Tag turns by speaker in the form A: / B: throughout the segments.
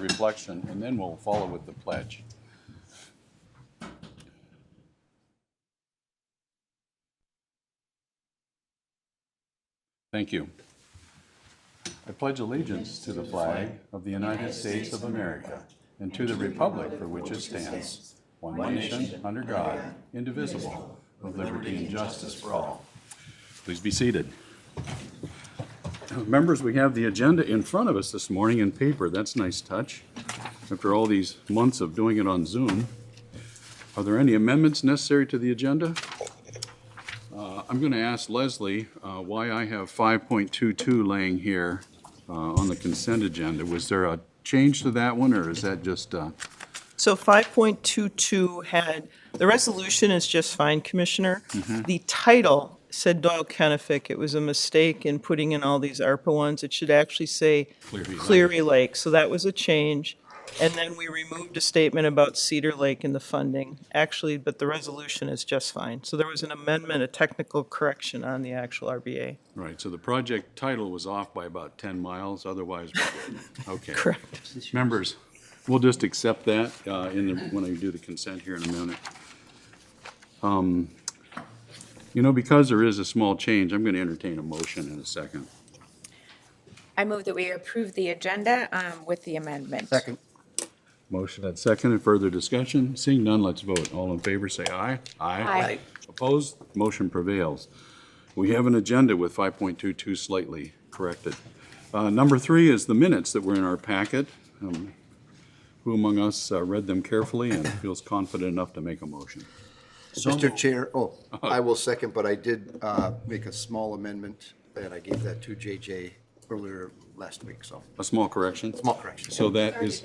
A: reflection, and then we'll follow with the pledge. Thank you. I pledge allegiance to the flag of the United States of America and to the republic for which it stands, one nation, under God, indivisible, with liberty and justice for all. Please be seated. Members, we have the agenda in front of us this morning in paper. That's a nice touch. After all these months of doing it on Zoom, are there any amendments necessary to the agenda? I'm going to ask Leslie why I have 5.22 laying here on the consent agenda. Was there a change to that one, or is that just...
B: So 5.22 had, the resolution is just fine, Commissioner. The title said Doyle Kennefic. It was a mistake in putting in all these ARPA ones. It should actually say Cleary Lake. So that was a change. And then we removed a statement about Cedar Lake and the funding. Actually, but the resolution is just fine. So there was an amendment, a technical correction on the actual RBA.
A: Right, so the project title was off by about 10 miles, otherwise we're good. Okay.
B: Correct.
A: Members, we'll just accept that when I do the consent here in a minute. You know, because there is a small change, I'm going to entertain a motion in a second.
C: I move that we approve the agenda with the amendment.
D: Second.
A: Motion and second, and further discussion. Seeing none, let's vote. All in favor, say aye.
C: Aye.
A: Opposed? Motion prevails. We have an agenda with 5.22 slightly corrected. Number 3 is the minutes that were in our packet. Who among us read them carefully and feels confident enough to make a motion?
D: Mr. Chair, I will second, but I did make a small amendment, and I gave that to JJ earlier last week, so.
A: A small correction?
D: Small correction.
A: So that is,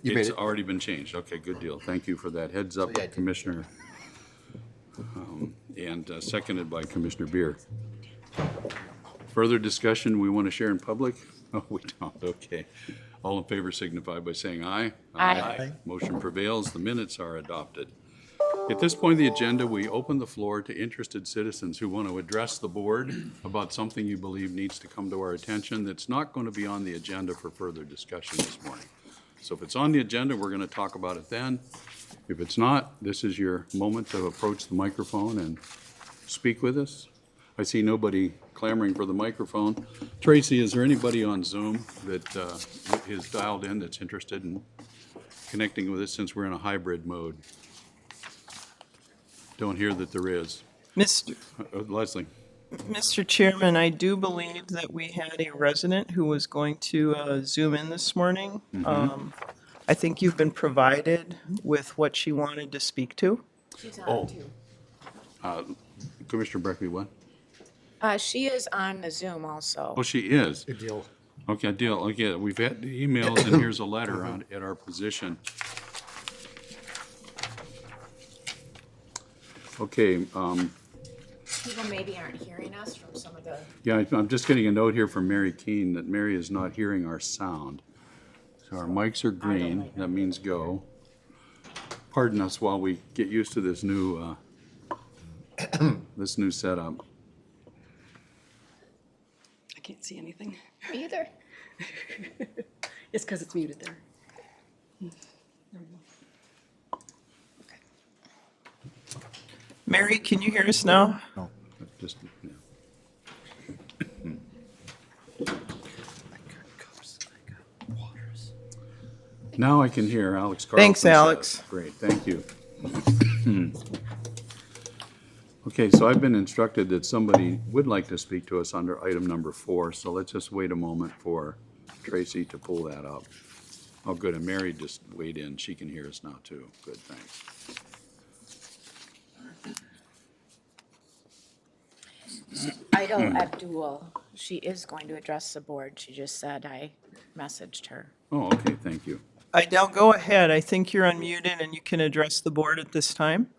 D: You made
A: it's
D: it.
A: already been changed. Okay, good deal. Thank you for that heads up,
D: So, yeah,
A: Commissioner. And seconded by Commissioner Beer. Further discussion we want to share in public? Oh, we don't. Okay. All in favor signify by saying aye.
C: Aye.
A: Motion prevails. The minutes are adopted. At this point in the agenda, we open the floor to interested citizens who want to address the board about something you believe needs to come to our attention that's not going to be on the agenda for further discussion this morning. So if it's on the agenda, we're going to talk about it then. If it's not, this is your moment to approach the microphone and speak with us. I see nobody clamoring for the microphone. Tracy, is there anybody on Zoom that is dialed in that's interested in connecting with us since we're in a hybrid mode? Don't hear that there is. Leslie.
B: Mr. Chairman, I do believe that we had a resident who was going to Zoom in this morning. I think you've been provided with what she wanted to speak to.
C: She's on too.
A: Commissioner Breckley, what?
C: She is on the Zoom also.
A: Oh, she is.
D: Good deal.
A: Okay, deal. Okay, we've had the emails, and here's a letter at our position. Okay.
C: People maybe aren't hearing us from some of the...
A: Yeah, I'm just getting a note here from Mary Keene that Mary is not hearing our sound. So our mics are green. That means go. Pardon us while we get used to this new this new setup.
E: I can't see anything.
C: Me either.
E: It's because it's muted there. There we go.
B: Mary, can you hear us now?
D: No.
A: Just, yeah. Now I can hear Alex Carlson.
B: Thanks, Alex.
A: Great, thank you. Okay, so I've been instructed that somebody would like to speak to us under item number 4, so let's just wait a moment for Tracy to pull that up. Oh, good, and Mary just weighed in. She can hear us now, too. Good, thanks.
C: Idol Abdul, she is going to address the board. She just said I messaged her.
A: Oh, okay, thank you.
B: Idell, go ahead. I think you're unmuted and you can address the board at this time.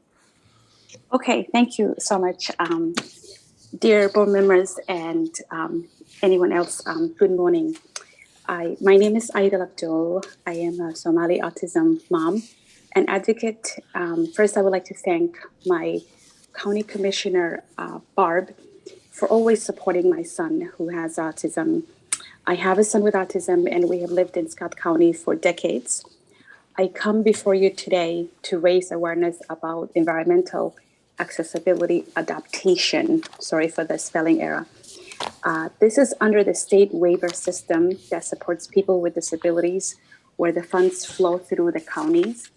F: Okay, thank you so much. Dear board members and anyone else, good morning. My name is Idol Abdul. I am a Somali autism mom and advocate. First, I would like to thank my County Commissioner, Barb, for always supporting my son who has autism. I have a son with autism, and we have lived in Scott County for decades. I come before you today to raise awareness about environmental accessibility adaptation. Sorry for the spelling error. This is under the state waiver system that supports people with disabilities, where the funds flow through the counties.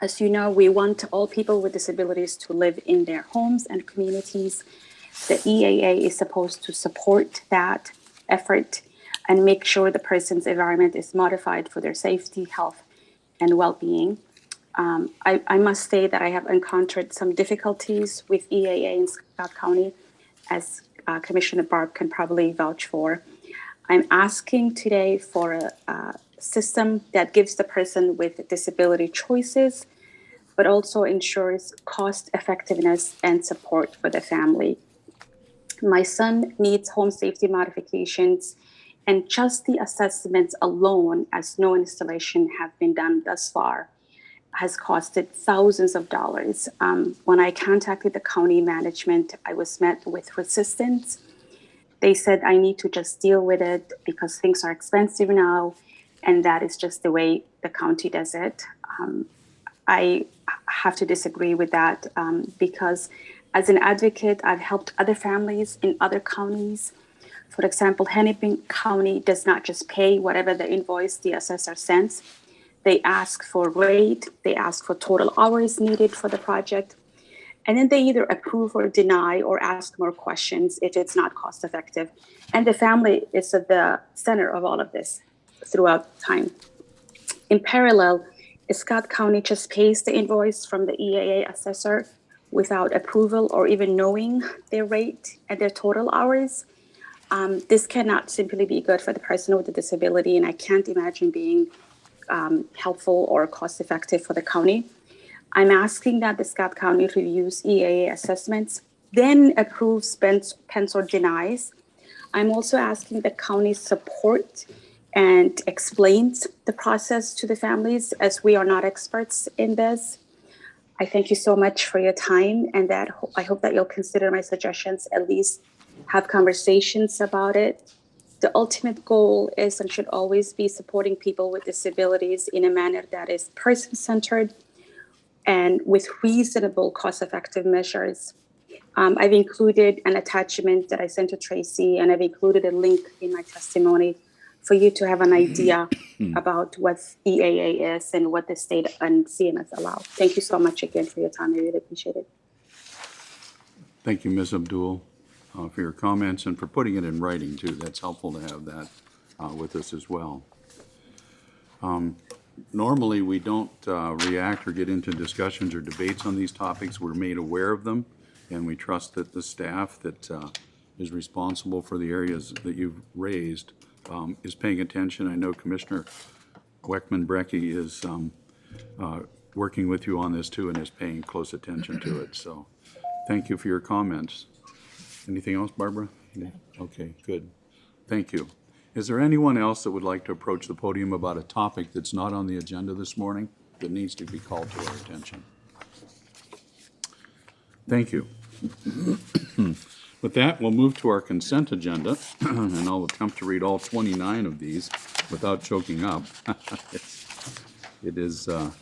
F: As you know, we want all people with disabilities to live in their homes and communities. The EAA is supposed to support that effort and make sure the person's environment is modified for their safety, health, and well-being. I must say that I have encountered some difficulties with EAA in Scott County, as Commissioner Barb can probably vouch for. I'm asking today for a system that gives the person with disability choices, but also ensures cost effectiveness and support for the family. My son needs home safety modifications, and just the assessments alone, as no installation have been done thus far, has costed thousands of dollars. When I contacted the county management, I was met with resistance. They said I need to just deal with it because things are expensive now, and that is just the way the county does it. I have to disagree with that because as an advocate, I've helped other families in other counties. For example, Hennepin County does not just pay whatever the invoice the assessor sends. They ask for rate, they ask for total hours needed for the project, and then they either approve or deny or ask more questions if it's not cost effective. And the family is at the center of all of this throughout time. In parallel, Scott County just pays the invoice from the EAA assessor without approval or even knowing their rate and their total hours. This cannot simply be good for the person with a disability, and I can't imagine being helpful or cost effective for the county. I'm asking that the Scott County reviews EAA assessments, then approves, pens or denies. I'm also asking the county support and explains the process to the families, as we are not experts in this. I thank you so much for your time, and that I hope that you'll consider my suggestions, at least have conversations about it. The ultimate goal is and should always be supporting people with disabilities in a manner that is person-centered and with reasonable cost-effective measures. I've included an attachment that I sent to Tracy, and I've included a link in my testimony for you to have an idea about what EAA is and what the state and CMS allow. Thank you so much again for your time. I really appreciate it.
A: Thank you, Ms. Abdul, for your comments and for putting it in writing, too. That's helpful to have that with us as well. Normally, we don't react or get into discussions or debates on these topics. We're made aware of them, and we trust that the staff that is responsible for the areas that you've raised is paying attention. I know Commissioner Weckman-Brecky is working with you on this, too, and is paying close attention to it. So thank you for your comments. Anything else, Barbara? Okay, good. Thank you. Is there anyone else that would like to approach the podium about a topic that's not on the agenda this morning that needs to be called to our attention? Thank you. With that, we'll move to our consent agenda, and I'll attempt to read all 29 of these without choking up. It is a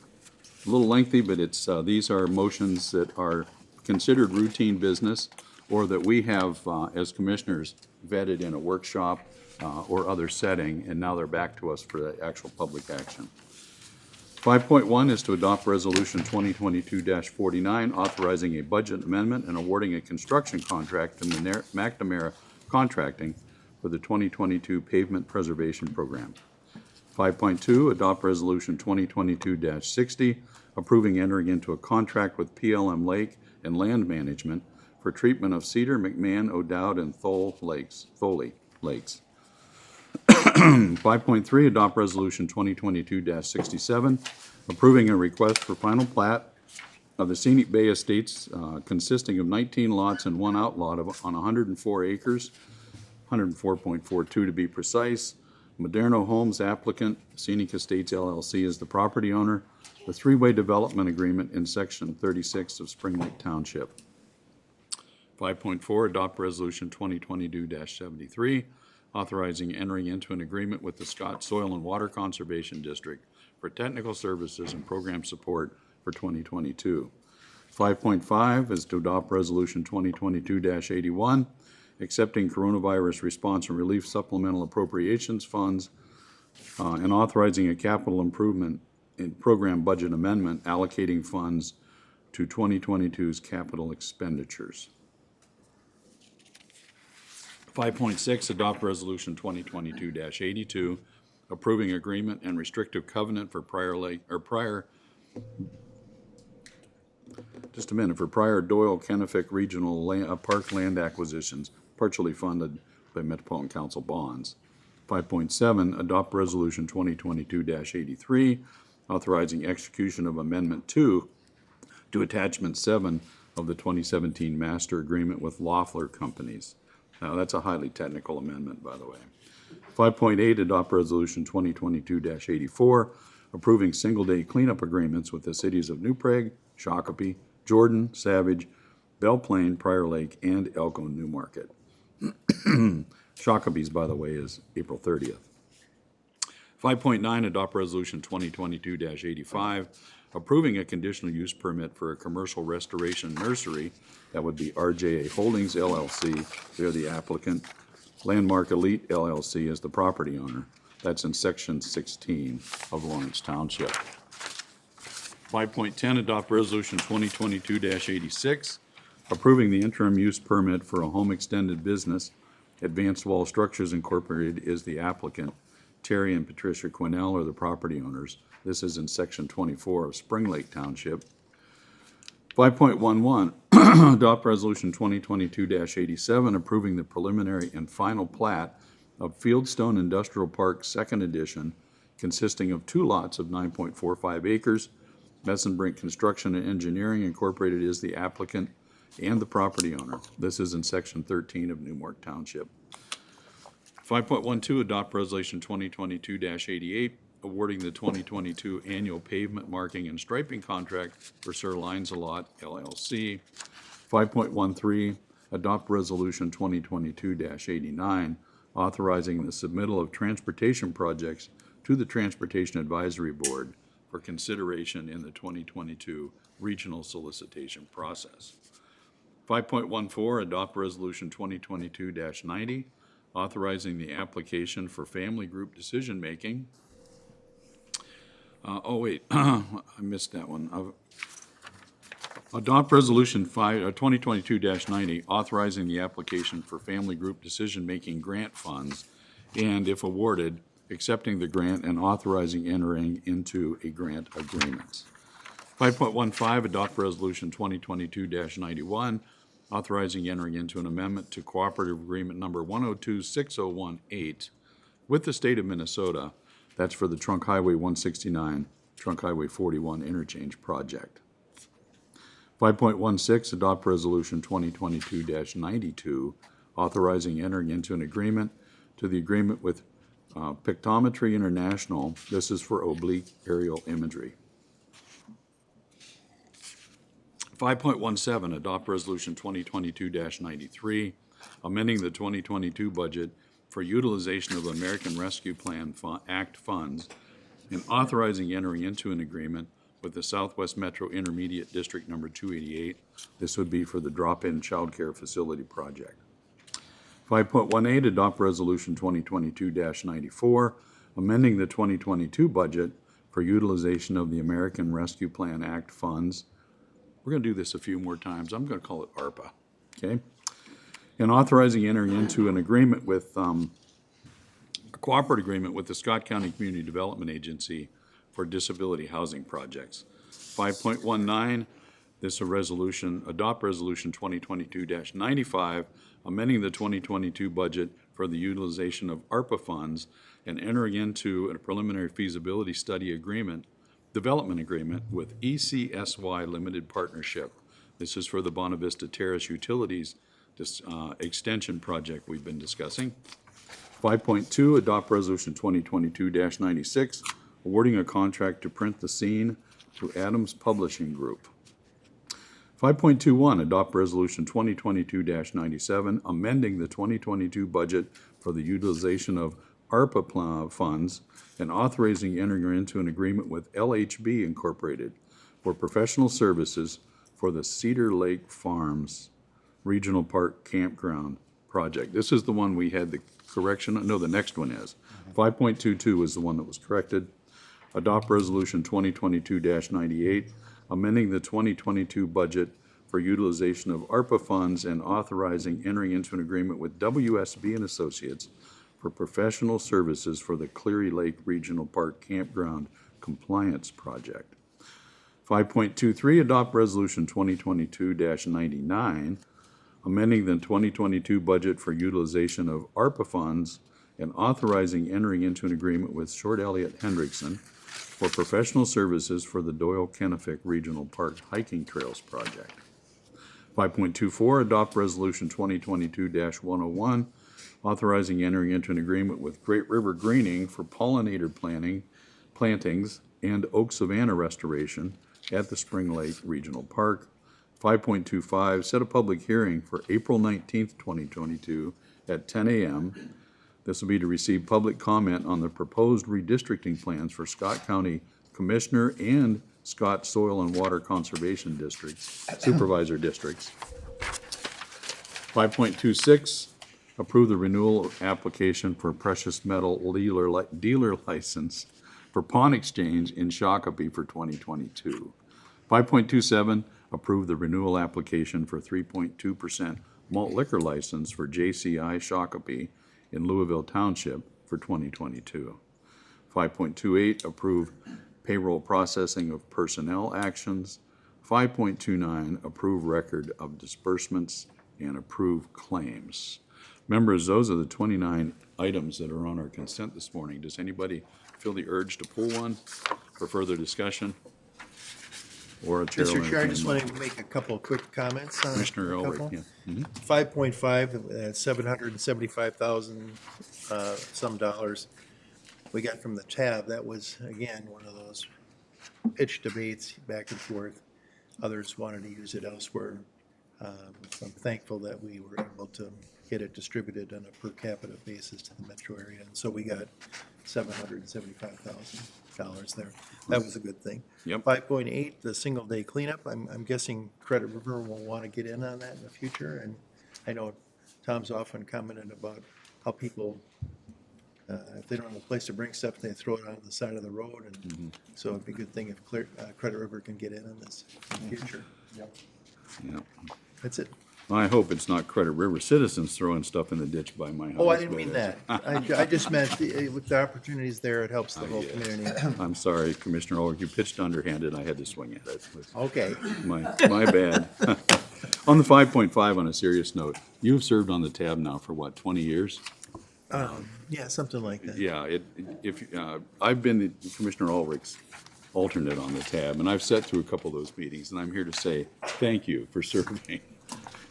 A: little lengthy, but these are motions that are considered routine business or that we have, as commissioners, vetted in a workshop or other setting, and now they're back to us for the actual public action. 5.1 is to adopt Resolution 2022-49, authorizing a budget amendment and awarding a construction contract to McNamara Contracting for the 2022 Pavement Preservation Program. 5.2, adopt Resolution 2022-60, approving entering into a contract with PLM Lake and Land Management for treatment of Cedar, McMahon, O'Dowd, and Foley Lakes. 5.3, adopt Resolution 2022-67, approving a request for final plat of the Scenic Bay Estates consisting of 19 lots and one outlot on 104 acres, 104.42 to be precise. Moderno Homes applicant, Scenic Estates LLC is the property owner. The three-way development agreement in Section 36 of Spring Lake Township. 5.4, adopt Resolution 2022-73, authorizing entering into an agreement with the Scott Soil and Water Conservation District for technical services and program support for 2022. 5.5 is to adopt Resolution 2022-81, accepting coronavirus response and relief supplemental appropriations funds and authorizing a capital improvement in program budget amendment allocating funds to 2022's capital expenditures. 5.6, adopt Resolution 2022-82, approving agreement and restrictive covenant for prior Doyle Kennefic Regional Park land acquisitions, partially funded by Metropolitan Council bonds. 5.7, adopt Resolution 2022-83, authorizing execution of Amendment 2 to Attachment 7 of the 2017 Master Agreement with Loeffler Companies. Now, that's a highly technical amendment, by the way. 5.8, adopt Resolution 2022-84, approving single-day cleanup agreements with the cities of New Prague, Shakopee, Jordan, Savage, Belle Plaine, Prior Lake, and Elko New Market. Shakopee's, by the way, is April 30th. 5.9, adopt Resolution 2022-85, approving a conditional use permit for a commercial restoration nursery. That would be RJA Holdings LLC. They're the applicant. Landmark Elite LLC is the property owner. That's in Section 16 of Lawrence Township. 5.10, adopt Resolution 2022-86, approving the interim use permit for a home extended business. Advanced Wall Structures Incorporated is the applicant. Terry and Patricia Quinnell are the property owners. This is in Section 24 of Spring Lake Township. 5.11, adopt Resolution 2022-87, approving the preliminary and final plat of Fieldstone Industrial Park Second Edition, consisting of 2 lots of 9.45 acres. Messenbrink Construction and Engineering Incorporated is the applicant and the property owner. This is in Section 13 of Newmark Township. 5.12, adopt Resolution 2022-88, awarding the 2022 annual pavement marking and striping contract for Sir Lines-A-Lot LLC. 5.13, adopt Resolution 2022-89, authorizing the submittal of transportation projects to the Transportation Advisory Board for consideration in the 2022 regional solicitation process. 5.14, adopt Resolution 2022-90, authorizing the application for family group decision-making. I missed that one. Adopt Resolution 2022-90, authorizing the application for family group decision-making grant funds, and if awarded, accepting the grant and authorizing entering into a grant agreement. 5.15, adopt Resolution 2022-91, authorizing entering into an amendment to Cooperative Agreement Number 1026018 with the state of Minnesota. That's for the Trunk Highway 169, Trunk Highway 41 interchange project. 5.16, adopt Resolution 2022-92, authorizing entering into an agreement to the agreement with Pictometry International. This is for oblique aerial imagery. 5.17, adopt Resolution 2022-93, amending the 2022 budget for utilization of American Rescue Plan Act funds and authorizing entering into an agreement with the Southwest Metro Intermediate District Number 288. This would be for the drop-in child care facility project. 5.18, adopt Resolution 2022-94, amending the 2022 budget for utilization of the American Rescue Plan Act funds. We're going to do this a few more times. I'm going to call it ARPA, okay? And authorizing entering into an agreement with, a cooperative agreement with the Scott County Community Development Agency for disability housing projects. 5.19, this a resolution, adopt Resolution 2022-95, amending the 2022 budget for the utilization of ARPA funds and entering into a preliminary feasibility study agreement, development agreement with ECSY Limited Partnership. This is for the Bonavista Terrace Utilities extension project we've been discussing. 5.2, adopt Resolution 2022-96, awarding a contract to print the scene to Adams Publishing Group. 5.21, adopt Resolution 2022-97, amending the 2022 budget for the utilization of ARPA funds and authorizing entering into an agreement with LHB Incorporated for professional services for the Cedar Lake Farms Regional Park Campground project. This is the one we had the correction, no, the next one is. 5.22 is the one that was corrected. Adopt Resolution 2022-98, amending the 2022 budget for utilization of ARPA funds and authorizing entering into an agreement with WSB and Associates for professional services for the Cleary Lake Regional Park Campground Compliance Project. 5.23, adopt Resolution 2022-99, amending the 2022 budget for utilization of ARPA funds and authorizing entering into an agreement with Short Elliott Hendrickson for professional services for the Doyle-Kennefic Regional Park Hiking Trails Project. 5.24, adopt Resolution 2022-101, authorizing entering into an agreement with Great River Greening for pollinator plantings and Oak Savannah restoration at the Spring Lake Regional Park. 5.25, set a public hearing for April 19th, 2022 at 10 a.m. This will be to receive public comment on the proposed redistricting plans for Scott County Commissioner and Scott Soil and Water Conservation Districts, Supervisor Districts. 5.26, approve the renewal application for precious metal dealer license for pawn exchange in Shakopee for 2022. 5.27, approve the renewal application for 3.2% malt liquor license for JCI Shakopee in Louisville Township for 2022. 5.28, approve payroll processing of personnel actions. 5.29, approve record of disbursements and approve claims. Members, those are the 29 items that are on our consent this morning. Does anybody feel the urge to pull one for further discussion? Or a chair will
G: Mr. Chair, I
A: entertain
G: just
A: a
G: want
A: motion.
G: to make a couple of quick comments on
A: Commissioner
G: a
A: Elrick,
G: couple.
A: yeah. Mhm.
G: 5.5, 775,000 some dollars we got from the tab. That was, again, one of those pitch debates back and forth. Others wanted to use it elsewhere. So I'm thankful that we were able to get it distributed on a per capita basis to the metro area. And so we got $775,000 there. That was a good thing.
A: Yep.
G: 5.8, the single day cleanup. I'm guessing Credit River will want to get in on that in the future. And I know Tom's often commented about how people, if they don't have a place to bring stuff, they throw it on the side of the road. And so it'd be a good thing if Credit River can get in on this in the future.
A: Yeah.
G: That's it.
A: I hope it's not Credit River citizens throwing stuff in the ditch by my house.
G: Oh, I didn't
A: but
G: mean that. I just meant with the opportunities there, it helps the whole
A: Yes.
G: community.
A: I'm sorry, Commissioner Ulrich, you pitched underhanded, I had to swing at it.
G: Okay.
A: My bad. On the 5.5, on a serious note, you've served on the tab now for what, 20 years?
G: Yeah, something like that.
A: Yeah, I've been Commissioner Ulrich's alternate on the tab, and I've sat through a couple of those meetings, and I'm here to say thank you for serving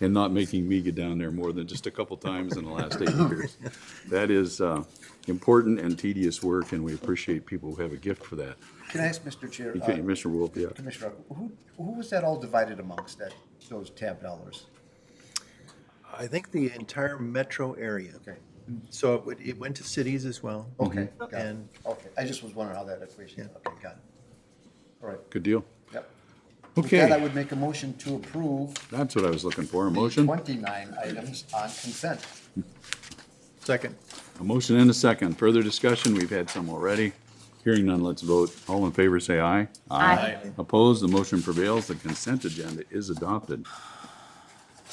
A: and not making me get down there more than just a couple times in the last 8 years. That is important and tedious work, and we appreciate people who have a gift for that.
D: Can I ask, Mr. Chair?
A: Okay, Mr. Wolf, yeah.
D: Commissioner, who was that all divided amongst, those tab dollars?
G: I think the entire metro area.
D: Okay.
G: So it went to cities as well.
D: Okay, got it.
G: And
D: Okay, I just was wondering how that equation, okay, got it. All right,
A: Good deal.
D: yep. With that, I
A: Okay,
D: would make a motion to approve
A: that's what I was looking for, a motion.
D: 29 items on consent.
G: second,
A: A motion and a second. Further discussion, we've had some already. Hearing none, let's vote. All in favor, say aye.
C: Aye.
A: Opposed, the motion prevails. The consent agenda is adopted.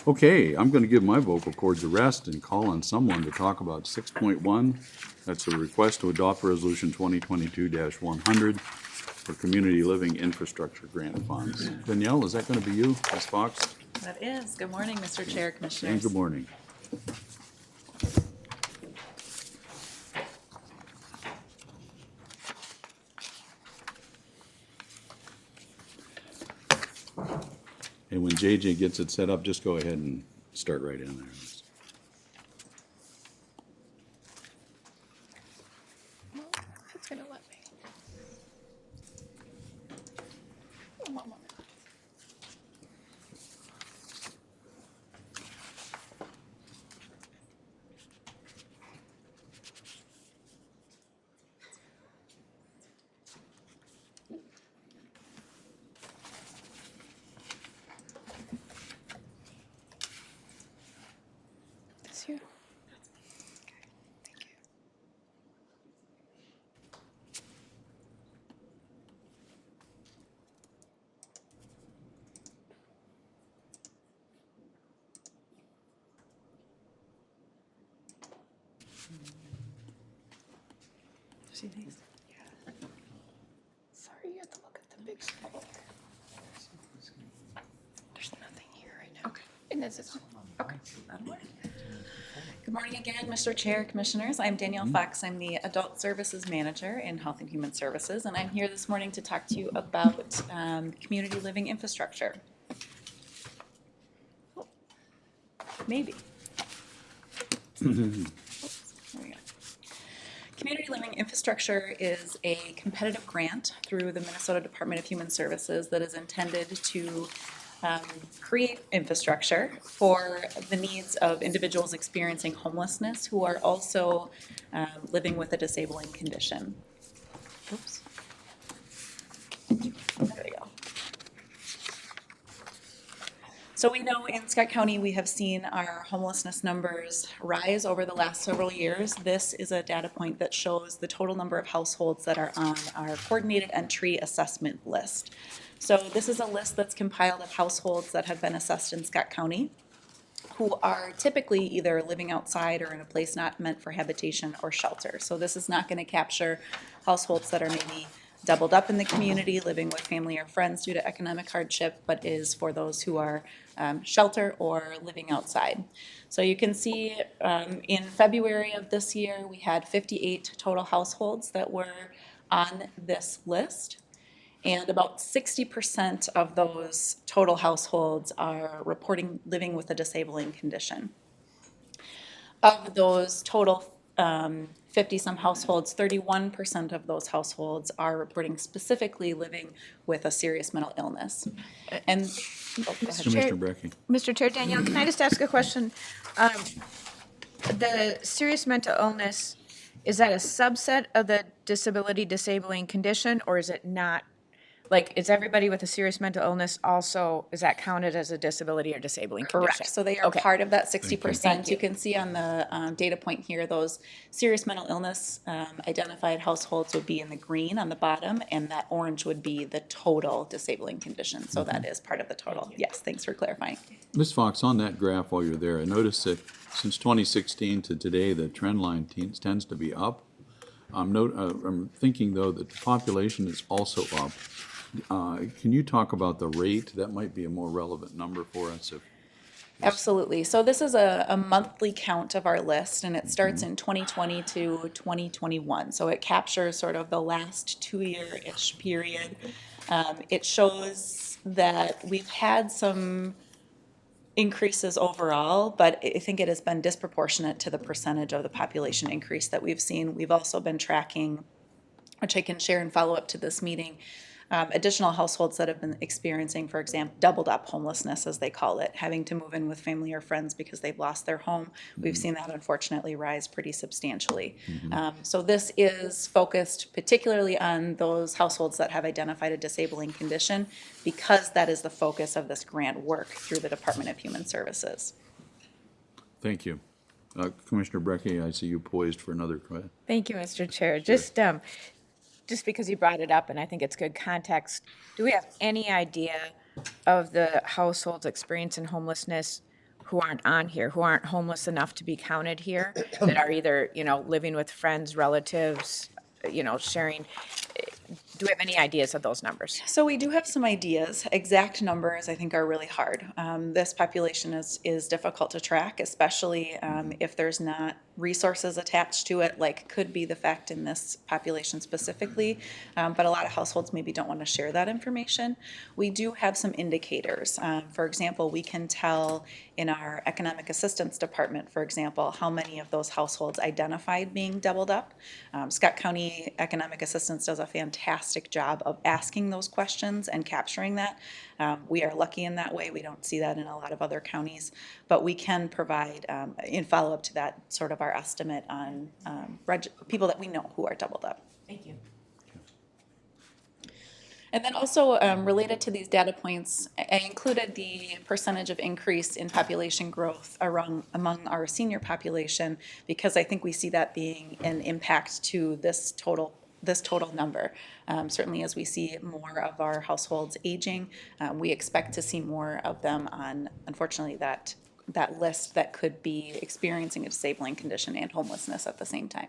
A: Okay, I'm going to give my vocal cords a rest and call on someone to talk about 6.1. That's a request to adopt Resolution 2022-100 for Community Living Infrastructure Grant Funds. Danielle, is that going to be you, Ms. Fox?
H: That is. Good morning, Mr. Chair,
A: And
H: Commissioners.
A: good morning. And when JJ gets it set up, just go ahead and start right in there.
C: It's gonna let me. One moment.
E: see these?
C: Sorry, you have to look at the big screen. There's nothing here right now. Okay. And this is, okay.
H: That'll work. Good morning again, Mr. Chair, Commissioners. I'm Danielle Fox. I'm the Adult Services Manager in Health and Human Services, and I'm here this morning to talk to you about community living infrastructure. Oh, maybe. There we go. Community Living Infrastructure is a competitive grant through the Minnesota Department of Human Services that is intended to create infrastructure for the needs of individuals experiencing homelessness who are also living with a disabling condition. Oops. There we go. So we know in Scott County, we have seen our homelessness numbers rise over the last several years. This is a data point that shows the total number of households that are on our coordinated entry assessment list. So this is a list that's compiled of households that have been assessed in Scott County who are typically either living outside or in a place not meant for habitation or shelter. So this is not going to capture households that are maybe doubled up in the community, living with family or friends due to economic hardship, but is for those who are shelter or living outside. So you can see in February of this year, we had 58 total households that were on this list. And about 60% of those total households are reporting living with a disabling condition. Of those total 50-some households, 31% of those households are reporting specifically living with a serious mental illness. And
A: Commissioner Brecky.
C: Mr. Chair, Danielle, can I just ask a question? The serious mental illness, is that a subset of the disabling condition, or is it not? Like, is everybody with a serious mental illness also, is that counted as a disability or disabling condition?
H: correct, so they are
C: Okay.
H: part of that 60%. You
C: you.
H: can see on the data point here, those serious mental illness identified households would be in the green on the bottom, and that orange would be the total disabling condition. So that is part of the total. Yes, thanks for clarifying.
A: Ms. Fox, on that graph while you're there, I noticed that since 2016 to today, the trend line tends to be up. I'm thinking, though, that the population is also up. Can you talk about the rate? That might be a more relevant number for us.
H: Absolutely. So this is a monthly count of our list, and it starts in 2020 to 2021. So it captures sort of the last 2-year-ish period. It shows that we've had some increases overall, but I think it has been disproportionate to the percentage of the population increase that we've seen. We've also been tracking, which I can share and follow up to this meeting, additional households that have been experiencing, for example, doubled up homelessness, as they call it, having to move in with family or friends because they've lost their home. We've seen that unfortunately rise pretty substantially. So this is focused particularly on those households that have identified a disabling condition, because that is the focus of this grant work through the Department of Human Services.
A: Thank you. Commissioner Brecky, I see you poised for another question.
I: Thank you, Mr. Chair. Just because you brought it up, and I think it's good context, do we have any idea of the households experiencing homelessness who aren't on here, who aren't homeless enough to be counted here, that are either, living with friends, relatives, sharing? Do we have any ideas of those numbers?
H: So we do have some ideas. Exact numbers, I think, are really hard. This population is difficult to track, especially if there's not resources attached to it, like could be the fact in this population specifically. But a lot of households maybe don't want to share that information. We do have some indicators. For example, we can tell in our economic assistance department, for example, how many of those households identified being doubled up. Scott County Economic Assistance does a fantastic job of asking those questions and capturing that. We are lucky in that way. We don't see that in a lot of other counties, but we can provide, in follow-up to that, sort of our estimate on people that we know who are doubled up.
I: Thank you.
H: And then also related to these data points, I included the percentage of increase in population growth among our senior population, because I think we see that being an impact to this total number. Certainly as we see more of our households aging, we expect to see more of them on, unfortunately, that list that could be experiencing a disabling condition and homelessness at the same time.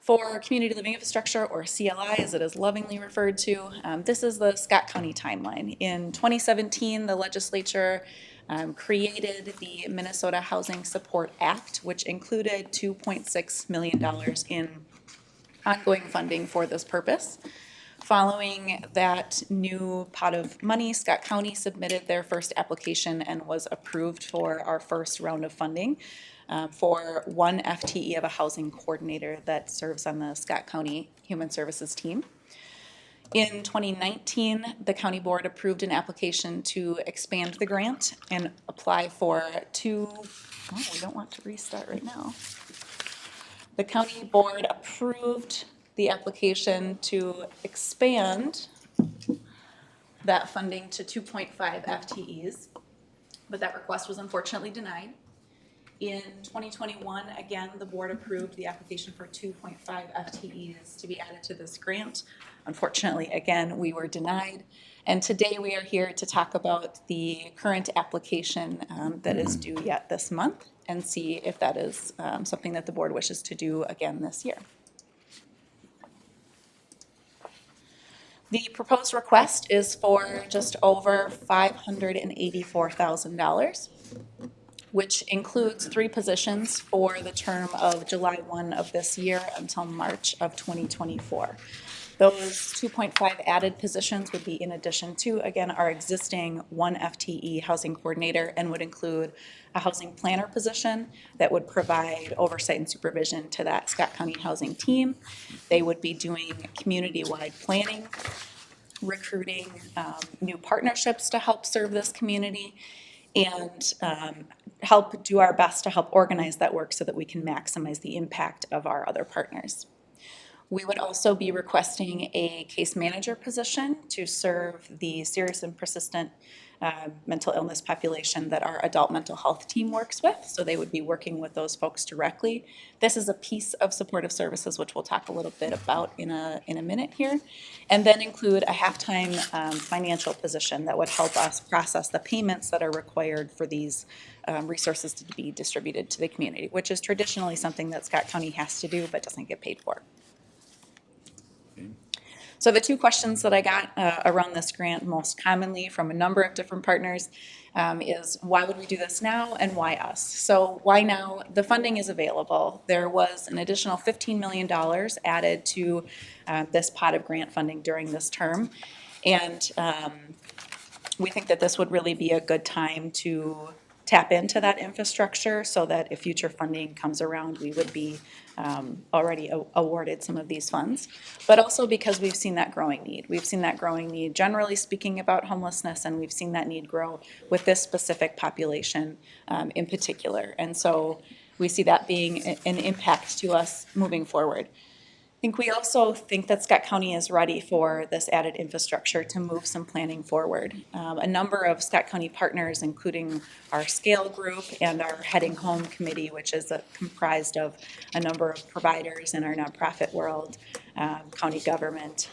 H: For community living infrastructure, or CLI as it is lovingly referred to, this is the Scott County timeline. In 2017, the legislature created the Minnesota Housing Support Act, which included $2.6 million in ongoing funding for this purpose. Following that new pot of money, Scott County submitted their first application and was approved for our first round of funding for one FTE of a housing coordinator that serves on the Scott County Human Services team. In 2019, the county board approved an application to expand the grant and apply for we don't want to restart right now. The county board approved the application to expand that funding to 2.5 FTEs, but that request was unfortunately denied. In 2021, again, the board approved the application for 2.5 FTEs to be added to this grant. Unfortunately, again, we were denied. And today we are here to talk about the current application that is due yet this month and see if that is something that the board wishes to do again this year. The proposed request is for just over $584,000, which includes 3 positions for the term of July 1 of this year until March of 2024. Those 2.5 added positions would be in addition to, again, our existing 1 FTE housing coordinator, and would include a housing planner position that would provide oversight and supervision to that Scott County housing team. They would be doing community-wide planning, recruiting new partnerships to help serve this community, and help do our best to help organize that work so that we can maximize the impact of our other partners. We would also be requesting a case manager position to serve the serious and persistent mental illness population that our adult mental health team works with. So they would be working with those folks directly. This is a piece of supportive services, which we'll talk a little bit about in a minute here. And then include a half-time financial position that would help us process the payments that are required for these resources to be distributed to the community, which is traditionally something that Scott County has to do but doesn't get paid for. So the 2 questions that I got around this grant most commonly from a number of different partners is why would we do this now and why us? So why now? The funding is available. There was an additional $15 million added to this pot of grant funding during this term. And we think that this would really be a good time to tap into that infrastructure so that if future funding comes around, we would be already awarded some of these funds, but also because we've seen that growing need. We've seen that growing need, generally speaking, about homelessness, and we've seen that need grow with this specific population in particular. And so we see that being an impact to us moving forward. I think we also think that Scott County is ready for this added infrastructure to move some planning forward. A number of Scott County partners, including our Scale Group and our Heading Home Committee, which is comprised of a number of providers in our nonprofit world, county government,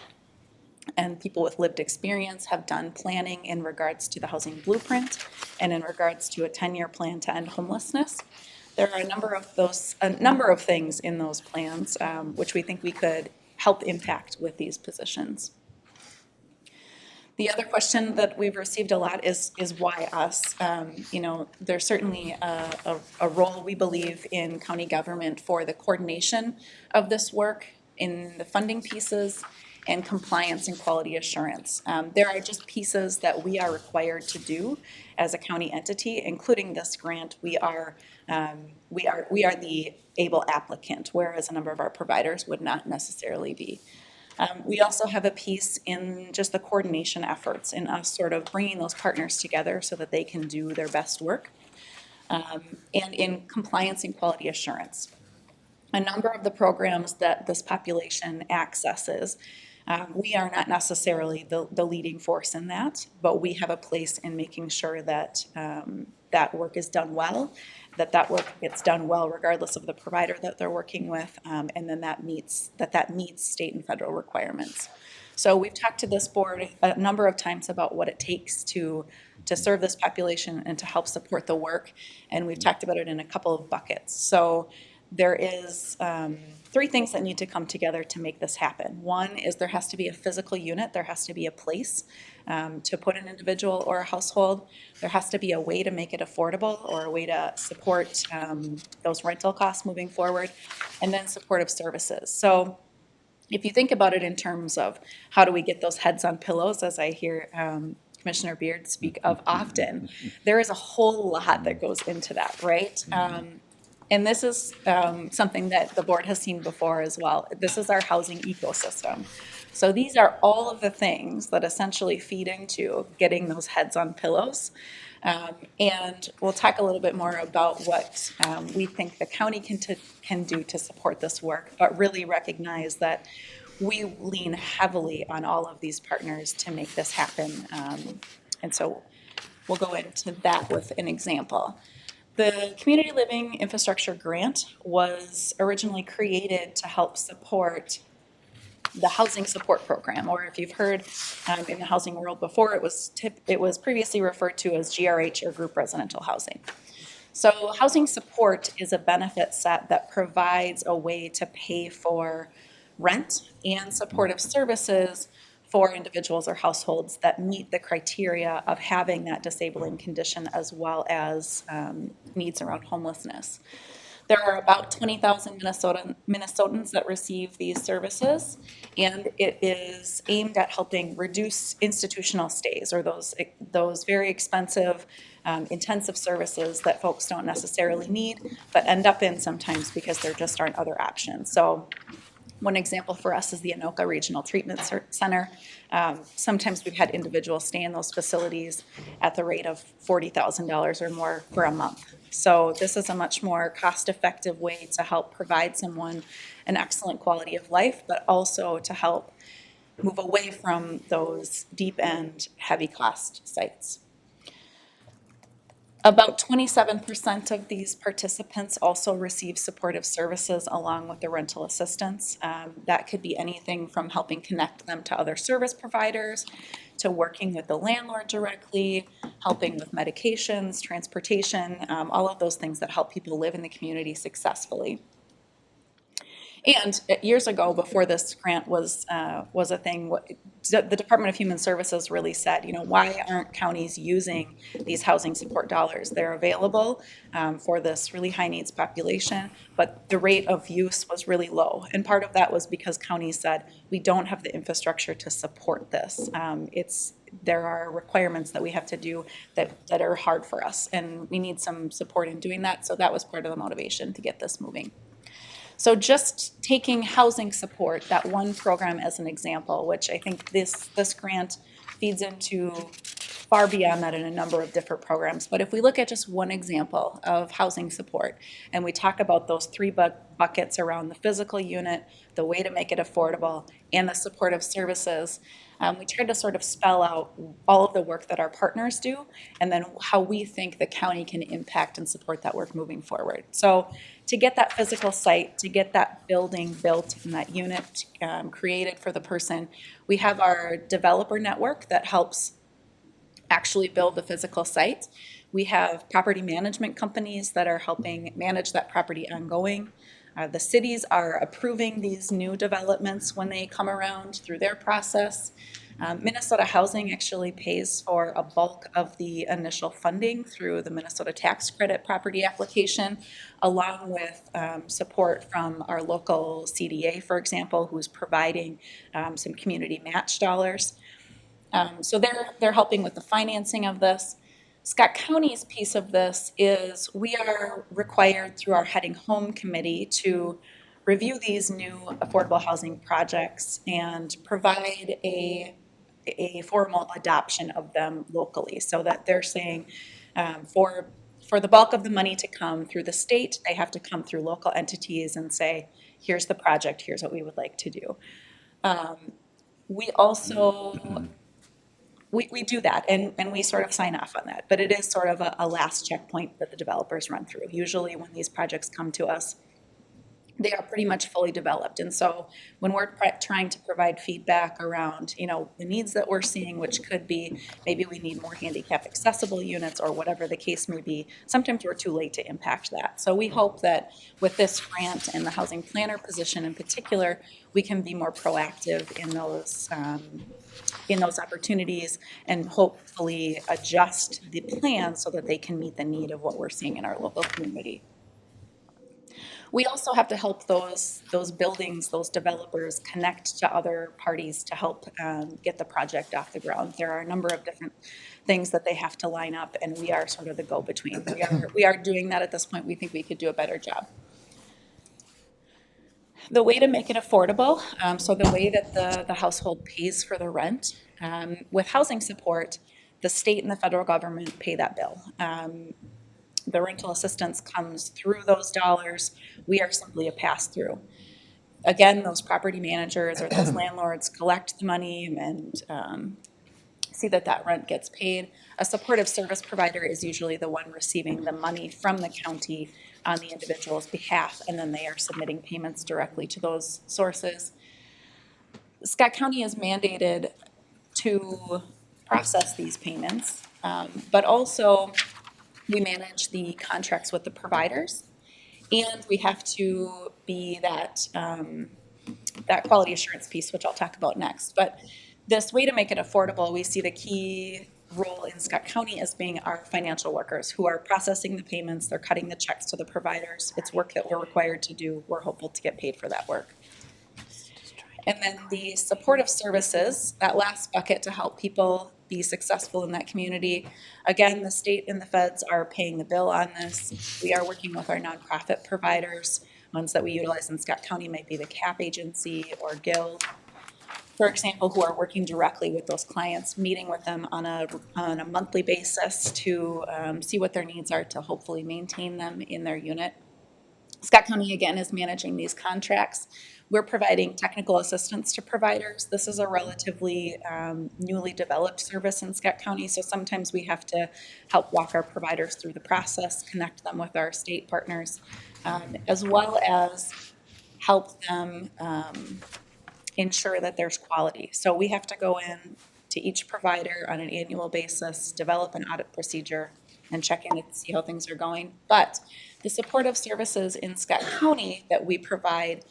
H: and people with lived experience, have done planning in regards to the housing blueprint and in regards to a 10-year plan to end homelessness. There are a number of things in those plans which we think we could help impact with these positions. The other question that we've received a lot is why us? There's certainly a role, we believe, in county government for the coordination of this work in the funding pieces and compliance and quality assurance. There are just pieces that we are required to do as a county entity, including this grant. We are the able applicant, whereas a number of our providers would not necessarily be. We also have a piece in just the coordination efforts, in us sort of bringing those partners together so that they can do their best work, and in compliance and quality assurance. A number of the programs that this population accesses, we are not necessarily the leading force in that, but we have a place in making sure that that work is done well, that work gets done well regardless of the provider that they're working with, and then that meets state and federal requirements. So we've talked to this board a number of times about what it takes to serve this population and to help support the work, and we've talked about it in a couple of buckets. So there is three things that need to come together to make this happen. One is there has to be a physical unit, there has to be a place to put an individual or a household. There has to be a way to make it affordable or a way to support those rental costs moving forward, and then supportive services. So if you think about it in terms of how do we get those heads on pillows, as I hear Commissioner Beard speak of often, there is a whole lot that goes into that, right? And this is something that the board has seen before as well. This is our housing ecosystem. So these are all of the things that essentially feed into getting those heads on pillows. And we'll talk a little bit more about what we think the county can do to support this work, but really recognize that we lean heavily on all of these partners to make this happen. And so we'll go into that with an example. The Community Living Infrastructure Grant was originally created to help support the housing support program, or if you've heard in the housing world before, it was previously referred to as GRH, or group residential housing. So housing support is a benefit set that provides a way to pay for rent and supportive services for individuals or households that meet the criteria of having that disabling condition, as well as needs around homelessness. There are about 20,000 Minnesotans that receive these services, and it is aimed at helping reduce institutional stays, or those very expensive, intensive services that folks don't necessarily need, but end up in sometimes because there just aren't other options. So one example for us is the Anoka Regional Treatment Center. Sometimes we've had individuals stay in those facilities at the rate of $40,000 or more for a month. So this is a much more cost-effective way to help provide someone an excellent quality of life, but also to help move away from those deep-end, heavy-cost sites. About 27% of these participants also receive supportive services along with the rental assistance. That could be anything from helping connect them to other service providers, to working with the landlord directly, helping with medications, transportation, all of those things that help people live in the community successfully. And years ago, before this grant was a thing, the Department of Human Services really said, why aren't counties using these housing support dollars? They're available for this really high needs population, but the rate of use was really low. And part of that was because counties said, we don't have the infrastructure to support this. There are requirements that we have to do that are hard for us, and we need some support in doing that. So that was part of the motivation to get this moving. So just taking housing support, that one program as an example, which I think this grant feeds into far beyond that in a number of different programs. But if we look at just one example of housing support, and we talk about those three buckets around the physical unit, the way to make it affordable, and the supportive services, we tried to sort of spell out all of the work that our partners do, and then how we think the county can impact and support that work moving forward. So to get that physical site, to get that building built and that unit created for the person, we have our developer network that helps actually build the physical site. We have property management companies that are helping manage that property ongoing. The cities are approving these new developments when they come around through their process. Minnesota Housing actually pays for a bulk of the initial funding through the Minnesota Tax Credit Property Application, along with support from our local CDA, for example, who's providing some community match dollars. So they're helping with the financing of this. Scott County's piece of this is we are required through our Heading Home Committee to review these new affordable housing projects and provide a formal adoption of them locally, so that they're saying for the bulk of the money to come through the state, they have to come through local entities and say, here's the project, here's what we would like to do. We also we do that, and we sort of sign off on that, but it is sort of a last checkpoint that the developers run through. Usually when these projects come to us, they are pretty much fully developed. And so when we're trying to provide feedback around, the needs that we're seeing, which could be maybe we need more handicap accessible units or whatever the case may be, sometimes we're too late to impact that. So we hope that with this grant and the housing planner position in particular, we can be more proactive in those opportunities and hopefully adjust the plan so that they can meet the need of what we're seeing in our local community. We also have to help those buildings, those developers connect to other parties to help get the project off the ground. There are a number of different things that they have to line up, and we are sort of the go-between. We are doing that at this point. We think we could do a better job. The way to make it affordable, so the way that the household pays for the rent, with housing support, the state and the federal government pay that bill. The rental assistance comes through those dollars. We are simply a pass-through. Again, those property managers or those landlords collect the money and see that rent gets paid. A supportive service provider is usually the one receiving the money from the county on the individual's behalf, and then they are submitting payments directly to those sources. Scott County is mandated to process these payments, but also we manage the contracts with the providers, and we have to be that quality assurance piece, which I'll talk about next. But this way to make it affordable, we see the key role in Scott County as being our financial workers who are processing the payments, they're cutting the checks to the providers. It's work that we're required to do. We're hopeful to get paid for that work. And then the supportive services, that last bucket to help people be successful in that community. Again, the state and the feds are paying the bill on this. We are working with our nonprofit providers. Ones that we utilize in Scott County might be the CAP agency or Guild, for example, who are working directly with those clients, meeting with them on a monthly basis to see what their needs are to hopefully maintain them in their unit. Scott County, again, is managing these contracts. We're providing technical assistance to providers. This is a relatively newly developed service in Scott County, so sometimes we have to help walk our providers through the process, connect them with our state partners, as well as help them ensure that there's quality. So we have to go in to each provider on an annual basis, develop an audit procedure, and check in and see how things are going. But the supportive services in Scott County that we provide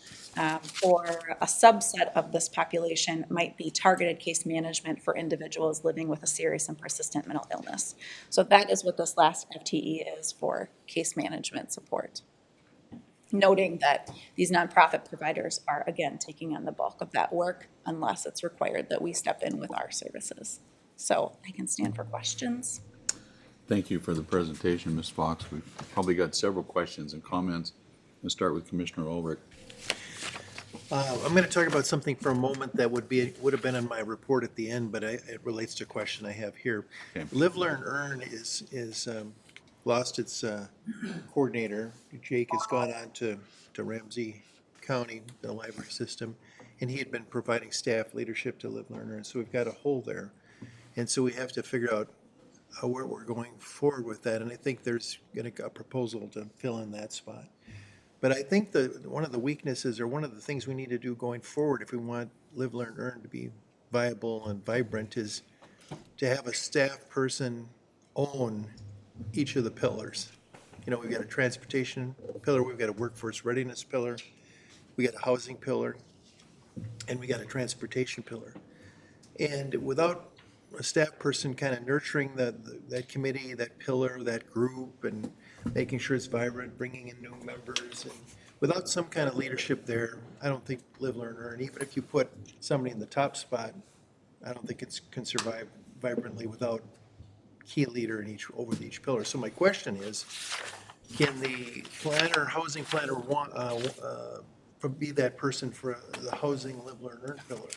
H: for a subset of this population might be targeted case management for individuals living with a serious and persistent mental illness. So that is what this last FTE is for, case management support. Noting that these nonprofit providers are, again, taking on the bulk of that work unless it's required that we step in with our services. So I can stand for questions.
A: Thank you for the presentation, Ms. Fox. We've probably got several questions and comments. Let's start with Commissioner Ulrich.
G: I'm going to talk about something for a moment that would have been in my report at the end, but it relates to a question I have here.
A: Okay.
G: Live, Learn, Earn is lost its coordinator. Jake has gone on to Ramsey County, the library system, and he had been providing staff leadership to Live, Learn, Earn. So we've got a hole there, and so we have to figure out where we're going forward with that. And I think there's going to be a proposal to fill in that spot. But I think one of the weaknesses or one of the things we need to do going forward if we want Live, Learn, Earn to be viable and vibrant is to have a staff person own each of the pillars. We've got a transportation pillar, we've got a workforce readiness pillar, we got a housing pillar, and we got a transportation pillar. And without a staff person kind of nurturing that committee, that pillar, that group, and making sure it's vibrant, bringing in new members, and without some kind of leadership there, I don't think Live, Learn, Earn, even if you put somebody in the top spot, I don't think it can survive vibrantly without key leader in over each pillar. So my question is, can the housing planner be that person for the housing Live, Learn, Earn pillar?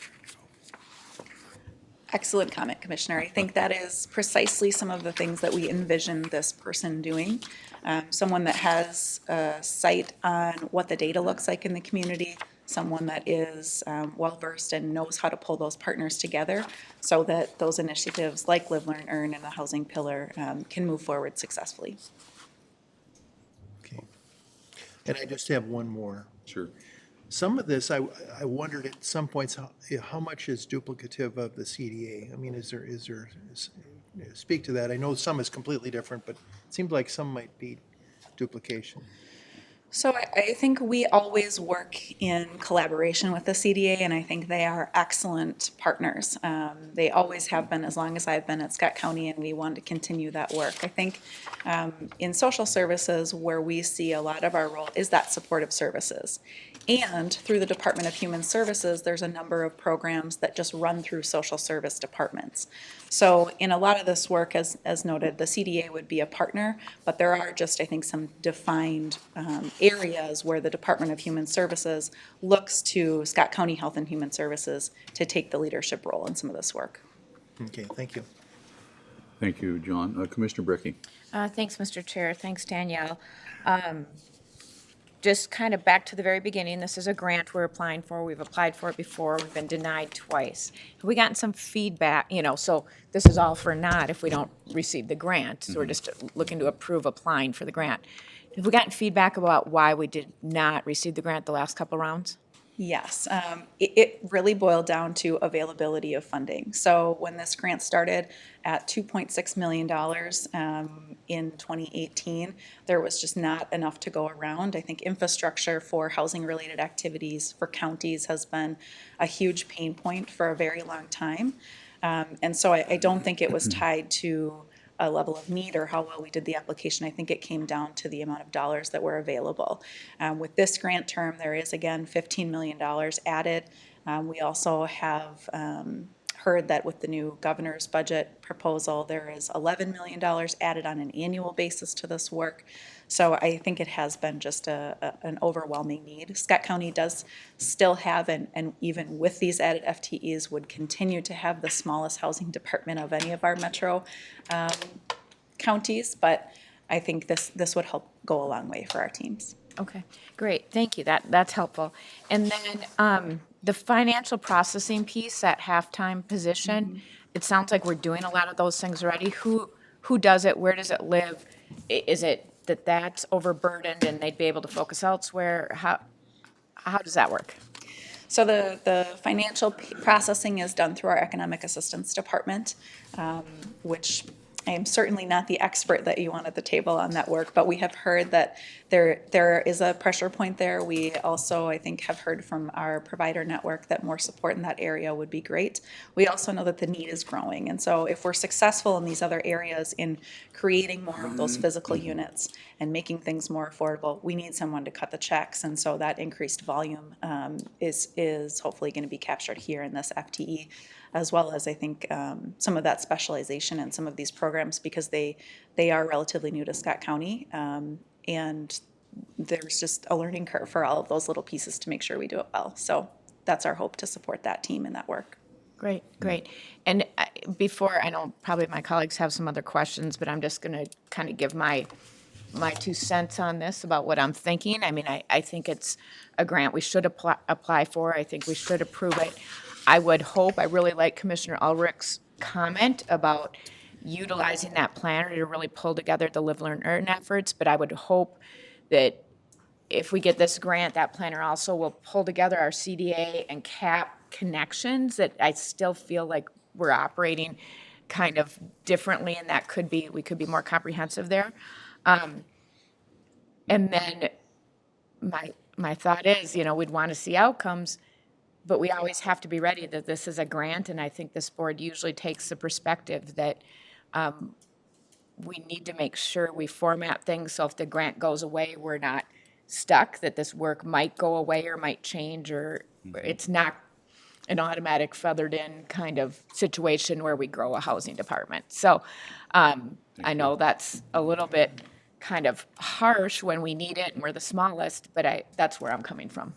H: Excellent comment, Commissioner. I think that is precisely some of the things that we envision this person doing. Someone that has a sight on what the data looks like in the community, someone that is well-versed and knows how to pull those partners together so that those initiatives like Live, Learn, Earn and the housing pillar can move forward successfully.
G: Okay. And I just have one more.
A: Sure.
G: Some of this, I wondered at some points, how much is duplicative of the CDA? I mean, speak to that. I know some is completely different, but it seems like some might be duplication.
H: So I think we always work in collaboration with the CDA, and I think they are excellent partners. They always have been as long as I've been at Scott County, and we want to continue that work. I think in social services, where we see a lot of our role is that supportive services. And through the Department of Human Services, there's a number of programs that just run through social service departments. So in a lot of this work, as noted, the CDA would be a partner, but there are just, I think, some defined areas where the Department of Human Services looks to Scott County Health and Human Services to take the leadership role in some of this work.
G: Okay, thank you.
A: Thank you, John. Commissioner Bricky.
I: Thanks, Mr. Chair. Thanks, Danielle. Just kind of back to the very beginning, this is a grant we're applying for. We've applied for it before. We've been denied twice. Have we gotten some feedback, so this is all for naught if we don't receive the grant. So we're just looking to approve applying for the grant. Have we gotten feedback about why we did not receive the grant the last couple rounds?
H: Yes, it really boiled down to availability of funding. So when this grant started at $2.6 million in 2018, there was just not enough to go around. I think infrastructure for housing-related activities for counties has been a huge pain point for a very long time. And so I don't think it was tied to a level of need or how well we did the application. I think it came down to the amount of dollars that were available. With this grant term, there is again $15 million added. We also have heard that with the new governor's budget proposal, there is $11 million added on an annual basis to this work. So I think it has been just an overwhelming need. Scott County does still have, and even with these added FTEs, would continue to have the smallest housing department of any of our metro counties, but I think this would help go a long way for our teams.
I: Okay, great. Thank you. That's helpful. And then the financial processing piece, that halftime position, it sounds like we're doing a lot of those things already. Who does it? Where does it live? Is it that's overburdened and they'd be able to focus elsewhere? How does that work?
H: So the financial processing is done through our economic assistance department, which I am certainly not the expert that you want at the table on that work, but we have heard that there is a pressure point there. We also, I think, have heard from our provider network that more support in that area would be great. We also know that the need is growing, and so if we're successful in these other areas in creating more of those physical units and making things more affordable, we need someone to cut the checks, and so that increased volume is hopefully going to be captured here in this FTE, as well as I think some of that specialization in some of these programs, because they are relatively new to Scott County, and there's just a learning curve for all of those little pieces to make sure we do it well. So that's our hope, to support that team in that work.
I: Great, great. And before, I know probably my colleagues have some other questions, but I'm just going to kind of give my 2 cents on this about what I'm thinking. I mean, I think it's a grant we should apply for. I think we should approve it. I would hope, I really like Commissioner Ulrich's comment about utilizing that planner to really pull together the Live, Learn, Earn efforts, but I would hope that if we get this grant, that planner also will pull together our CDA and CAP connections, that I still feel like we're operating kind of differently, and that we could be more comprehensive there. And then my thought is, we'd want to see outcomes, but we always have to be ready that this is a grant, and I think this board usually takes the perspective that we need to make sure we format things so if the grant goes away, we're not stuck, that this work might go away or might change, or it's not an automatic feathered in kind of situation where we grow a housing department. So I know that's a little bit kind of harsh when we need it and we're the smallest, but that's where I'm coming from.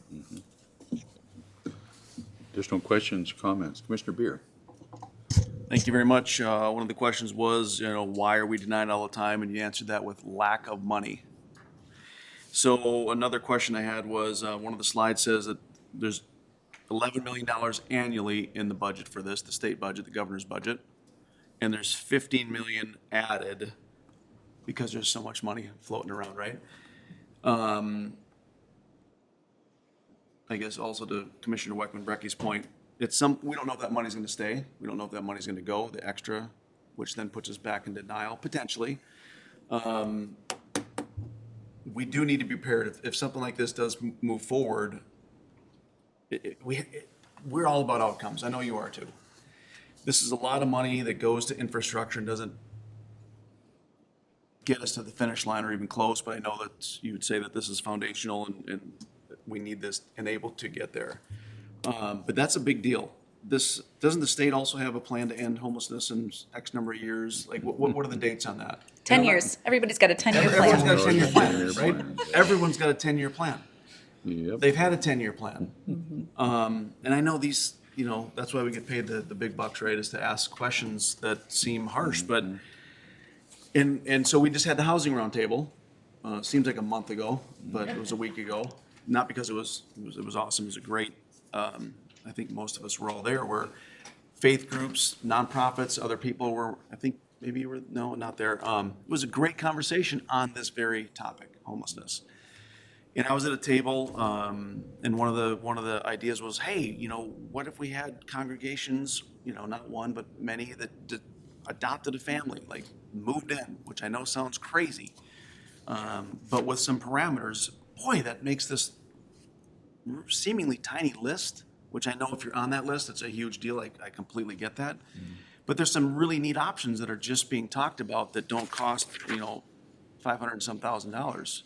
A: Additional questions, comments? Commissioner Beer.
J: Thank you very much. One of the questions was, why are we denied all the time? And you answered that with lack of money. So another question I had was, one of the slides says that there's $11 million annually in the budget for this, the state budget, the governor's budget, and there's $15 million added because there's so much money floating around, right? I guess also to Commissioner Weckman-Brecke's point, we don't know if that money's gonna stay. We don't know if that money's gonna go, the extra, which then puts us back in denial, potentially. We do need to be prepared if something like this does move forward. We're all about outcomes. I know you are too. This is a lot of money that goes to infrastructure and doesn't get us to the finish line or even close, but I know that you would say that this is foundational and we need this enabled to get there. But that's a big deal. Doesn't the state also have a plan to end homelessness in X number of years? Like, what are the dates on that?
H: 10 years. Everybody's got a 10-year
J: Everyone's
H: plan.
J: got a 10-year plan, right? Everyone's got a 10-year plan.
A: Yep.
J: They've had a 10-year plan. And I know these, that's why we get paid the big bucks, right, is to ask questions that seem harsh, but, and so we just had the housing roundtable, seems like a month ago, but it was a week ago. Not because it was awesome, it was a great, I think most of us were all there, where faith groups, nonprofits, other people were, I think maybe you were, no, not there. It was a great conversation on this very topic, homelessness. And I was at a table, and one of the ideas was, hey, what if we had congregations, not one, but many that adopted a family, like moved in, which I know sounds crazy, but with some parameters. Boy, that makes this seemingly tiny list, which I know if you're on that list, it's a huge deal. I completely get that. But there's some really neat options that are just being talked about that don't cost, $500 and some $1,000.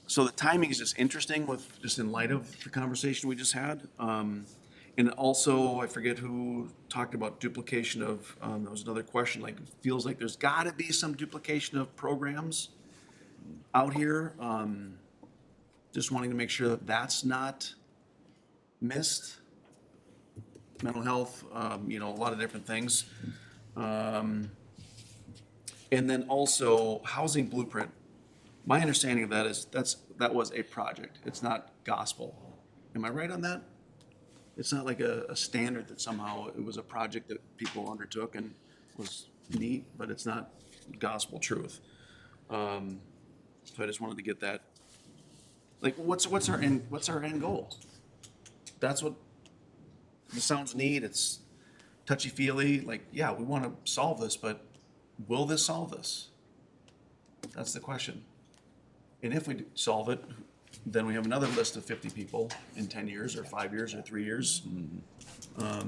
J: So the timing is just interesting just in light of the conversation we just had. And also, I forget who talked about duplication of, there was another question, like, it feels like there's gotta be some duplication of programs out here. Just wanting to make sure that that's not missed. Mental health, a lot of different things. And then also housing blueprint. My understanding of that is that was a project. It's not gospel. Am I right on that? It's not like a standard that somehow it was a project that people undertook and was neat, but it's not gospel truth. So I just wanted to get that. Like, what's our end goal? That's what, it sounds neat, it's touchy-feely, like, yeah, we want to solve this, but will this solve this? That's the question. And if we do solve it, then we have another list of 50 people in 10 years or 5 years or 3 years. I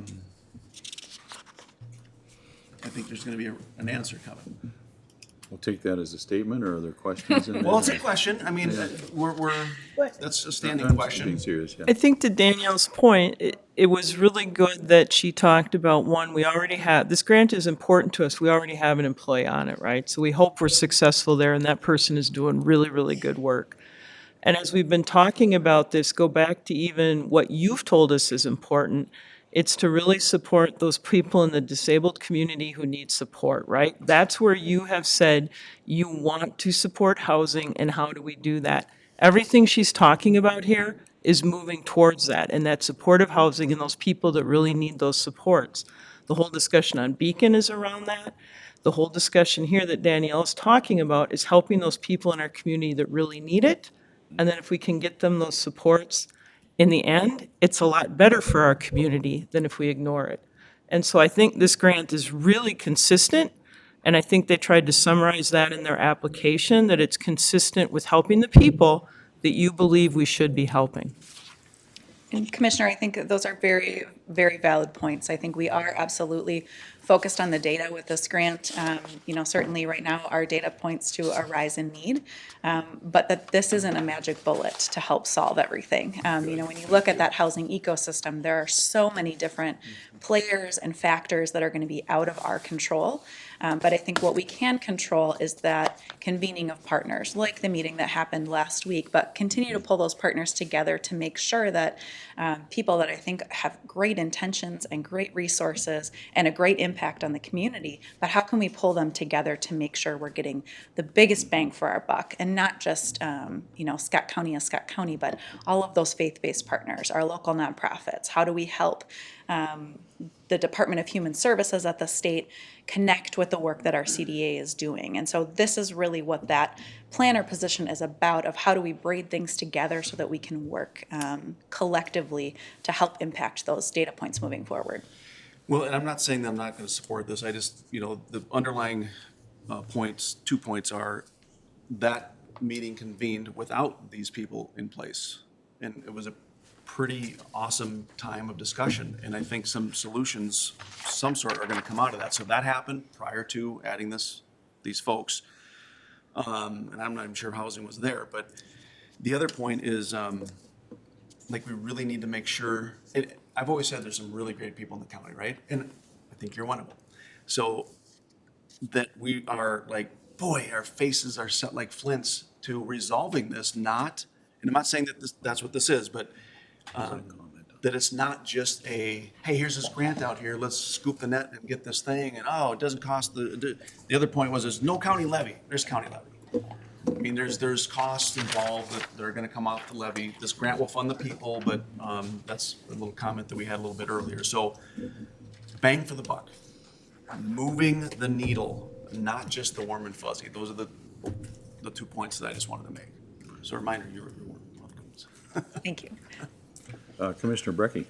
J: think there's going to be an answer coming.
A: We'll take that as a statement, or are there questions in there?
J: Well, it's a question. I mean, that's a standing
A: I'm
J: question.
A: being serious, yeah.
B: I think to Danielle's point, it was really good that she talked about, one, we already have, this grant is important to us, we already have an employee on it, right? So we hope we're successful there, and that person is doing really, really good work. And as we've been talking about this, go back to even what you've told us is important. It's to really support those people in the disabled community who need support, right? That's where you have said you want to support housing, and how do we do that? Everything she's talking about here is moving towards that, and that supportive housing and those people that really need those supports. The whole discussion on Beacon is around that. The whole discussion here that Danielle is talking about is helping those people in our community that really need it. And then if we can get them those supports, in the end, it's a lot better for our community than if we ignore it. And so I think this grant is really consistent, and I think they tried to summarize that in their application, that it's consistent with helping the people that you believe we should be helping.
H: And Commissioner, I think those are very, very valid points. I think we are absolutely focused on the data with this grant. Certainly right now, our data points to a rise in need, but that this isn't a magic bullet to help solve everything. When you look at that housing ecosystem, there are so many different players and factors that are going to be out of our control. But I think what we can control is that convening of partners, like the meeting that happened last week, but continue to pull those partners together to make sure that people that I think have great intentions and great resources and a great impact on the community, but how can we pull them together to make sure we're getting the biggest bang for our buck, and not just, Scott County as Scott County, but all of those faith-based partners, our local nonprofits. How do we help the Department of Human Services at the state connect with the work that our CDA is doing. And so this is really what that planner position is about, of how do we braid things together so that we can work collectively to help impact those data points moving forward.
J: Well, and I'm not saying that I'm not going to support this. I just, the underlying points, 2 points are that meeting convened without these people in place. And it was a pretty awesome time of discussion. And I think some solutions, some sort, are going to come out of that. So that happened prior to adding these folks. And I'm not even sure if housing was there. But the other point is, like, we really need to make sure, I've always said there's some really great people in the county, right? And I think you're one of them. So that we are like, boy, our faces are set like flints to resolving this, and I'm not saying that that's what this is, but that it's not just hey, here's this grant out here, let's scoop the net and get this thing, and it doesn't cost the other point was there's no county levy. There's county levy. I mean, there's costs involved that are going to come off the levy. This grant will fund the people, but that's a little comment that we had a little bit earlier. So bang for the buck, moving the needle, not just the warm and fuzzy. Those are the 2 points that I just wanted to make. So a reminder, you're one of the ones.
H: Thank you.
A: Commissioner Brecky.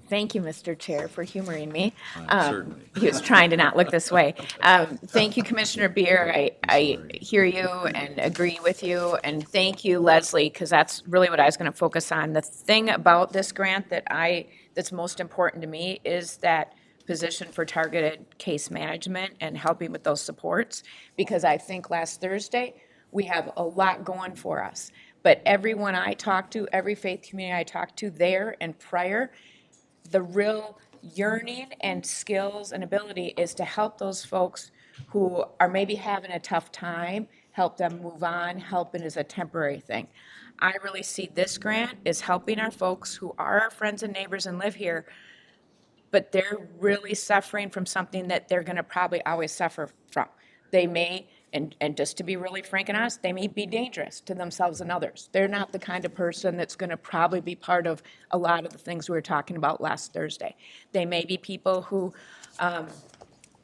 I: Thank you, Mr. Chair, for humoring me.
A: Certainly.
I: He was trying to not look this way. Thank you, Commissioner Beer. I hear you and agree with you. And thank you, Leslie, because that's really what I was going to focus on. The thing about this grant that's most important to me is that position for targeted case management and helping with those supports, because I think last Thursday, we have a lot going for us. But everyone I talked to, every faith community I talked to there and prior, the real yearning and skills and ability is to help those folks who are maybe having a tough time, help them move on, helping is a temporary thing. I really see this grant as helping our folks who are our friends and neighbors and live here, but they're really suffering from something that they're gonna probably always suffer from. They may, and just to be really frank and honest, they may be dangerous to themselves and others. They're not the kind of person that's gonna probably be part of a lot of the things we were talking about last Thursday. They may be people who,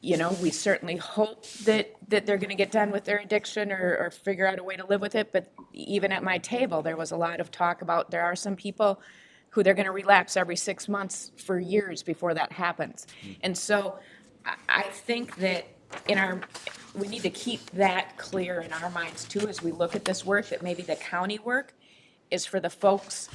I: we certainly hope that they're gonna get done with their addiction or figure out a way to live with it, but even at my table, there was a lot of talk about, there are some people who they're gonna relapse every 6 months for years before that happens. And so I think that we need to keep that clear in our minds too, as we look at this work, that maybe the county work is for the folks,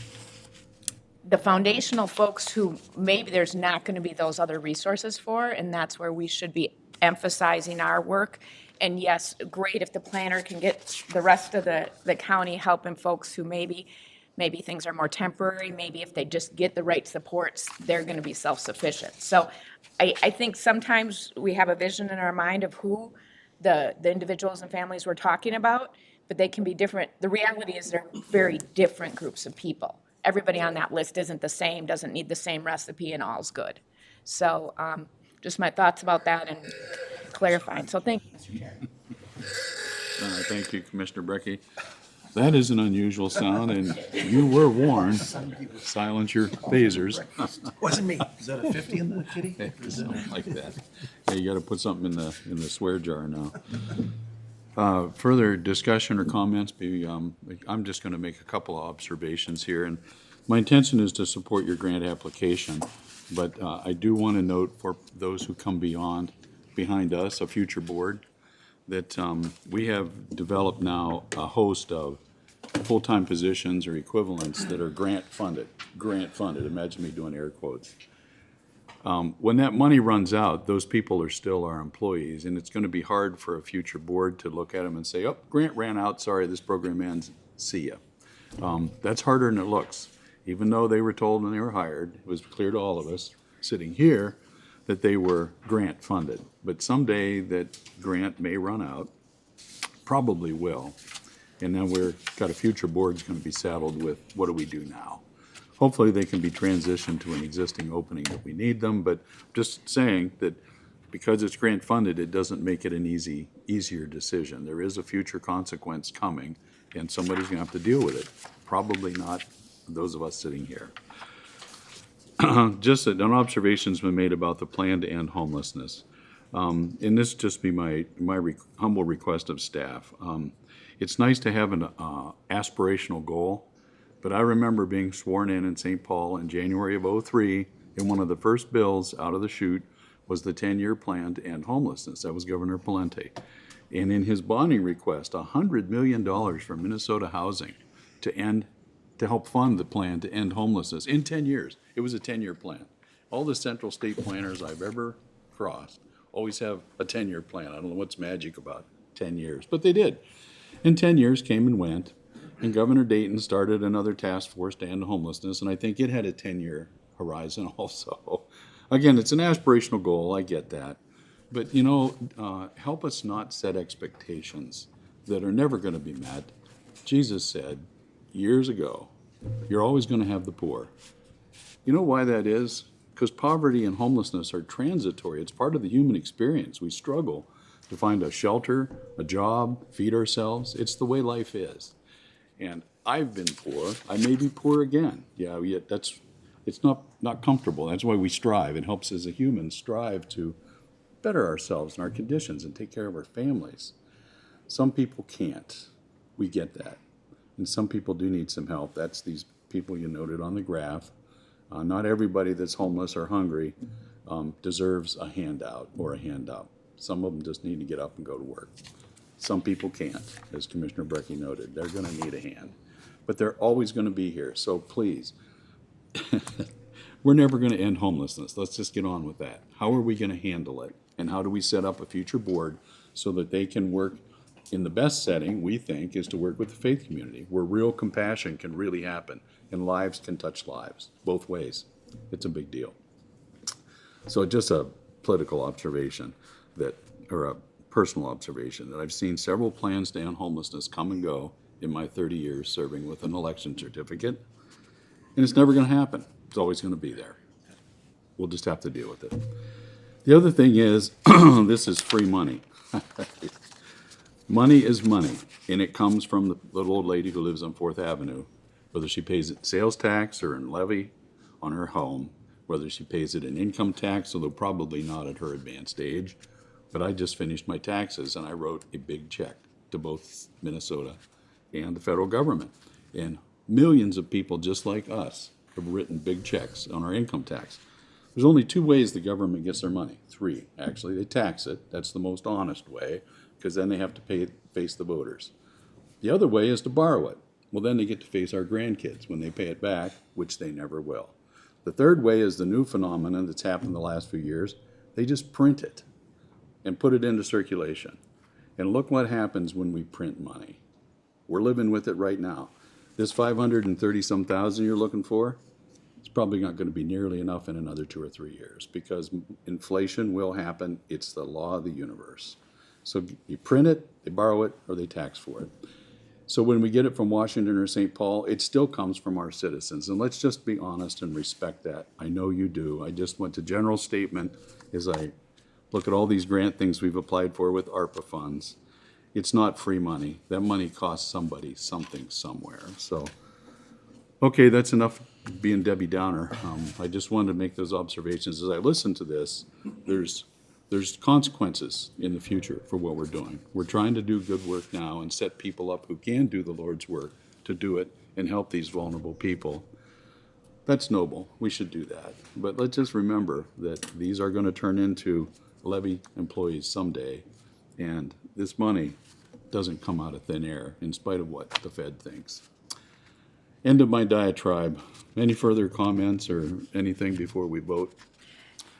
I: the foundational folks who maybe there's not gonna be those other resources for, and that's where we should be emphasizing our work. And yes, great if the planner can get the rest of the county helping folks who maybe things are more temporary, maybe if they just get the right supports, they're gonna be self-sufficient. So I think sometimes we have a vision in our mind of who the individuals and families we're talking about, but they can be different. The reality is they're very different groups of people. Everybody on that list isn't the same, doesn't need the same recipe, and all's good. So just my thoughts about that and clarifying. So thank you, Mr. Chair.
A: Thank you, Commissioner Brecky. That is an unusual sound, and you were warned. Silence your phasers.
G: Wasn't me. Is that a 50 in the kitty?
A: Something like that. Yeah, you got to put something in the swear jar now. Further discussion or comments? I'm just going to make a couple of observations here, and my intention is to support your grant application, but I do want to note for those who come behind us, a future board, that we have developed now a host of full-time positions or equivalents that are grant funded. Imagine me doing air quotes. When that money runs out, those people are still our employees, and it's going to be hard for a future board to look at them and say, oh, grant ran out, sorry, this program ends, see ya. That's harder than it looks. Even though they were told when they were hired, it was clear to all of us sitting here that they were grant funded. But someday that grant may run out, probably will. And then we've got a future board's going to be saddled with, what do we do now? Hopefully they can be transitioned to an existing opening that we need them, but just saying that because it's grant funded, it doesn't make it an easier decision. There is a future consequence coming, and somebody's going to have to deal with it. Probably not those of us sitting here. just an observation's been made about the plan to end homelessness. And this just be my humble request of staff. It's nice to have an aspirational goal, but I remember being sworn in St. Paul in January of '03, and one of the first bills out of the chute was the 10-year plan to end homelessness. That was Governor Palente. And in his bonding request, $100 million for Minnesota housing to help fund the plan to end homelessness in 10 years. It was a 10-year plan. All the central state planners I've ever crossed always have a 10-year plan. I don't know what's magic about 10 years, but they did. And 10 years came and went, and Governor Dayton started another task force to end homelessness, and I think it had a 10-year horizon also. Again, it's an aspirational goal, I get that. But, help us not set expectations that are never going to be met. Jesus said years ago, you're always going to have the poor. You know why that is? Because poverty and homelessness are transitory. It's part of the human experience. We struggle to find a shelter, a job, feed ourselves. It's the way life is. And I've been poor. I may be poor again. Yeah, it's not comfortable. That's why we strive. It helps as a human strive to better ourselves and our conditions and take care of our families. Some people can't. We get that. And some people do need some help. That's these people you noted on the graph. Not everybody that's homeless or hungry deserves a handout or a handout. Some of them just need to get up and go to work. Some people can't, as Commissioner Brecky noted. They're going to need a hand. But they're always going to be here. So please, we're never going to end homelessness. Let's just get on with that. How are we going to handle it? And how do we set up a future board so that they can work in the best setting, we think, is to work with the faith community, where real compassion can really happen and lives can touch lives, both ways. It's a big deal. So just a political observation or a personal observation, that I've seen several plans to end homelessness come and go in my 30 years serving with an election certificate, and it's never going to happen. It's always going to be there. We'll just have to deal with it. The other thing is, this is free money. Money is money, and it comes from the little old lady who lives on 4th Avenue, whether she pays it sales tax or in levy on her home, whether she pays it in income tax, although probably not at her advanced age. But I just finished my taxes, and I wrote a big check to both Minnesota and the federal government. And millions of people just like us have written big checks on our income tax. There's only 2 ways the government gets their money. 3, actually. They tax it. That's the most honest way, because then they have to face the voters. The other way is to borrow it. Well, then they get to face our grandkids when they pay it back, which they never will. The third way is the new phenomenon that's happened the last few years. They just print it and put it into circulation. And look what happens when we print money. We're living with it right now. This 530-some thousand you're looking for, it's probably not going to be nearly enough in another 2 or 3 years, because inflation will happen. It's the law of the universe. So you print it, they borrow it, or they tax for it. So when we get it from Washington or St. Paul, it still comes from our citizens. And let's just be honest and respect that. I know you do. I just went to general statement as I look at all these grant things we've applied for with ARPA funds. It's not free money. That money costs somebody something somewhere. So, okay, that's enough being Debbie Downer. I just wanted to make those observations. As I listen to this, there's consequences in the future for what we're doing. We're trying to do good work now and set people up who can do the Lord's work to do it and help these vulnerable people. That's noble. We should do that. But let's just remember that these are going to turn into levy employees someday, and this money doesn't come out of thin air, in spite of what the Fed thinks. End of my diatribe. Any further comments or anything before we vote?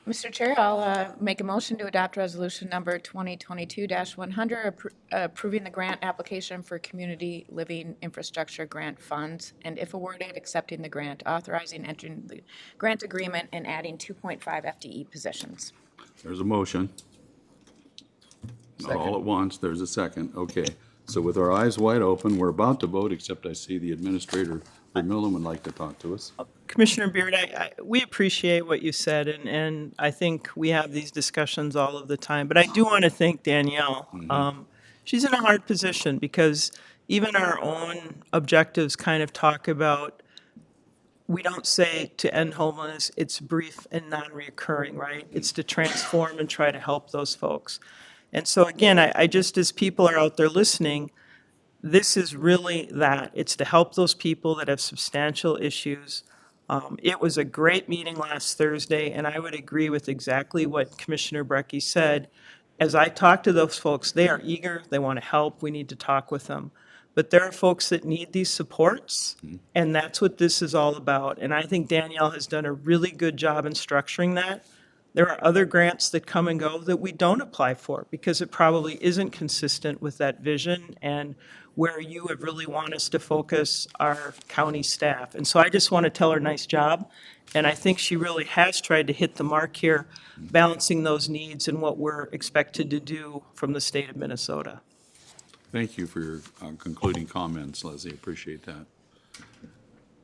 C: Mr. Chair, I'll make a motion to adopt resolution number 2022-100, approving the grant application for community living infrastructure grant funds, and if awarded, accepting the grant, authorizing entering the grant agreement, and adding 2.5 FTE positions.
A: There's a motion. Not all at once, there's a second. Okay, so with our eyes wide open, we're about to vote, except I see the Administrator Vermillion would like to talk to us.
B: Commissioner Beard, we appreciate what you said, and I think we have these discussions all of the time. But I do want to thank Danielle. She's in a hard position because even our own objectives kind of talk about we don't say to end homelessness, it's brief and non-reoccurring, right? It's to transform and try to help those folks. And so again, I just, as people are out there listening, this is really that. It's to help those people that have substantial issues. It was a great meeting last Thursday, and I would agree with exactly what Commissioner Brecky said. As I talk to those folks, they are eager, they want to help, we need to talk with them. But there are folks that need these supports, and that's what this is all about. And I think Danielle has done a really good job in structuring that. There are other grants that come and go that we don't apply for because it probably isn't consistent with that vision and where you have really want us to focus our county staff. And so I just want to tell her nice job. And I think she really has tried to hit the mark here, balancing those needs and what we're expected to do from the state of Minnesota.
A: Thank you for your concluding comments, Leslie. Appreciate that.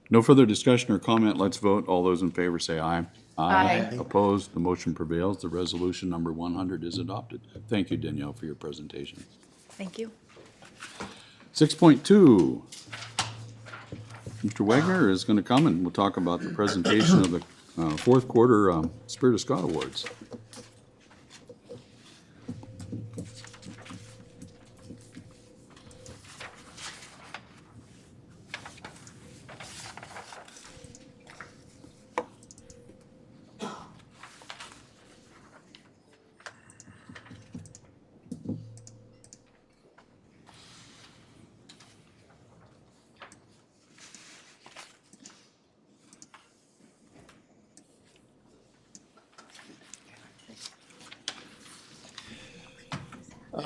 A: No further discussion or comment. Let's vote. All those in favor say aye.
C: Aye.
A: Opposed? The motion prevails. The resolution number 100 is adopted. Thank you, Danielle, for your presentation.
H: Thank you.
A: 6.2. Mr. Wagner is going to come and we'll talk about the presentation of the fourth quarter Spirit of Scott Awards.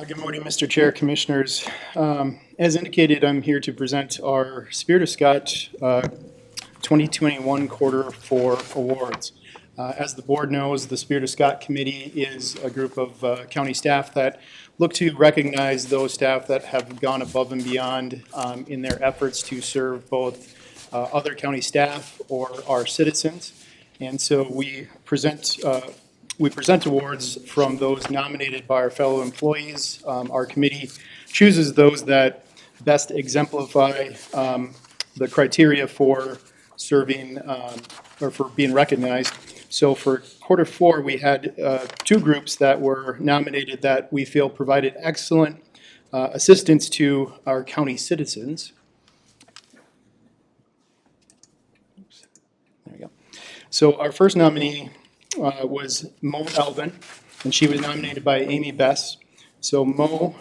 K: Good morning, Mr. Chair, Commissioners. As indicated, I'm here to present our Spirit of Scott 2021 Quarter 4 Awards. As the board knows, the Spirit of Scott Committee is a group of county staff that look to recognize those staff that have gone above and beyond in their efforts to serve both other county staff or our citizens. And so we present awards from those nominated by our fellow employees. Our committee chooses those that best exemplify the criteria for serving or for being recognized. So for quarter 4, we had 2 groups that were nominated that we feel provided excellent assistance to our county citizens. There we go. So our first nominee was Mo Elvin, and she was nominated by Amy Bess. So Mo,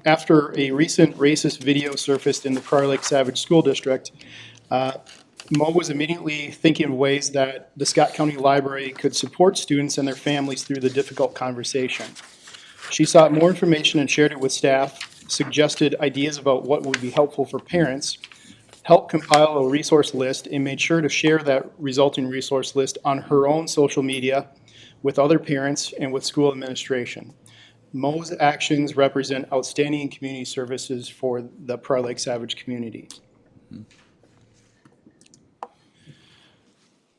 K: after a recent racist video surfaced in the Prior Lake Savage School District, Mo was immediately thinking of ways that the Scott County Library could support students and their families through the difficult conversation. She sought more information and shared it with staff, suggested ideas about what would be helpful for parents, helped compile a resource list, and made sure to share that resulting resource list on her own social media with other parents and with school administration. Mo's actions represent outstanding community services for the Prior Lake Savage community.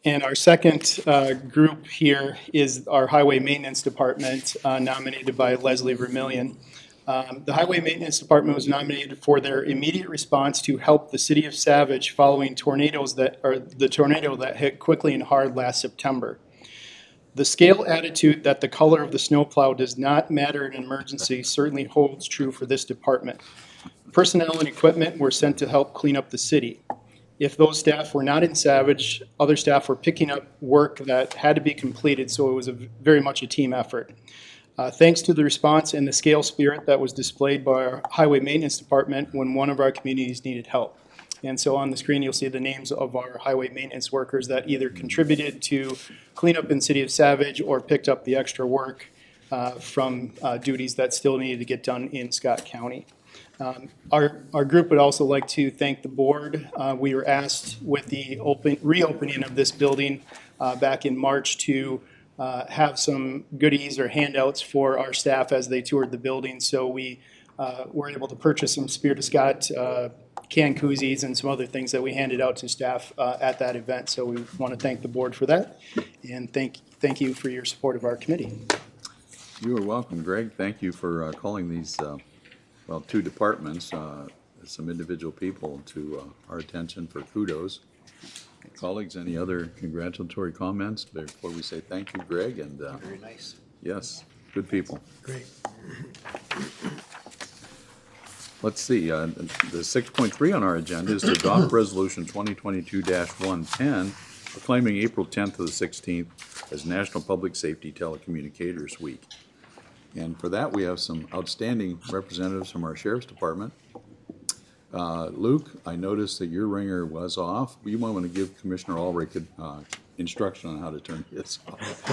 K: And our second group here is our Highway Maintenance Department, nominated by Leslie Vermillion. The Highway Maintenance Department was nominated for their immediate response to help the city of Savage following the tornado that hit quickly and hard last September. The scale attitude that the color of the snowplow does not matter in an emergency certainly holds true for this department. Personnel and equipment were sent to help clean up the city. If those staff were not in Savage, other staff were picking up work that had to be completed, so it was very much a team effort. Thanks to the response and the scale spirit that was displayed by our Highway Maintenance Department when one of our communities needed help. And so on the screen, you'll see the names of our highway maintenance workers that either contributed to cleanup in City of Savage or picked up the extra work from duties that still needed to get done in Scott County. Our group would also like to thank the board. We were asked with the reopening of this building back in March to have some goodies or handouts for our staff as they toured the building. So we were able to purchase some Spirit of Scott can koozies and some other things that we handed out to staff at that event. So we want to thank the board for that, and thank you for your support of our committee.
A: You are welcome, Greg. Thank you for calling these, well, 2 departments, some individual people to our attention for kudos. Colleagues, any other congratulatory comments before we say thank you, Greg? And
D: Very nice.
A: yes, good people.
G: Great.
A: Let's see, the 6.3 on our agenda is to adopt Resolution 2022-110, proclaiming April 10th to the 16th as National Public Safety Telecommunicators Week. And for that, we have some outstanding representatives from our Sheriff's Department. Luke, I noticed that your ringer was off. You might want to give Commissioner Ulrich instruction on how to turn his off.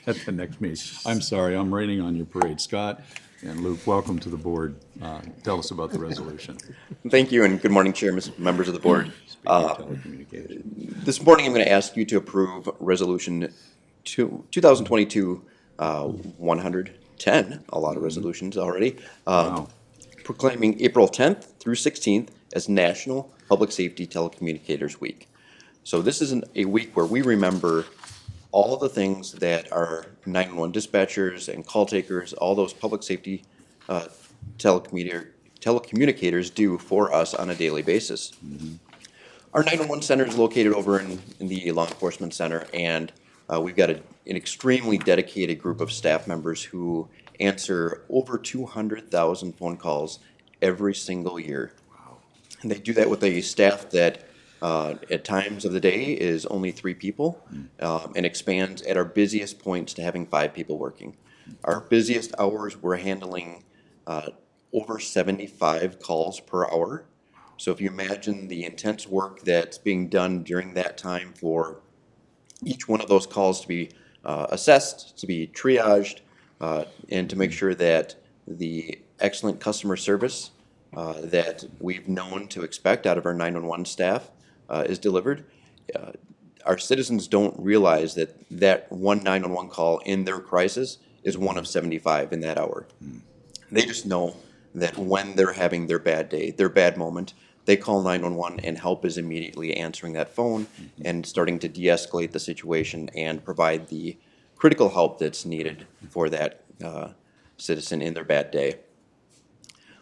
A: At the next meeting. I'm sorry, I'm raining on your parade. Scott and Luke, welcome to the board. Tell us about the resolution.
L: Thank you, and good morning, Chair, members of the board.
A: Speaking of telecommunications.
L: This morning, I'm going to ask you to approve Resolution 2022-110, a lot of resolutions already,
A: Wow.
L: proclaiming April 10th through 16th as National Public Safety Telecommunicators Week. So this is a week where we remember all of the things that our 911 dispatchers and call takers, all those public safety telecommunicators do for us on a daily basis. Our 911 center is located over in the law enforcement center, and we've got an extremely dedicated group of staff members who answer over 200,000 phone calls every single year. Wow. And they do that with a staff that at times of the day is only 3 people, and expands at our busiest points to having 5 people working. Our busiest hours, we're handling over 75 calls per hour. So if you imagine the intense work that's being done during that time for each one of those calls to be assessed, to be triaged, and to make sure that the excellent customer service that we've known to expect out of our 911 staff is delivered. Our citizens don't realize that one 911 call in their crisis is one of 75 in that hour. They just know that when they're having their bad day, their bad moment, they call 911 and help is immediately answering that phone and starting to de-escalate the situation and provide the critical help that's needed for that citizen in their bad day.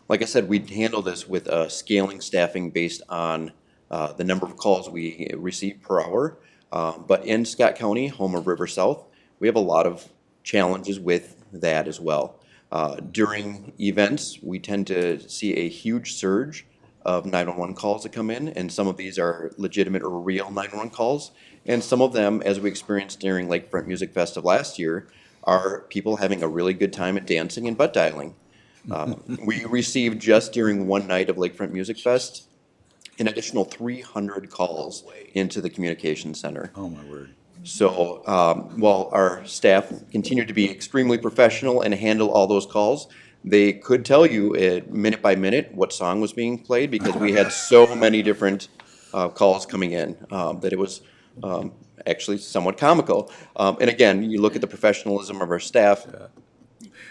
L: Like I said, we handle this with scaling staffing based on the number of calls we receive per hour. But in Scott County, home of River South, we have a lot of challenges with that as well. During events, we tend to see a huge surge of 911 calls that come in, and some of these are legitimate or real 911 calls. And some of them, as we experienced during Lakefront Music Fest of last year, are people having a really good time at dancing and butt dialing. We received just during one night of Lakefront Music Fest an additional 300 calls into the communications center.
A: Oh, my word.
L: So while our staff continue to be extremely professional and handle all those calls, they could tell you minute by minute what song was being played because we had so many different calls coming in that it was actually somewhat comical. And again, you look at the professionalism of our staff.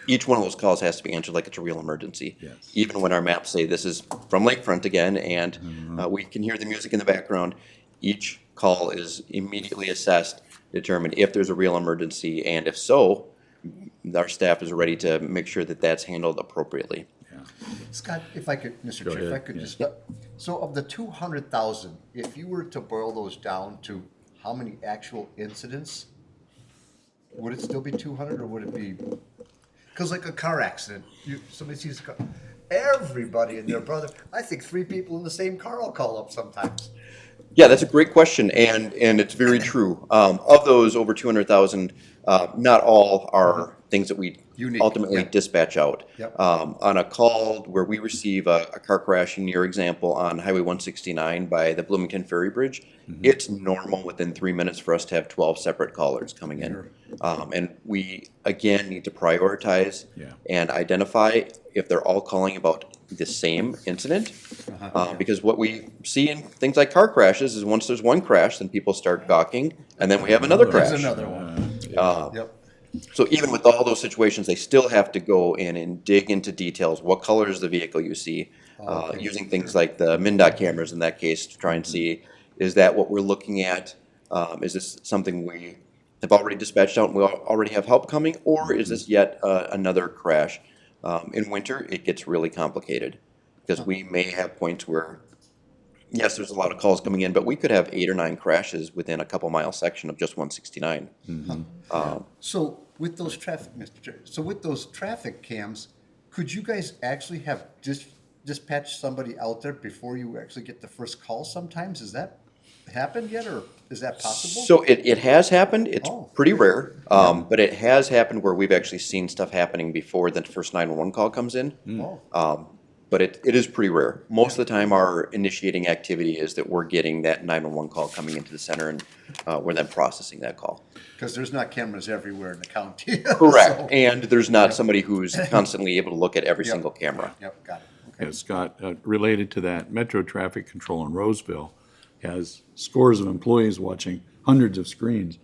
L: Each one of those calls has to be answered like it's a real emergency.
A: Yes.
L: Even when our maps say this is from Lakefront again, and we can hear the music in the background, each call is immediately assessed, determined if there's a real emergency, and if so, our staff is ready to make sure that that's handled appropriately.
D: Scott, if I could, Mr.
A: Go
D: Chair, if I
A: ahead,
D: could
A: yeah.
D: just, so of the 200,000, if you were to boil those down to how many actual incidents, would it still be 200 or would it be? Because like a car accident, somebody sees a car, everybody and their brother, I think 3 people in the same car will call up sometimes.
L: Yeah, that's a great question, and it's very true. Of those over 200,000, not all are things that we
D: Unique,
L: ultimately
D: yeah.
L: dispatch out.
D: Yep.
L: On a call where we receive a car crash, in your example, on Highway 169 by the Bloomington Ferry Bridge, it's normal within 3 minutes for us to have 12 separate callers coming in. And we, again, need to prioritize and identify if they're all calling about the same incident. Because what we see in things like car crashes is once there's one crash, then people start gawking, and then we have another crash.
D: There's another one. Yep.
L: So even with all those situations, they still have to go in and dig into details. What color is the vehicle you see? Using things like the MnDOT cameras in that case to try and see, is that what we're looking at? Is this something we have already dispatched out and we already have help coming? Or is this yet another crash? In winter, it gets really complicated because we may have points where yes, there's a lot of calls coming in, but we could have 8 or 9 crashes within a couple mile section of just 169.
D: So with those traffic cams, could you guys actually have dispatch somebody out there before you actually get the first call sometimes? Has that happened yet, or is that possible?
L: So it has happened. It's
D: Oh.
L: pretty rare, but it has happened where we've actually seen stuff happening before the first 911 call comes in.
D: Oh,
L: But it is pretty rare. Most of the time, our initiating activity is that we're getting that 911 call coming into the center, and we're then processing that call.
D: because there's not cameras everywhere in the county.
L: Correct.
D: So-
L: And there's not somebody who's constantly able to look at every
D: Yep.
L: single camera.
D: Yep, got it. Okay.
A: Yeah, Scott, related to that, Metro Traffic Control in Roseville has scores of employees watching hundreds of screens.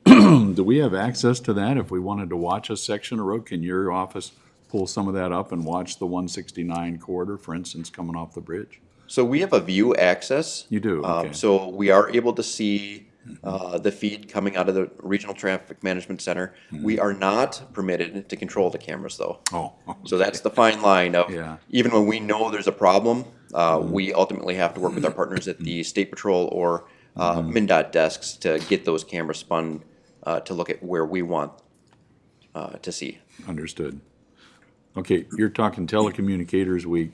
A: Do we have access to that? If we wanted to watch a section of road, can your office pull some of that up and watch the 169 corridor, for instance, coming off the bridge?
L: So we have a view access.
A: You do, okay.
L: So we are able to see the feed coming out of the Regional Traffic Management Center. We are not permitted to control the cameras, though.
A: Oh,
L: So that's the fine line of,
A: Yeah.
L: even when we know there's a problem, we ultimately have to work with our partners at the State Patrol or MnDOT desks to get those cameras spun to look at where we want to see.
A: understood. Okay, you're talking telecommunicators.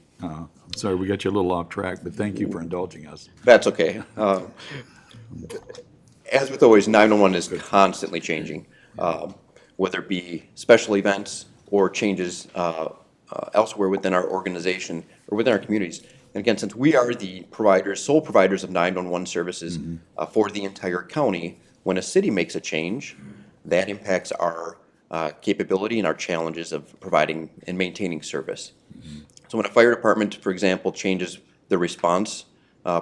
A: Sorry, we got you a little off track, but thank you for indulging us.
L: That's okay. As with always, 911 is constantly changing, whether it be special events or changes elsewhere within our organization or within our communities. And again, since we are the sole providers of 911 services for the entire county, when a city makes a change, that impacts our capability and our challenges of providing and maintaining service. So when a fire department, for example, changes the response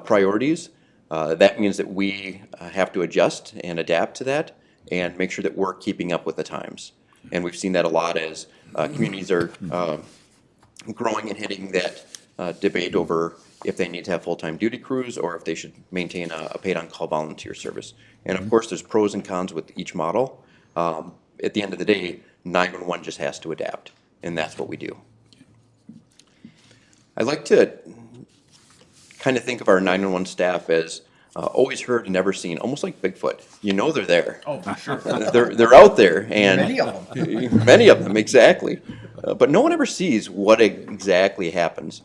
L: priorities, that means that we have to adjust and adapt to that and make sure that we're keeping up with the times. And we've seen that a lot as communities are growing and hitting that debate over if they need to have full-time duty crews or if they should maintain a paid-on-call volunteer service. And of course, there's pros and cons with each model. At the end of the day, 911 just has to adapt, and that's what we do. I like to kind of think of our 911 staff as always heard and never seen, almost like Bigfoot. You know they're there.
D: Oh, for sure.
L: They're out there, and
D: Many of them.
L: many of them, exactly. But no one ever sees what exactly happens.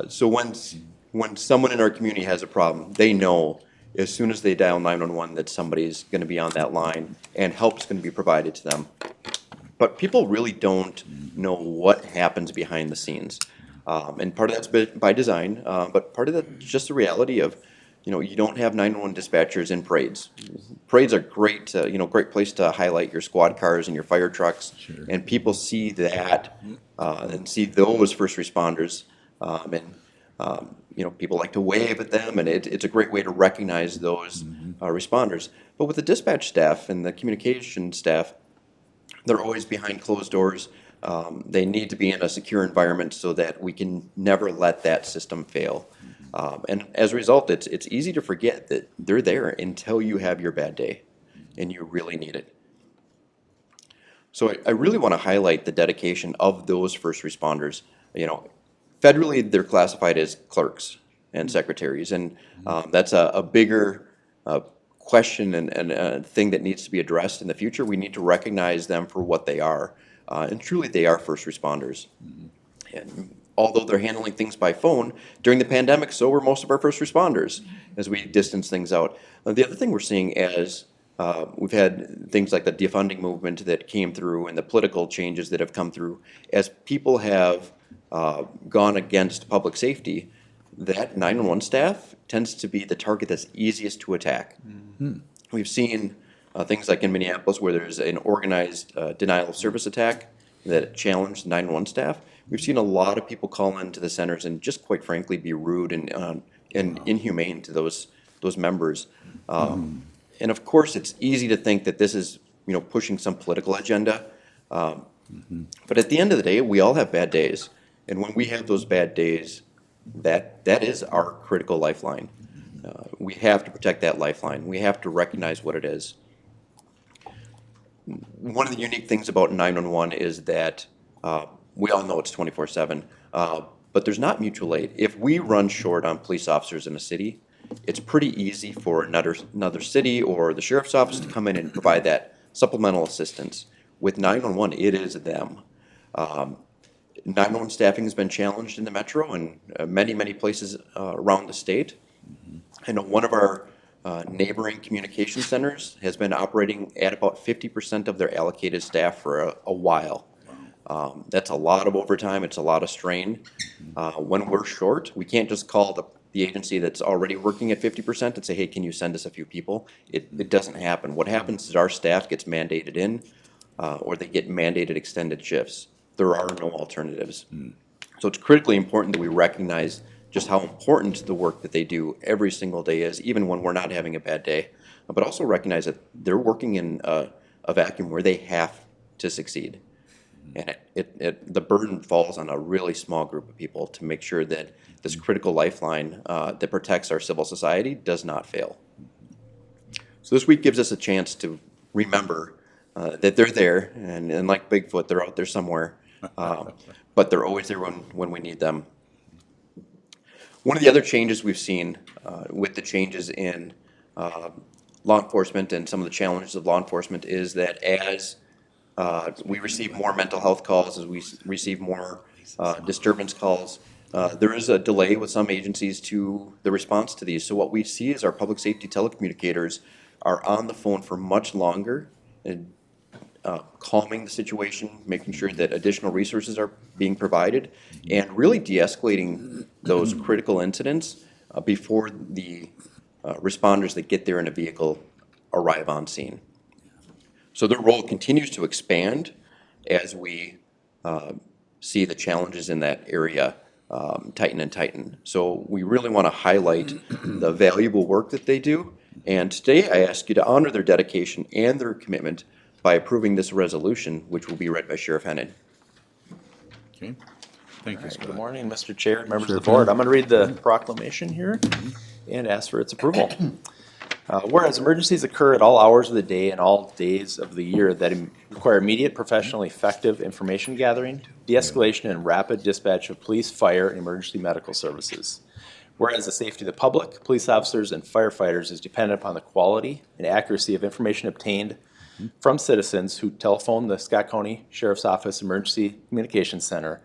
L: So when someone in our community has a problem, they know as soon as they dial 911 that somebody's going to be on that line and help's going to be provided to them. But people really don't know what happens behind the scenes. And part of that's by design, but part of that's just the reality of, you don't have 911 dispatchers in parades. Parades are great, great place to highlight your squad cars and your fire trucks.
A: Sure.
L: And people see that and see those first responders. People like to wave at them, and it's a great way to recognize those responders. But with the dispatch staff and the communication staff, they're always behind closed doors. They need to be in a secure environment so that we can never let that system fail. And as a result, it's easy to forget that they're there until you have your bad day and you really need it. So I really want to highlight the dedication of those first responders. Federally, they're classified as clerks and secretaries, and that's a bigger question and a thing that needs to be addressed in the future. We need to recognize them for what they are, and truly they are first responders. And although they're handling things by phone, during the pandemic, so were most of our first responders as we distance things out. The other thing we're seeing as we've had things like the defunding movement that came through and the political changes that have come through, as people have gone against public safety, that 911 staff tends to be the target that's easiest to attack. We've seen things like in Minneapolis where there's an organized denial of service attack that challenged 911 staff. We've seen a lot of people call into the centers and just quite frankly be rude and inhumane to those members. And of course, it's easy to think that this is pushing some political agenda. But at the end of the day, we all have bad days. And when we have those bad days, that is our critical lifeline. We have to protect that lifeline. We have to recognize what it is. One of the unique things about 911 is that we all know it's 24/7, but but there's not mutual aid. If we run short on police officers in a city, it's pretty easy for another city or the sheriff's office to come in and provide that supplemental assistance. With 911, it is them. 911 staffing has been challenged in the metro and many places around the state. I know one of our neighboring communication centers has been operating at about 50% of their allocated staff for a while. That's a lot of overtime, it's a lot of strain. When we're short, we can't just call the agency that's already working at 50% and say, hey, can you send us a few people? It doesn't happen. What happens is our staff gets mandated in, or they get mandated extended shifts. There are no alternatives. So it's critically important that we recognize just how important the work that they do every single day is, even when we're not having a bad day, but also recognize that they're working in a vacuum where they have to succeed. And the burden falls on a really small group of people to make sure that this critical lifeline that protects our civil society does not fail. So this week gives us a chance to remember that they're there, and like Bigfoot, they're out there somewhere, but they're always there when we need them. One of the other changes we've seen with the changes in law enforcement and some of the challenges of law enforcement is that as we receive more mental health calls, as we receive more disturbance calls, there is a delay with some agencies to the response to these. So what we see is our public safety telecommunicators are on the phone for much longer and calming the situation, making sure that additional resources are being provided, and really de-escalating those critical incidents before the responders that get there in a vehicle arrive on scene. So their role continues to expand as we see the challenges in that area tighten and tighten. So we really want to highlight the valuable work that they do. And today I ask you to honor their dedication and their commitment by approving this resolution, which will be read by Sheriff Hennon.
A: Okay, thank you, Scott.
M: Good morning, Mr. Chair, members of
A: Sheriff
M: the board.
A: Hennon.
M: I'm going to read the proclamation here and ask for its approval. Whereas emergencies occur at all hours of the day and all days of the year that require immediate, professional, effective information gathering, de-escalation, and rapid dispatch of police, fire, and emergency medical services. Whereas the safety of the public, police officers, and firefighters is dependent upon the quality and accuracy of information obtained from citizens who telephone the Scott County Sheriff's Office Emergency Communications Center.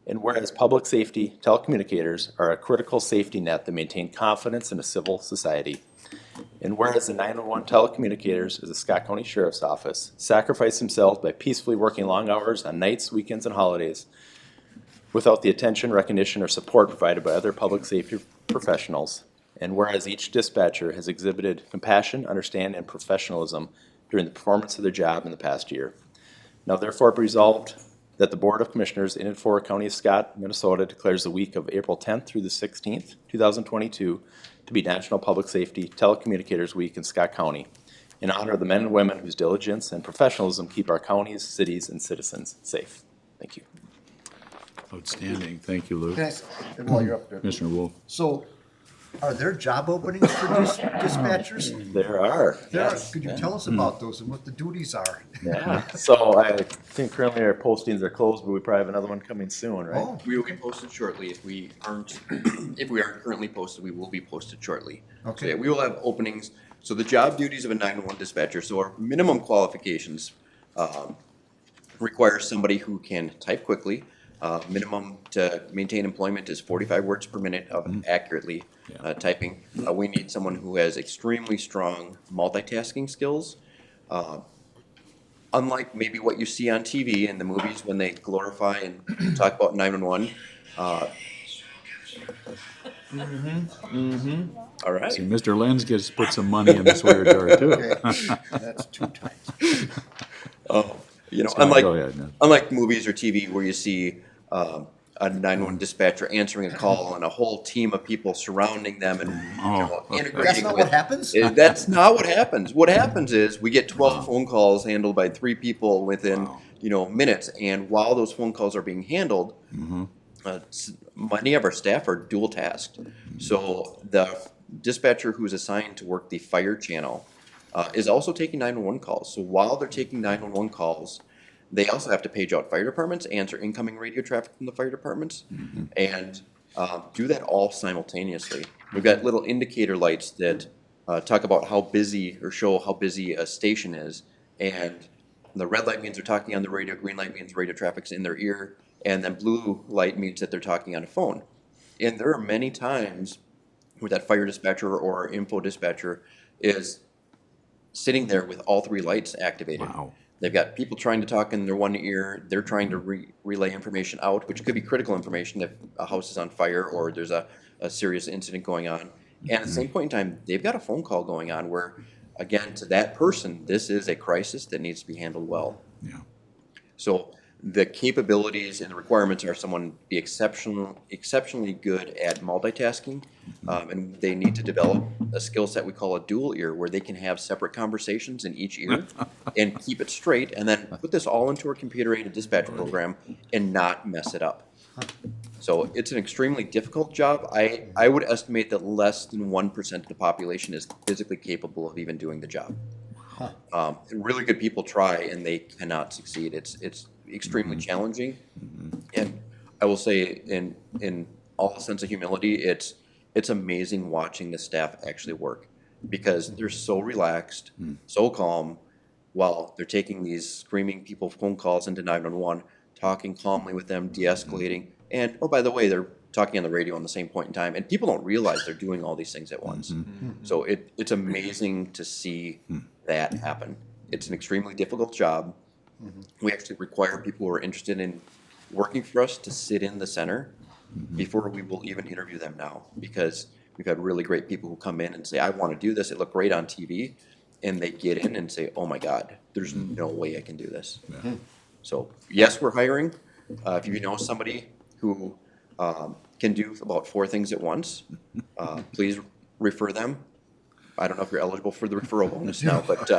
M: And whereas public safety telecommunicators are a critical safety net that maintain confidence in a civil society. And whereas the 911 telecommunicators of the Scott County Sheriff's Office sacrifice themselves by peacefully working long hours on nights, weekends, and holidays without the attention, recognition, or support provided by other public safety professionals. And whereas each dispatcher has exhibited compassion, understanding, and professionalism during the performance of their job in the past year. Now therefore be resolved that the Board of Commissioners in and for County of Scott, Minnesota declares the week of April 10th through the 16th, 2022 to be National Public Safety Telecommunicators Week in Scott County in honor of the men and women whose diligence and professionalism keep our counties, cities, and citizens safe. Thank you.
A: Outstanding, thank you, Luke.
D: Can I s- and while you're up there,
A: Commissioner Wolf.
D: so are there job openings for dispatchers?
M: There are.
D: There are.
M: Yes.
D: Could you tell us about those and what the duties are?
M: Yeah. So I think currently our postings are closed, but we probably have another one coming soon, right?
D: Oh,
L: We will be posted shortly. If we aren't currently posted, we will be posted shortly.
D: Okay.
L: So yeah, we will have openings. So the job duties of a 911 dispatcher, so our minimum qualifications require somebody who can type quickly. Minimum to maintain employment is 45 words per minute of accurately typing. We need someone who has extremely strong multitasking skills. Unlike maybe what you see on TV in the movies when they glorify and talk about 911. All right.
A: See, Mr. Lenz gets put some money in the swear jar too.
D: okay. That's 2 times.
L: You know,
A: Scott, go ahead, man.
L: unlike movies or TV where you see a 911 dispatcher answering a call and a whole team of people surrounding them and integrating
D: That's not
L: with.
D: what happens?
L: That's not what happens. What happens is we get 12 phone calls handled by 3 people within minutes, and while those phone calls are being handled, many of our staff are dual tasked. So the dispatcher who's assigned to work the fire channel is also taking 911 calls. So while they're taking 911 calls, They also have to page out fire departments, answer incoming radio traffic from the fire departments, and do that all simultaneously. We've got little indicator lights that talk about how busy or show how busy a station is, and the red light means they're talking on the radio, green light means radio traffic's in their ear, and then blue light means that they're talking on a phone. And there are many times where that fire dispatcher or info dispatcher is sitting there with all three lights activated.
A: Wow.
L: They've got people trying to talk in their one ear, they're trying to relay information out, which could be critical information if a house is on fire or there's a serious incident going on. And at the same point in time, they've got a phone call going on where, again, to that person, this is a crisis that needs to be handled well.
A: Yeah.
L: So the capabilities and the requirements are someone be exceptionally good at multitasking, and they need to develop a skill set we call a dual ear, where they can have separate conversations in each ear and keep it straight, and then put this all into a computer-aided dispatch program and not mess it up. So it's an extremely difficult job. I would estimate that less than 1% of the population is physically capable of even doing the job. Really good people try and they cannot succeed. It's extremely challenging. And I will say in all sense of humility, it's amazing watching the staff actually work, because they're so relaxed, so calm, while they're taking these screaming people phone calls into 911, talking calmly with them, de-escalating, and oh, by the way, they're talking on the radio on the same point in time, and people don't realize they're doing all these things at once. So it's amazing to see that happen. It's an extremely difficult job. We actually require people who are interested in working for us to sit in the center before we will even interview them now, because we've had really great people who come in and say, I want to do this, it looked great on TV, and they get in and say, oh my God, there's no way I can do this. So yes, we're hiring. If you know somebody who can do about 4 things at once, please refer them. I don't know if you're eligible for the referral bonus now, but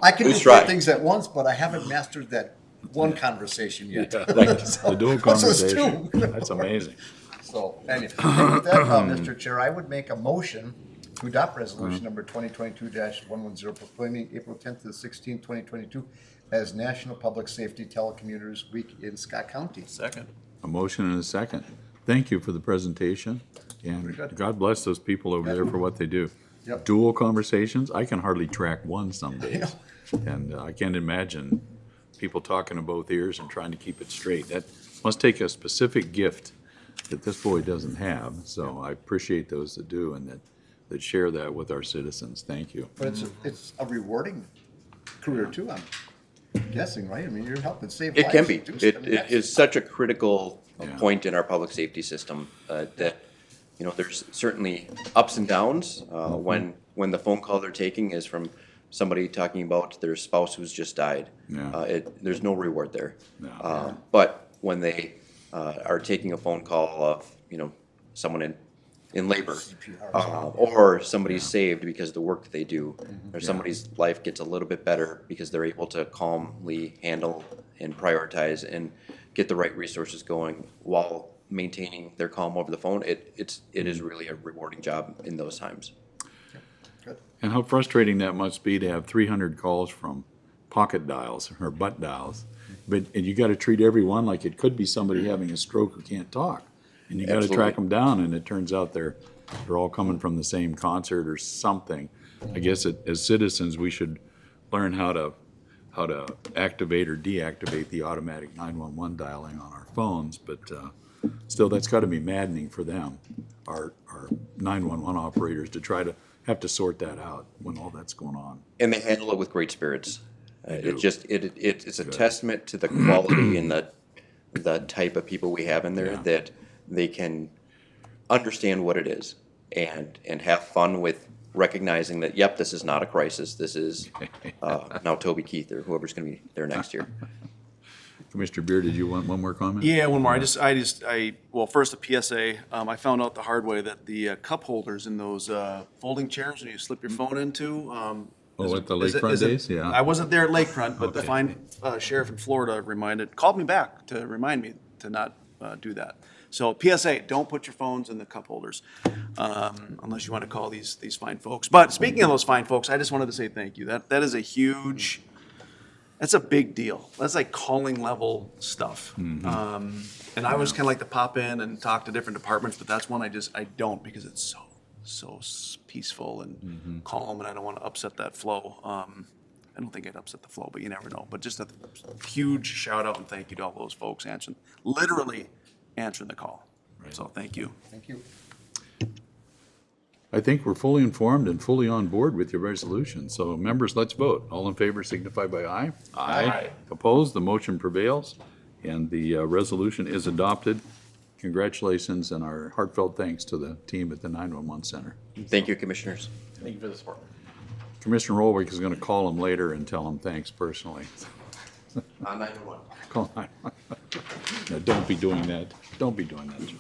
D: I can do
L: Please
D: 4
L: try.
D: things at once, but I haven't mastered that one conversation yet.
A: The dual
D: So it's
A: conversation.
D: 2.
A: That's amazing.
D: So, anyway, and with that, Mr. Chair, I would make a motion to adopt resolution number 2022-110, proclaiming April 10th to the 16th, 2022 as National Public Safety Telecommuters Week in Scott County.
J: Second.
A: A motion and a second. Thank you for the presentation, and God bless those people over there for what they do.
D: Yep.
A: Dual conversations, I can hardly track one some days. And I can't imagine people talking in both ears and trying to keep it straight. That must take a specific gift that this boy doesn't have. So I appreciate those that do and that share that with our citizens. Thank you.
D: But it's a rewarding career too, I'm guessing, right? I mean, you're helping save
L: it
D: lives.
L: can be.
D: too. I
L: It
D: mean, that's-
L: is such a critical
A: Yeah.
L: point in our public safety system that, you know, there's certainly ups and downs when the phone call they're taking is from somebody talking about their spouse who's just died.
A: Yeah.
L: There's no reward there.
A: No.
L: But when they are taking a phone call of, you know, someone in labor, or somebody's saved because of the work that they do, or somebody's life gets a little bit better because they're able to calmly handle and prioritize and get the right resources going while maintaining their calm over the phone, it is really a rewarding job in those times.
A: And how frustrating that must be to have 300 calls from pocket dials or butt dials. And you got to treat every one like it could be somebody having a stroke who can't talk. And you got to track them down, and it turns out they're all coming from the same concert or something. I guess as citizens, we should learn how to activate or deactivate the automatic 911 dialing on our phones, but still, that's got to be maddening for them, our 911 operators, to try to have to sort that out when all that's going on.
L: And they handle it with great spirits.
A: do.
L: It's a testament to the quality and the type of people we have in there,
A: Yeah.
L: that they can understand what it is and have fun with recognizing that, yep, this is not a crisis. This is now Toby Keith or whoever's going to be there next year.
A: Commissioner Beer, did you want one more comment?
J: Yeah, one more. Well, first a PSA. I found out the hard way that the cup holders in those folding chairs that you slip your phone into.
A: At the lakefront days? Yeah.
J: I wasn't there at lakefront, but the
A: Okay.
J: fine sheriff in Florida called me back to remind me to not do that. So PSA, don't put your phones in the cup holders, unless you want to call these fine folks. But speaking of those fine folks, I just wanted to say thank you. That is a huge That's a big deal. That's like calling level stuff. And I always kind of like to pop in and talk to different departments, but that's one I don't because it's so peaceful and calm, and I don't want to upset that flow. I don't think I'd upset the flow, but you never know. But just a huge shout out and thank you to all those folks literally answering the call. So thank you.
D: Thank you.
A: I think we're fully informed and fully on board with your resolution. So members, let's vote. All in favor signify by aye. Aye. Opposed, the motion prevails, and the resolution is adopted. Congratulations and our heartfelt thanks to the team at the 911 Center.
L: Thank you, Commissioners.
M: Thank you for the support.
A: Commissioner Rolwick is going to call him later and tell him thanks personally.
L: On 911.
A: Call 911. No, don't be doing that. Don't be doing that, John.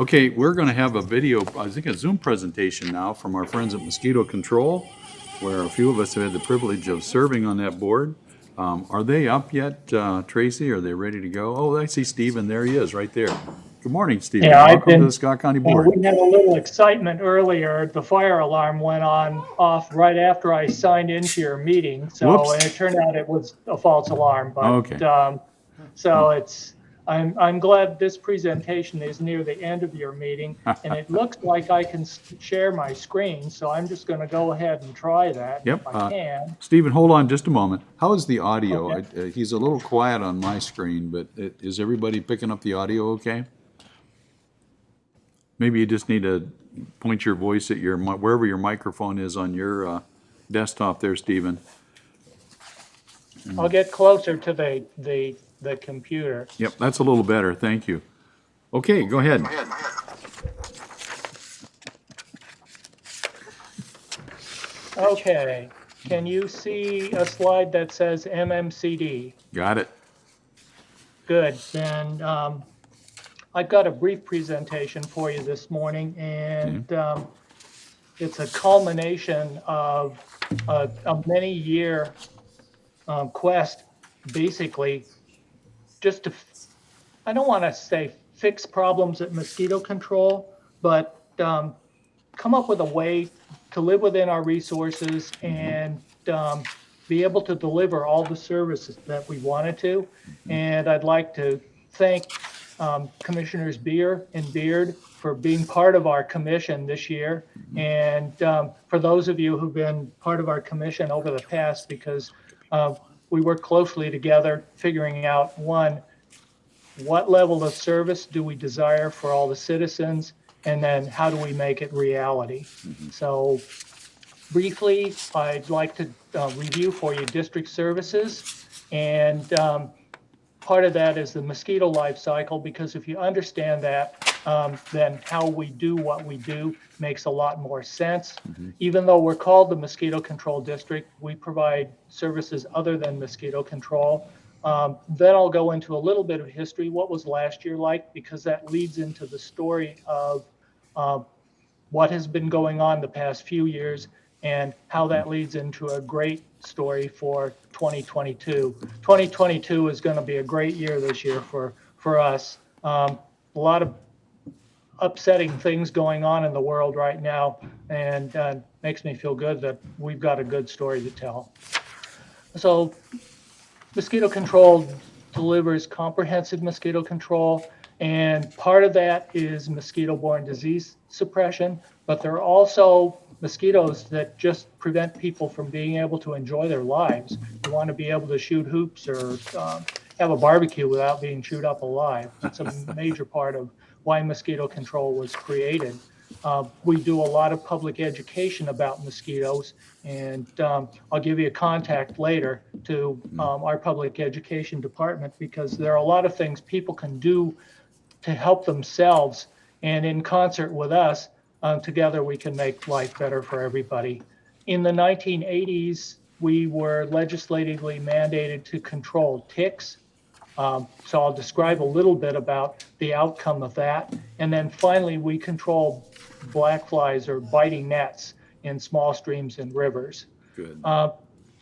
A: Okay, we're going to have a video, I think a Zoom presentation now from our friends at Mosquito Control, where a few of us have had the privilege of serving on that board. Are they up yet, Tracy? Are they ready to go? Oh, I see Stephen. There he is, right there. Good morning, Stephen.
N: Yeah,
A: Welcome to the Scott County Board.
N: We had a little excitement earlier. The fire alarm went off right after I signed into your meeting. So,
A: Whoops.
N: and it turned out it was a false alarm. But
A: Okay.
N: so I'm glad this presentation is near the end of your meeting, and it looks like I can share my screen. So I'm just going to go ahead and try that
A: Yep.
N: if I can.
A: Stephen, hold on just a moment. How is the audio?
N: Okay.
A: He's a little quiet on my screen, but is everybody picking up the audio okay? Maybe you just need to point your voice at wherever your microphone is on your desktop there, Stephen.
N: I'll get closer to the computer.
A: Yep, that's a little better. Thank you. Okay, go ahead.
N: Okay. Can you see a slide that says MMCD?
A: Got it.
N: Good. Then I've got a brief presentation for you this morning, and it's a culmination of a many-year quest, basically, just to, I don't want to say fix problems at Mosquito Control, but come up with a way to live within our resources and be able to deliver all the services that we wanted to. And I'd like to thank Commissioners Beer and Beard for being part of our commission this year. And for those of you who've been part of our commission over the past, because we work closely together figuring out, one, what level of service do we desire for all the citizens? And then how do we make it reality? So briefly, I'd like to review for you district services. And part of that is the mosquito life cycle, because if you understand that, then how we do what we do makes a lot more sense. Even though we're called the Mosquito Control District, we provide services other than mosquito control. Then I'll go into a little bit of history. What was last year like? Because that leads into the story of what has been going on the past few years and how that leads into a great story for 2022. 2022 is going to be a great year this year for us. A lot of upsetting things going on in the world right now, and makes me feel good that we've got a good story to tell. So Mosquito Control delivers comprehensive mosquito control, and part of that is mosquito-borne disease suppression, but there are also mosquitoes that just prevent people from being able to enjoy their lives. You want to be able to shoot hoops or have a barbecue without being chewed up alive. That's a major part of why mosquito control was created. We do a lot of public education about mosquitoes, and I'll give you a contact later to our public education department, because there are a lot of things people can do to help themselves, and in concert with us, together we can make life better for everybody. In the 1980s, we were legislatively mandated to control ticks. So I'll describe a little bit about the outcome of that. And then finally, we control black flies or biting gnats in small streams and rivers.
A: Good.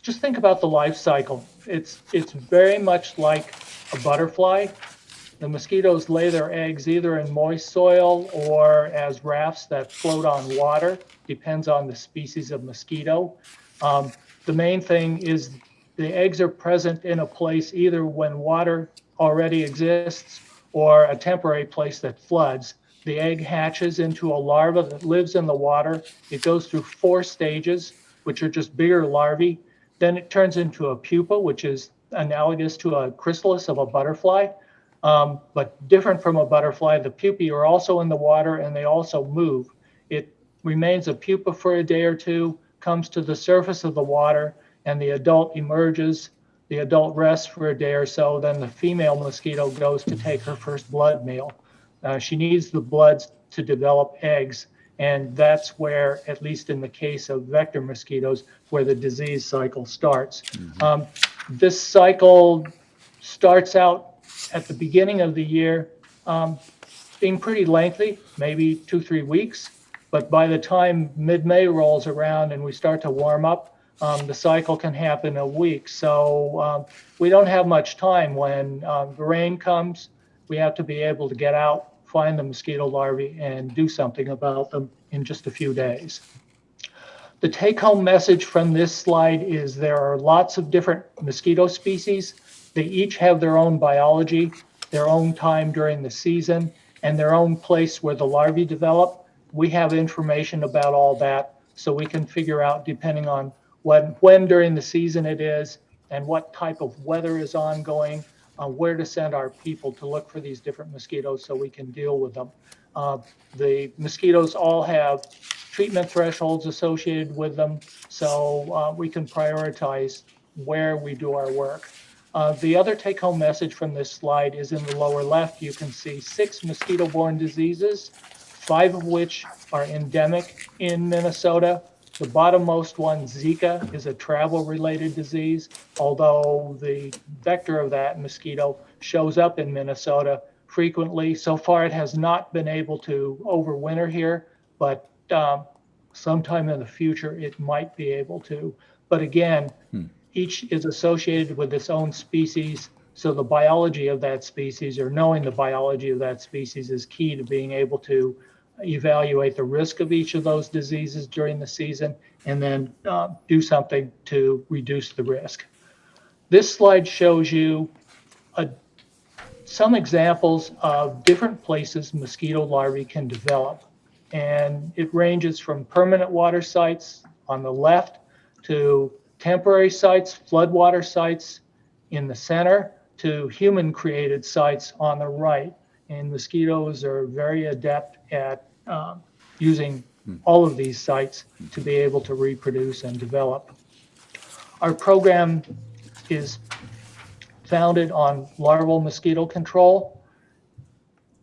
N: Just think about the life cycle. It's very much like a butterfly. The mosquitoes lay their eggs either in moist soil or as rafts that float on water. Depends on the species of mosquito. The main thing is the eggs are present in a place either when water already exists or a temporary place that floods. The egg hatches into a larva that lives in the water. It goes through 4 stages, which are just bigger larvae. Then it turns into a pupa, which is analogous to a chrysalis of a butterfly. But different from a butterfly, the pupae are also in the water and they also move. It remains a pupa for a day or two, comes to the surface of the water, and the adult emerges. The adult rests for a day or so, then the female mosquito goes to take her first blood meal. She needs the bloods to develop eggs, and that's where, at least in the case of vector mosquitoes, where the disease cycle starts. This cycle starts out at the beginning of the year being pretty lengthy, maybe 2-3 weeks. But by the time mid-May rolls around and we start to warm up, the cycle can happen in a week. So we don't have much time. When the rain comes, we have to be able to get out, find the mosquito larvae, and do something about them in just a few days. The take-home message from this slide is there are lots of different mosquito species. They each have their own biology, their own time during the season, and their own place where the larvae develop. We have information about all that, so we can figure out, depending on when during the season it is and what type of weather is ongoing, where to send our people to look for these different mosquitoes so we can deal with them. The mosquitoes all have treatment thresholds associated with them, so we can prioritize where we do our work. The other take-home message from this slide is in the lower left. You can see 6 mosquito-borne diseases, 5 of which are endemic in Minnesota. The bottommost one, Zika, is a travel-related disease, although the vector of that mosquito shows up in Minnesota frequently. So far, it has not been able to overwinter here, but sometime in the future, it might be able to. But again, each is associated with its own species. So the biology of that species, or knowing the biology of that species, is key to being able to evaluate the risk of each of those diseases during the season and then do something to reduce the risk. This slide shows you some examples of different places mosquito larvae can develop. And it ranges from permanent water sites on the left to temporary sites, floodwater sites in the center, to human-created sites on the right. And mosquitoes are very adept at using all of these sites to be able to reproduce and develop. Our program is founded on larval mosquito control.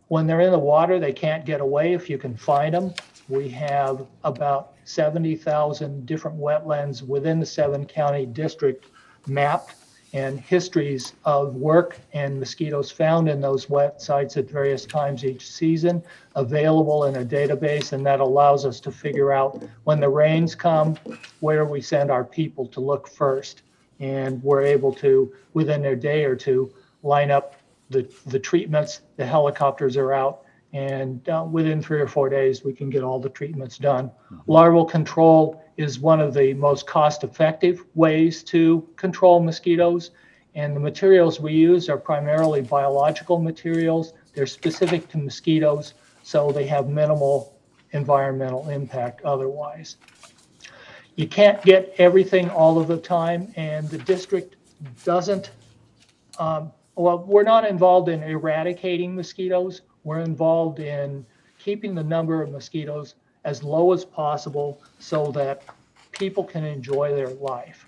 N: When they're in the water, they can't get away if you can find them. We have about 70,000 different wetlands within the 7-county district mapped, and histories of work and mosquitoes found in those wet sites at various times each season available in a database, and that allows us to figure out when the rains come, where we send our people to look first. And we're able to, within a day or two, line up the treatments. The helicopters are out, and within 3 or 4 days, we can get all the treatments done. Larval control is one of the most cost-effective ways to control mosquitoes, and the materials we use are primarily biological materials. They're specific to mosquitoes, so they have minimal environmental impact otherwise. You can't get everything all of the time, and the district doesn't, well, we're not involved in eradicating mosquitoes. We're involved in keeping the number of mosquitoes as low as possible so that people can enjoy their life.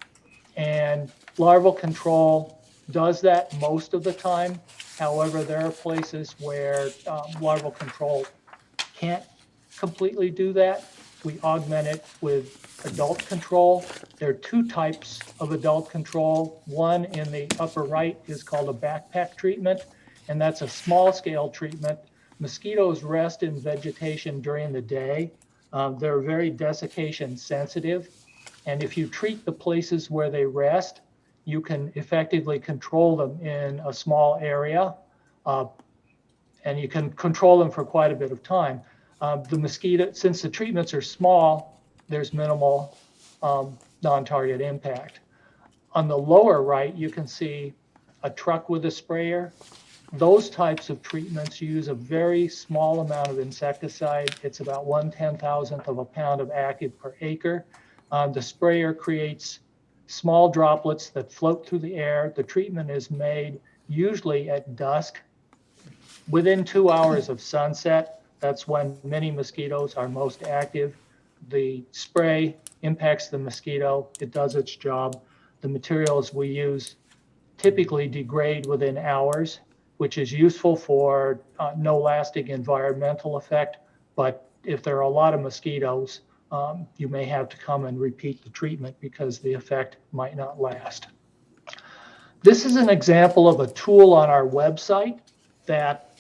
N: And larval control does that most of the time. However, there are places where larval control can't completely do that. We augment it with adult control. There are 2 types of adult control. One in the upper right is called a backpack treatment, and that's a small scale treatment. Mosquitoes rest in vegetation during the day. They're very desiccation sensitive. And if you treat the places where they rest, you can effectively control them in a small area. And you can control them for quite a bit of time. The mosquito, since the treatments are small, there's minimal non-target impact. On the lower right, you can see a truck with a sprayer. Those types of treatments use a very small amount of insecticide. It's about 1/10,000th of a pound of active per acre. The sprayer creates small droplets that float through the air. The treatment is made usually at dusk. Within 2 hours of sunset, that's when many mosquitoes are most active. The spray impacts the mosquito. It does its job. The materials we use typically degrade within hours, which is useful for no lasting environmental effect. But if there are a lot of mosquitoes, you may have to come and repeat the treatment because the effect might not last. This is an example of a tool on our website that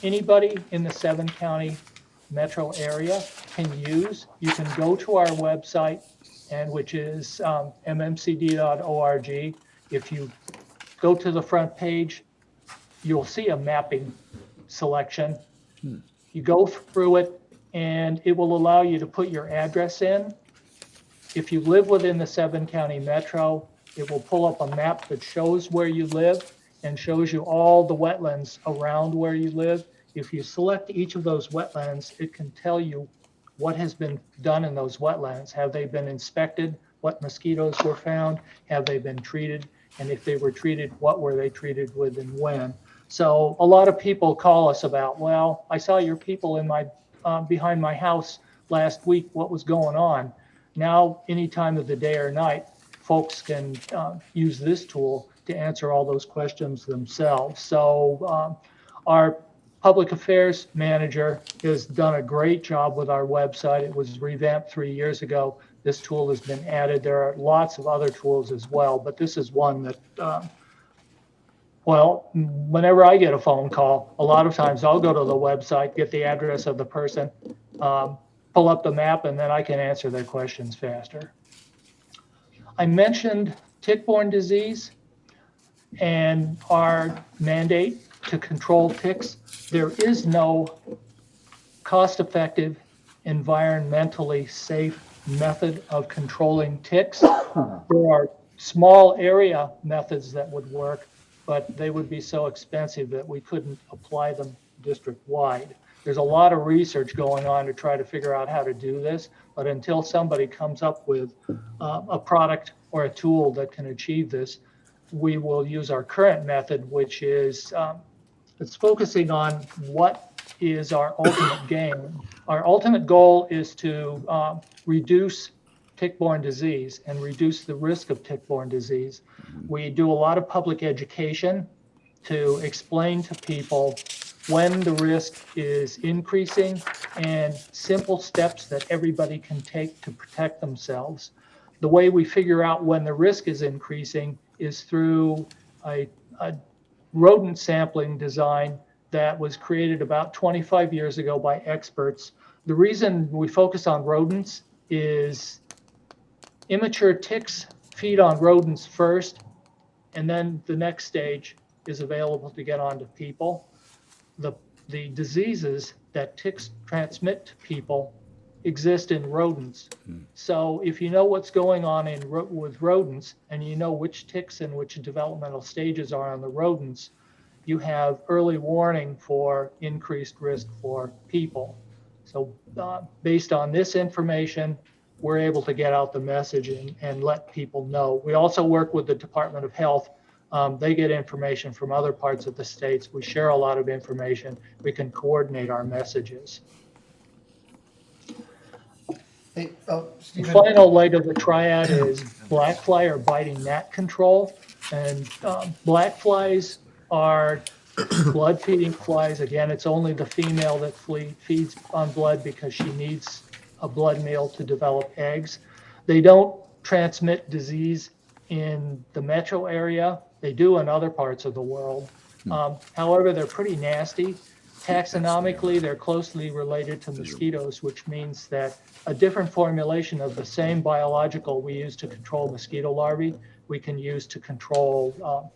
N: anybody in the 7-county metro area can use. You can go to our website, and which is mmcd.org. If you go to the front page, you'll see a mapping selection. You go through it, and it will allow you to put your address in. If you live within the 7-county metro, it will pull up a map that shows where you live and shows you all the wetlands around where you live. If you select each of those wetlands, it can tell you what has been done in those wetlands. Have they been inspected? What mosquitoes were found? Have they been treated? And if they were treated, what were they treated with and when? So a lot of people call us about, well, I saw your people in my behind my house last week. What was going on? Now, any time of the day or night, folks can use this tool to answer all those questions themselves. So our public affairs manager has done a great job with our website. It was revamped 3 years ago. This tool has been added. There are lots of other tools as well, but this is one that, well, whenever I get a phone call, a lot of times I'll go to the website, get the address of the person, pull up the map, and then I can answer their questions faster. I mentioned tick-borne disease and our mandate to control ticks. There is no cost-effective, environmentally safe method of controlling ticks. There are small area methods that would work, but they would be so expensive that we couldn't apply them district-wide. There's a lot of research going on to try to figure out how to do this, but until somebody comes up with a product or a tool that can achieve this, we will use our current method, which is it's focusing on what is our ultimate gain. Our ultimate goal is to reduce tick-borne disease and reduce the risk of tick-borne disease. We do a lot of public education to explain to people when the risk is increasing and simple steps that everybody can take to protect themselves. The way we figure out when the risk is increasing is through a rodent sampling design that was created about 25 years ago by experts. The reason we focus on rodents is immature ticks feed on rodents first, and then the next stage is available to get onto people. The diseases that ticks transmit to people exist in rodents. So if you know what's going on with rodents, and you know which ticks and which developmental stages are on the rodents, you have early warning for increased risk for people. So based on this information, we're able to get out the message and let people know. We also work with the Department of Health. They get information from other parts of the states. We share a lot of information. We can coordinate our messages.
D: Hey,
N: The
D: Stephen,
N: final leg of the triad is black fly or biting gnat control. And black flies are blood feeding flies. Again, it's only the female that feeds on blood because she needs a blood meal to develop eggs. They don't transmit disease in the metro area. They do in other parts of the world. However, they're pretty nasty. Taxonomically, they're closely related to mosquitoes, which means that a different formulation of the same biological we use to control mosquito larvae, we can use to control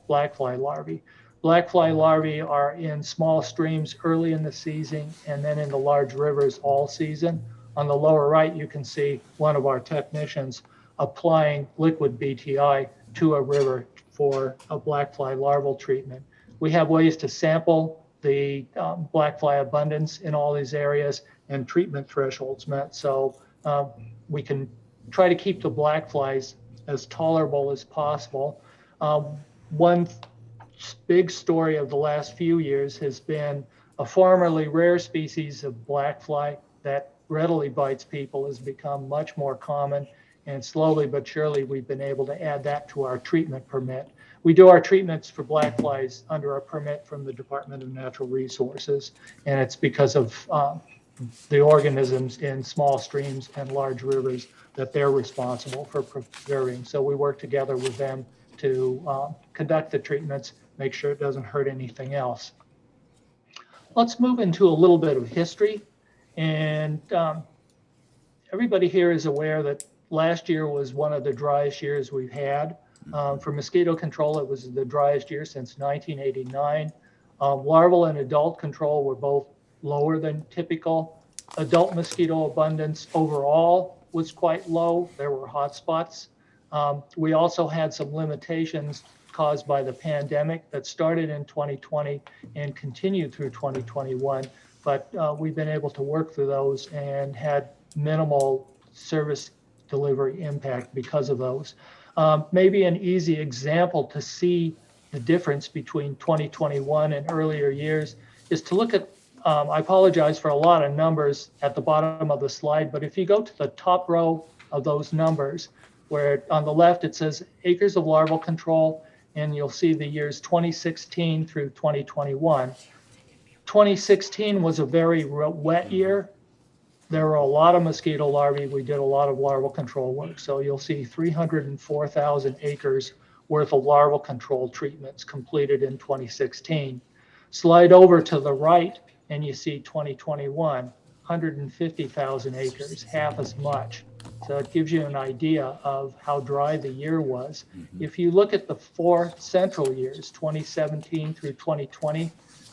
N: black fly larvae. Black fly larvae are in small streams early in the season and then in the large rivers all season. On the lower right, you can see one of our technicians applying liquid BTI to a river for a blackfly larval treatment. We have ways to sample the blackfly abundance in all these areas and treatment thresholds met. So we can try to keep the blackflies as tolerable as possible. One big story of the last few years has been a formerly rare species of blackfly that readily bites people has become much more common, and slowly but surely we've been able to add that to our treatment permit. We do our treatments for blackflies under a permit from the Department of Natural Resources, and it's because of the organisms in small streams and large rivers that they're responsible for preserving. So we work together with them to conduct the treatments, make sure it doesn't hurt anything else. Let's move into a little bit of history. And everybody here is aware that last year was one of the driest years we've had. For mosquito control, it was the driest year since 1989. Larval and adult control were both lower than typical. Adult mosquito abundance overall was quite low. There were hot spots. We also had some limitations caused by the pandemic that started in 2020 and continued through 2021. But we've been able to work through those and had minimal service delivery impact because of those. Maybe an easy example to see the difference between 2021 and earlier years is to look at, I apologize for a lot of numbers at the bottom of the slide, but if you go to the top row of those numbers, where on the left it says acres of larval control, and you'll see the years 2016 through 2021. 2016 was a very wet year. There were a lot of mosquito larvae. We did a lot of larval control work. So you'll see 304,000 acres worth of larval control treatments completed in 2016. Slide over to the right and you see 2021, 150,000 acres, half as much. So it gives you an idea of how dry the year was. If you look at the 4 central years, 2017 through 2020,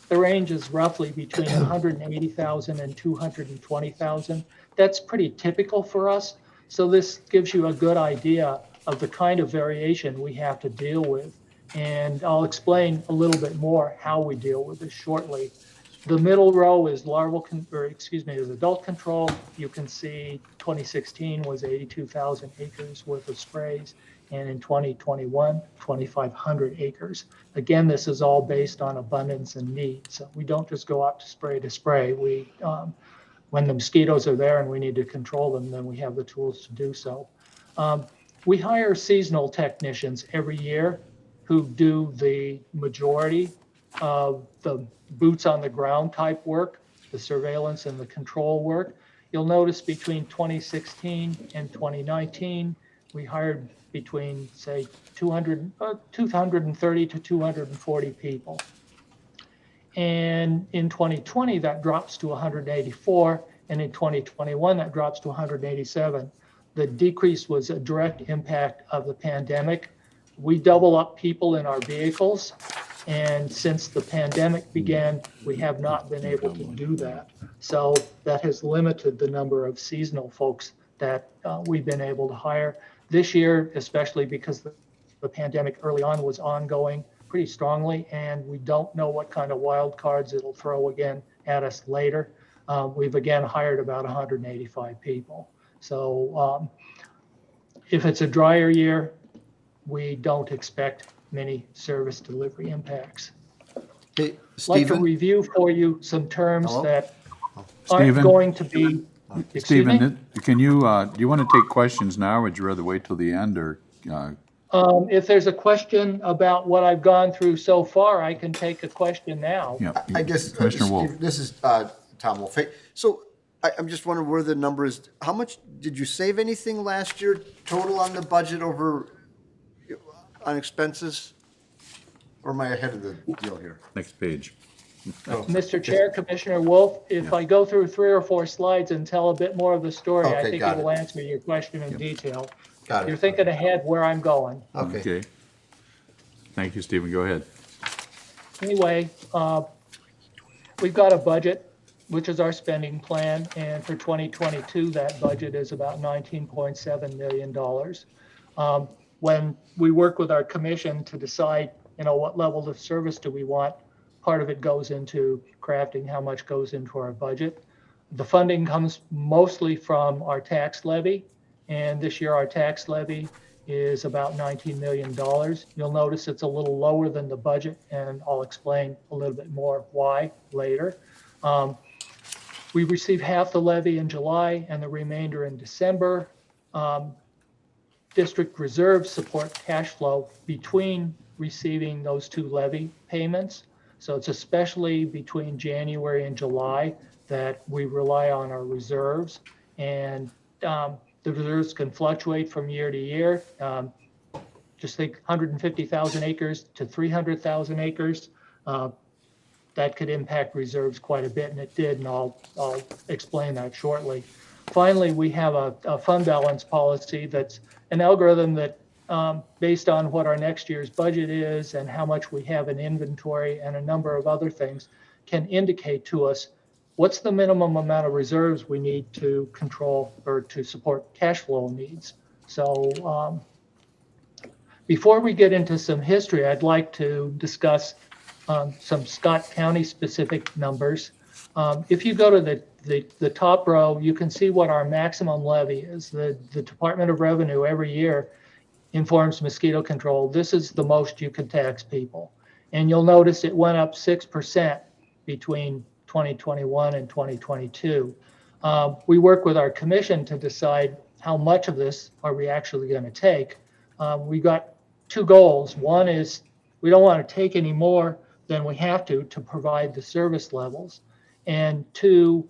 N: the range is roughly between 180,000 and 220,000. That's pretty typical for us. So this gives you a good idea of the kind of variation we have to deal with. And I'll explain a little bit more how we deal with this shortly. The middle row is is adult control. You can see 2016 was 82,000 acres worth of sprays, and in 2021, 2,500 acres. Again, this is all based on abundance and need. So we don't just go out to spray. We, when the mosquitoes are there and we need to control them, then we have the tools to do so. We hire seasonal technicians every year who do the majority of the boots on the ground type work, the surveillance and the control work. You'll notice between 2016 and 2019, we hired between, say, 230 to 240 people. And in 2020, that drops to 184, and in 2021, that drops to 187. The decrease was a direct impact of the pandemic. We double up people in our vehicles, and since the pandemic began, we have not been able to do that. So that has limited the number of seasonal folks that we've been able to hire. This year, especially because the pandemic early on was ongoing pretty strongly, and we don't know what kind of wild cards it'll throw again at us later. We've again hired about 185 people. So if it's a drier year, we don't expect many service delivery impacts.
D: Hey,
N: I'd like to
D: Stephen?
N: review for you some terms
D: Hello?
N: that
A: Stephen?
N: aren't going to be, excuse me?
A: Stephen, can you, do you want to take questions now, or would you rather wait till the end, or?
N: If there's a question about what I've gone through so far, I can take a question now.
A: Yeah,
D: I guess,
A: Commissioner Wolf.
D: Steve, this is Tom Wolf. Hey, so I'm just wondering where the number is. How much, did you save anything last year total on the budget over, on expenses? Or am I ahead of the deal here?
A: Next page.
N: Mr. Chair, Commissioner Wolf, if I go through 3 or 4 slides and tell a bit more of the story, I
D: Okay,
N: think
D: got
N: it will
D: it.
N: answer your question in detail.
D: Got it.
N: You're thinking ahead where I'm going.
D: Okay.
A: Thank you, Stephen. Go ahead.
N: Anyway, we've got a budget. which is our spending plan. And for 2022, that budget is about $19.7 million. When we work with our commission to decide, what level of service do we want, part of it goes into crafting how much goes into our budget. The funding comes mostly from our tax levy, and this year our tax levy is about $19 million. You'll notice it's a little lower than the budget, and I'll explain a little bit more why later. We receive half the levy in July and the remainder in December. District reserves support cash flow between receiving those two levy payments. So it's especially between January and July that we rely on our reserves. And the reserves can fluctuate from year to year. Just think 150,000 acres to 300,000 acres. That could impact reserves quite a bit, and it did, and I'll explain that shortly. Finally, we have a fund balance policy that's an algorithm that, based on what our next year's budget is and how much we have in inventory and a number of other things, can indicate to us what's the minimum amount of reserves we need to control or to support cash flow needs. So before we get into some history, I'd like to discuss some Scott County specific numbers. If you go to the top row, you can see what our maximum levy is. The Department of Revenue every year informs mosquito control. This is the most you can tax people. And you'll notice it went up 6% between 2021 and 2022. We work with our commission to decide how much of this are we actually going to take. We got two goals. One is we don't want to take any more than we have to provide the service levels. And two,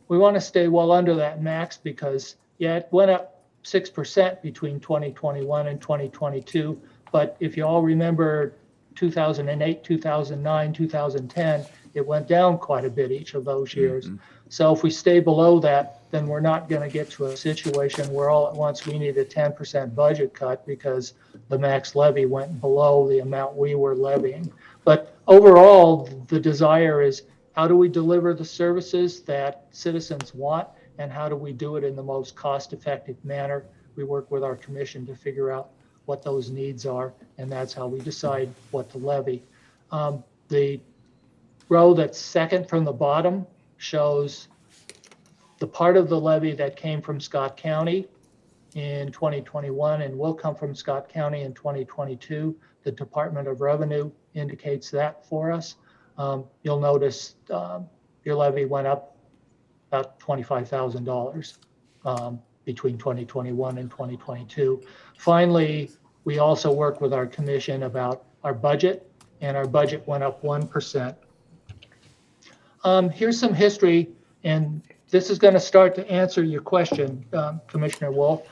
N: we want to stay well under that max because, yeah, it went up 6% between 2021 and 2022. But if you all remember 2008, 2009, 2010, it went down quite a bit each of those years. Mm-hmm. So if we stay below that, then we're not going to get to a situation where all at once we need a 10% budget cut because the max levy went below the amount we were levying. But overall, the desire is how do we deliver the services that citizens want, and how do we do it in the most cost-effective manner? We work with our commission to figure out what those needs are, and that's how we decide what to levy. The row that's second from the bottom shows the part of the levy that came from Scott County in 2021 and will come from Scott County in 2022. The Department of Revenue indicates that for us. You'll notice your levy went up about $25,000 between 2021 and 2022. Finally, we also work with our commission about our budget, and our budget went up 1%. Here's some history, and this is going to start to answer your question, Commissioner Wolf.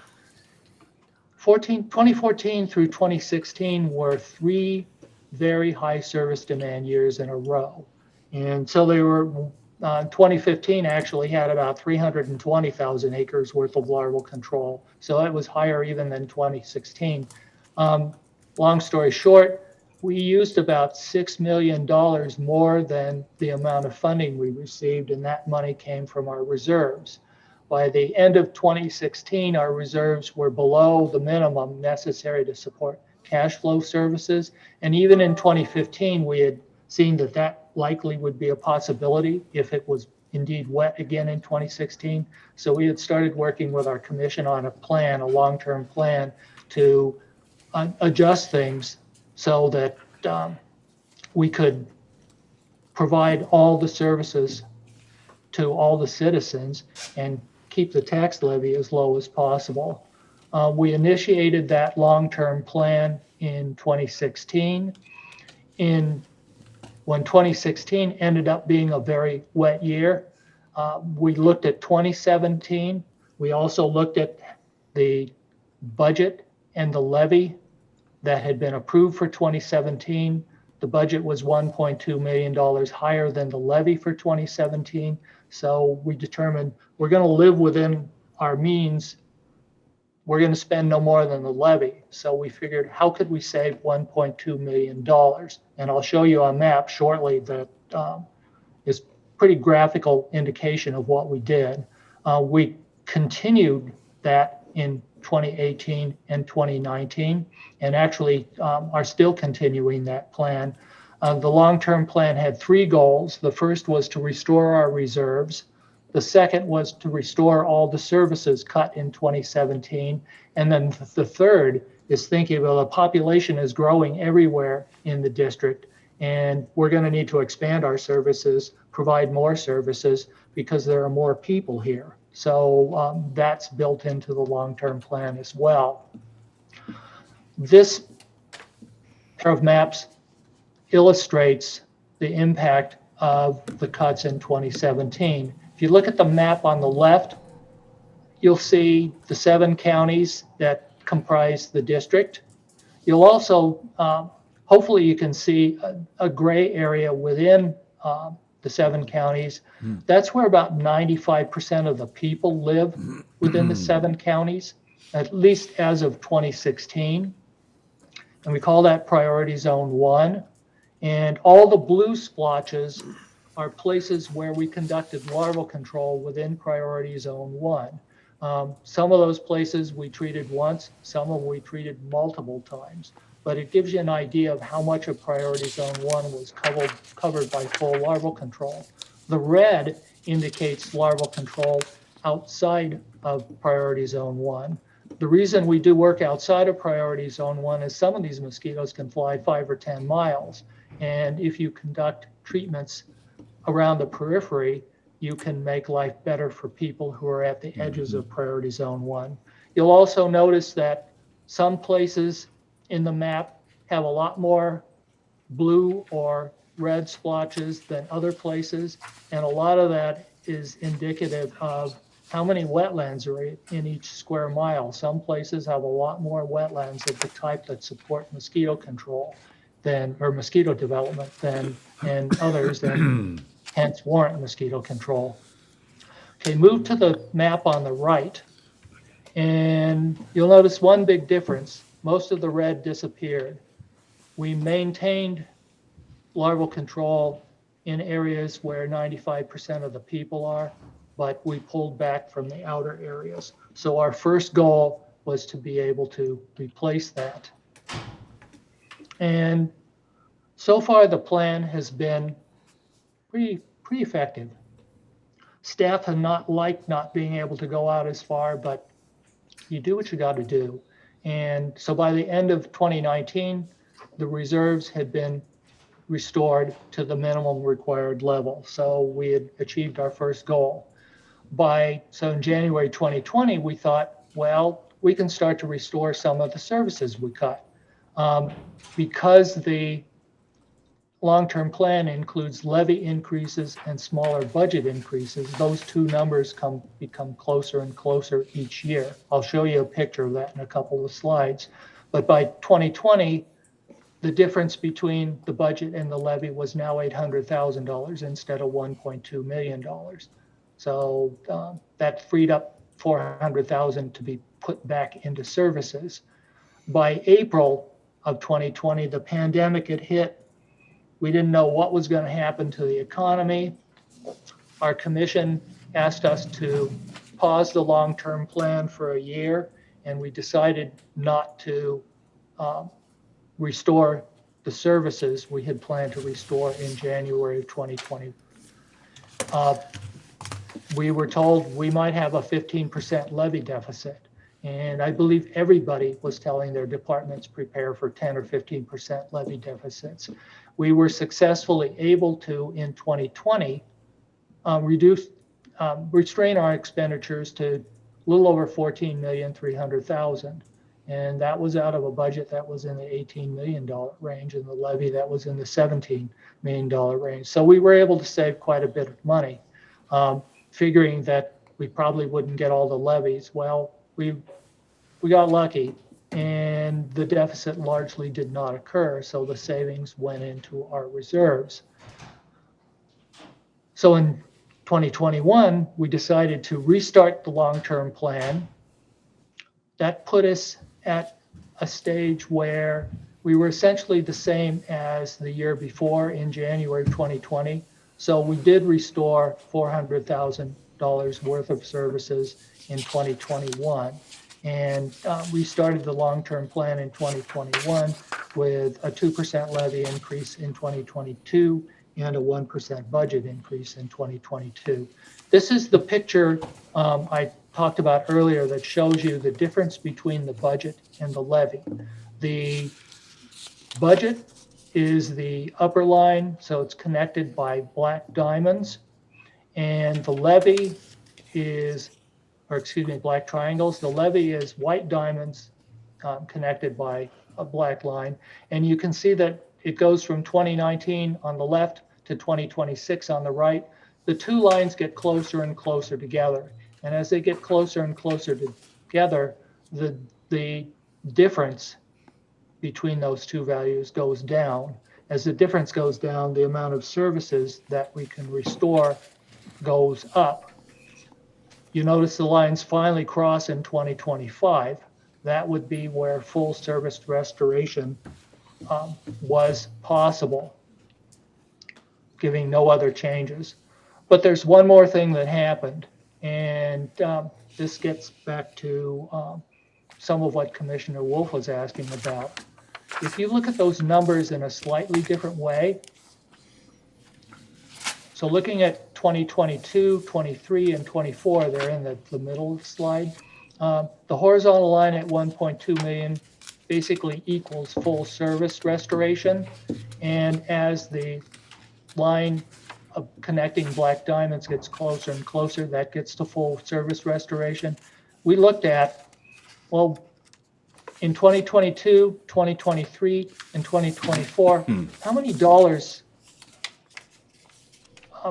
N: 2014 through 2016 were three very high service demand years in a row. And so they were, 2015 actually had about 320,000 acres worth of larval control. So it was higher even than 2016. Long story short, we used about $6 million more than the amount of funding we received, and that money came from our reserves. By the end of 2016, our reserves were below the minimum necessary to support cash flow services. And even in 2015, we had seen that that likely would be a possibility if it was indeed wet again in 2016. So we had started working with our commission on a plan, a long-term plan to adjust things so that we could provide all the services to all the citizens and keep the tax levy as low as possible. We initiated that long-term plan in 2016. When 2016 ended up being a very wet year, we looked at 2017. We also looked at the budget and the levy that had been approved for 2017. The budget was $1.2 million higher than the levy for 2017. So we determined we're going to live within our means. We're going to spend no more than the levy. So we figured, how could we save $1.2 million? And I'll show you a map shortly that is pretty graphical indication of what we did. We continued that in 2018 and 2019, and actually are still continuing that plan. The long-term plan had 3 goals. The first was to restore our reserves. The second was to restore all the services cut in 2017. And then the third is thinking, well, the population is growing everywhere in the district, and we're going to need to expand our services, provide more services, because there are more people here. So that's built into the long-term plan as well. This pair of maps illustrates the impact of the cuts in 2017. If you look at the map on the left, you'll see the 7 counties that comprise the district. You'll also, hopefully you can see a gray area within the 7 counties. That's where about 95% of the people live within the 7 counties, at least as of 2016. And we call that Priority Zone 1. And all the blue splotches are places where we conducted larval control within Priority Zone 1. Some of those places we treated once, some of them we treated multiple times. But it gives you an idea of how much of Priority Zone 1 was covered by full larval control. The red indicates larval control outside of Priority Zone 1. The reason we do work outside of Priority Zone 1 is some of these mosquitoes can fly 5 or 10 miles. And if you conduct treatments around the periphery, you can make life better for people who are at the edges of Priority Zone 1. You'll also notice that some places in the map have a lot more blue or red splotches than other places, and a lot of that is indicative of how many wetlands are in each square mile. Some places have a lot more wetlands of the type that support mosquito control or mosquito development and others than hence warrant mosquito control. Okay, move to the map on the right, and you'll notice one big difference. Most of the red disappeared. We maintained larval control in areas where 95% of the people are, but we pulled back from the outer areas. So our first goal was to be able to replace that. And so far the plan has been pretty effective. Staff have not liked not being able to go out as far, but you do what you got to do. And so by the end of 2019, the reserves had been restored to the minimum required level. So we had achieved our first goal. So in January 2020, we thought, well, we can start to restore some of the services we cut. Because the long-term plan includes levy increases and smaller budget increases, those two numbers become closer and closer each year. I'll show you a picture of that in a couple of slides. But by 2020, the difference between the budget and the levy was now $800,000 instead of $1.2 million. So that freed up $400,000 to be put back into services. By April of 2020, the pandemic had hit. We didn't know what was going to happen to the economy. Our commission asked us to pause the long-term plan for a year, and we decided not to restore the services we had planned to restore in January of 2020. We were told we might have a 15% levy deficit, and I believe everybody was telling their departments prepare for 10 or 15% levy deficits. We were successfully able to, in 2020, restrain our expenditures to a little over $14,300,000. And that was out of a budget that was in the $18 million range, and the levy that was in the $17 million range. So we were able to save quite a bit of money, figuring that we probably wouldn't get all the levies. Well, we got lucky, and the deficit largely did not occur, so the savings went into our reserves. So in 2021, we decided to restart the long-term plan. That put us at a stage where we were essentially the same as the year before in January 2020. So we did restore $400,000 worth of services in 2021 and restarted the long-term plan in 2021 with a 2% levy increase in 2022 and a 1% budget increase in 2022. This is the picture I talked about earlier that shows you the difference between the budget and the levy. The budget is the upper line, so it's connected by black diamonds, and the levy is, or excuse me, black triangles. The levy is white diamonds connected by a black line, and you can see that it goes from 2019 on the left to 2026 on the right. The two lines get closer and closer together, and as they get closer and closer together, the difference between those two values goes down. As the difference goes down, the amount of services that we can restore goes up. You notice the lines finally cross in 2025. That would be where full service restoration was possible, giving no other changes. But there's one more thing that happened, and this gets back to some of what Commissioner Wolf was asking about. If you look at those numbers in a slightly different way, so looking at 2022, 23, and 24, they're in the middle of the slide. The horizontal line at 1.2 million basically equals full service restoration. And as the line of connecting black diamonds gets closer and closer, that gets to full service restoration. We looked at, well, in 2022, 2023, and 2024, how many dollars,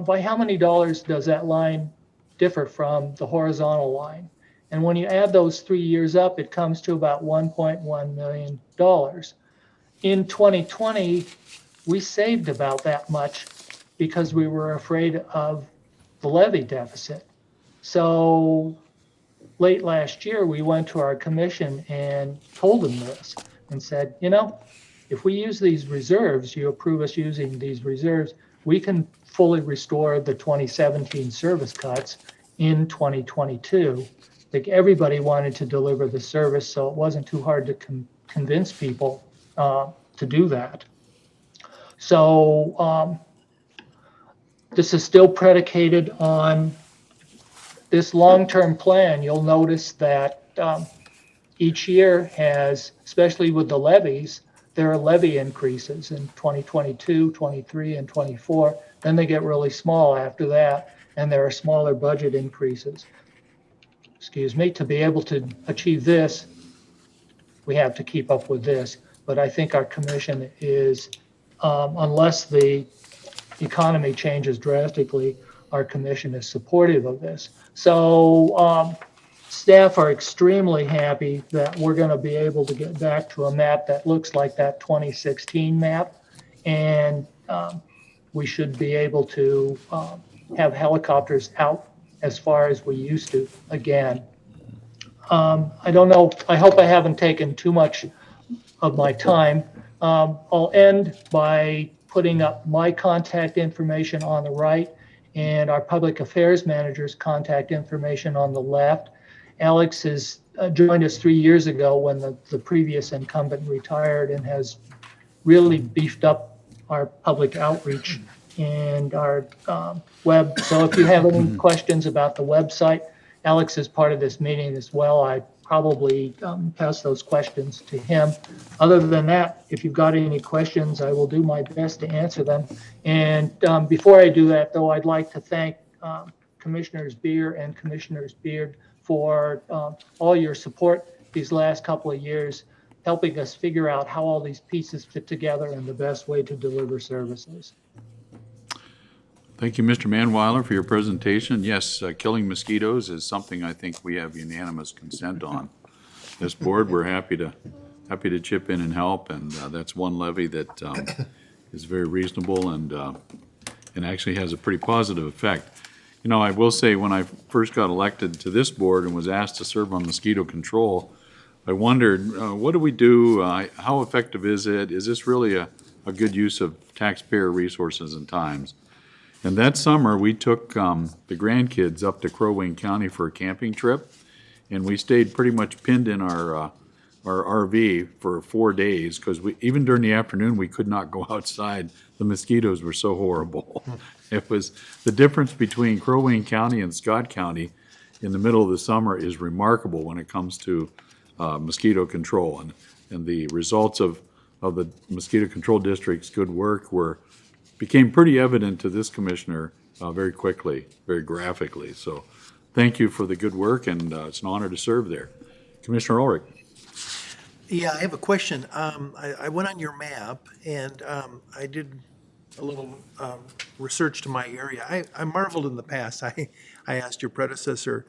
N: by how many dollars does that line differ from the horizontal line? And when you add those 3 years up, it comes to about $1.1 million. In 2020, we saved about that much because we were afraid of the levy deficit. So late last year, we went to our commission and told them this and said, you know, if we use these reserves, you approve us using these reserves, we can fully restore the 2017 service cuts in 2022. I think everybody wanted to deliver the service, so it wasn't too hard to convince people to do that. So this is still predicated on this long-term plan. You'll notice that each year has, especially with the levies, there are levy increases in 2022, 23, and 24. Then they get really small after that, and there are smaller budget increases. Excuse me, to be able to achieve this, we have to keep up with this. But I think our commission is, unless the economy changes drastically, our commission is supportive of this. So staff are extremely happy that we're going to be able to get back to a map that looks like that 2016 map. And we should be able to have helicopters out as far as we used to again. I don't know, I hope I haven't taken too much of my time. I'll end by putting up my contact information on the right and our public affairs manager's contact information on the left. Alex has joined us 3 years ago when the previous incumbent retired and has really beefed up our public outreach and our web. So if you have any questions about the website, Alex is part of this meeting as well. I probably pass those questions to him. Other than that, if you've got any questions, I will do my best to answer them. And before I do that, though, I'd like to thank Commissioners Beer and Commissioners Beard for all your support these last couple of years, helping us figure out how all these pieces fit together and the best way to deliver services.
A: Thank you, Mr. Manweiler, for your presentation. Yes, killing mosquitoes is something I think we have unanimous consent on. This board, we're happy to chip in and help, and that's one levy that is very reasonable and actually has a pretty positive effect. You know, I will say when I first got elected to this board and was asked to serve on mosquito control, I wondered, what do we do? How effective is it? Is this really a good use of taxpayer resources and times? And that summer, we took the grandkids up to Crow Wing County for a camping trip, and we stayed pretty much pinned in our RV for 4 days, because even during the afternoon, we could not go outside. The mosquitoes were so horrible. It was, the difference between Crow Wing County and Scott County in the middle of the summer is remarkable when it comes to mosquito control. And the results of the mosquito control district's good work became pretty evident to this commissioner very quickly, very graphically. So thank you for the good work, and it's an honor to serve there. Commissioner Ulrich.
G: Yeah, I have a question. I went on your map and I did a little research to my area. I marveled in the past. I asked your predecessor,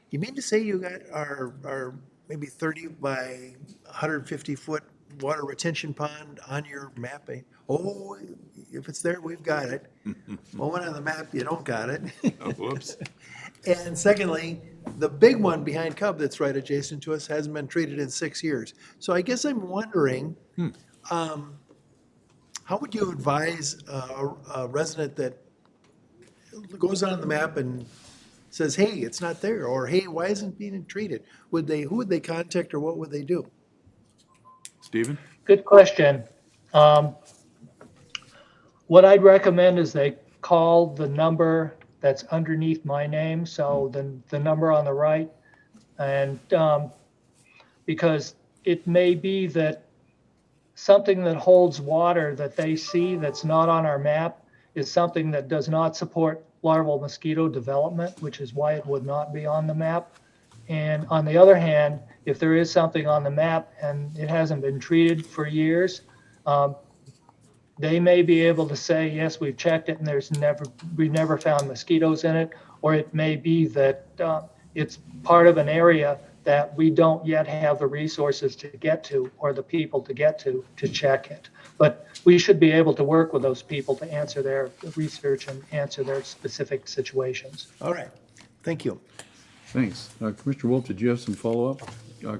G: you mean to say you got our maybe 30 by 150 foot water retention pond on your mapping? Oh, if it's there, we've got it. Well, when on the map, you don't got it.
A: Oh, whoops.
G: And secondly, the big one behind Cub that's right adjacent to us hasn't been treated in 6 years. So I guess I'm wondering, how would you advise a resident that goes on the map and says, hey, it's not there, or hey, why isn't it being treated? Who would they contact, or what would they do?
A: Stephen?
N: Good question. What I'd recommend is they call the number that's underneath my name, so the number on the right. And because it may be that something that holds water that they see that's not on our map is something that does not support larval mosquito development, which is why it would not be on the map. And on the other hand, if there is something on the map and it hasn't been treated for years, they may be able to say, yes, we've checked it and we've never found mosquitoes in it. Or it may be that it's part of an area that we don't yet have the resources to get to, or the people to get to check it. But we should be able to work with those people to answer their research and answer their specific situations.
G: All right, thank you.
A: Thanks. Commissioner Wolf, did you have some follow-up?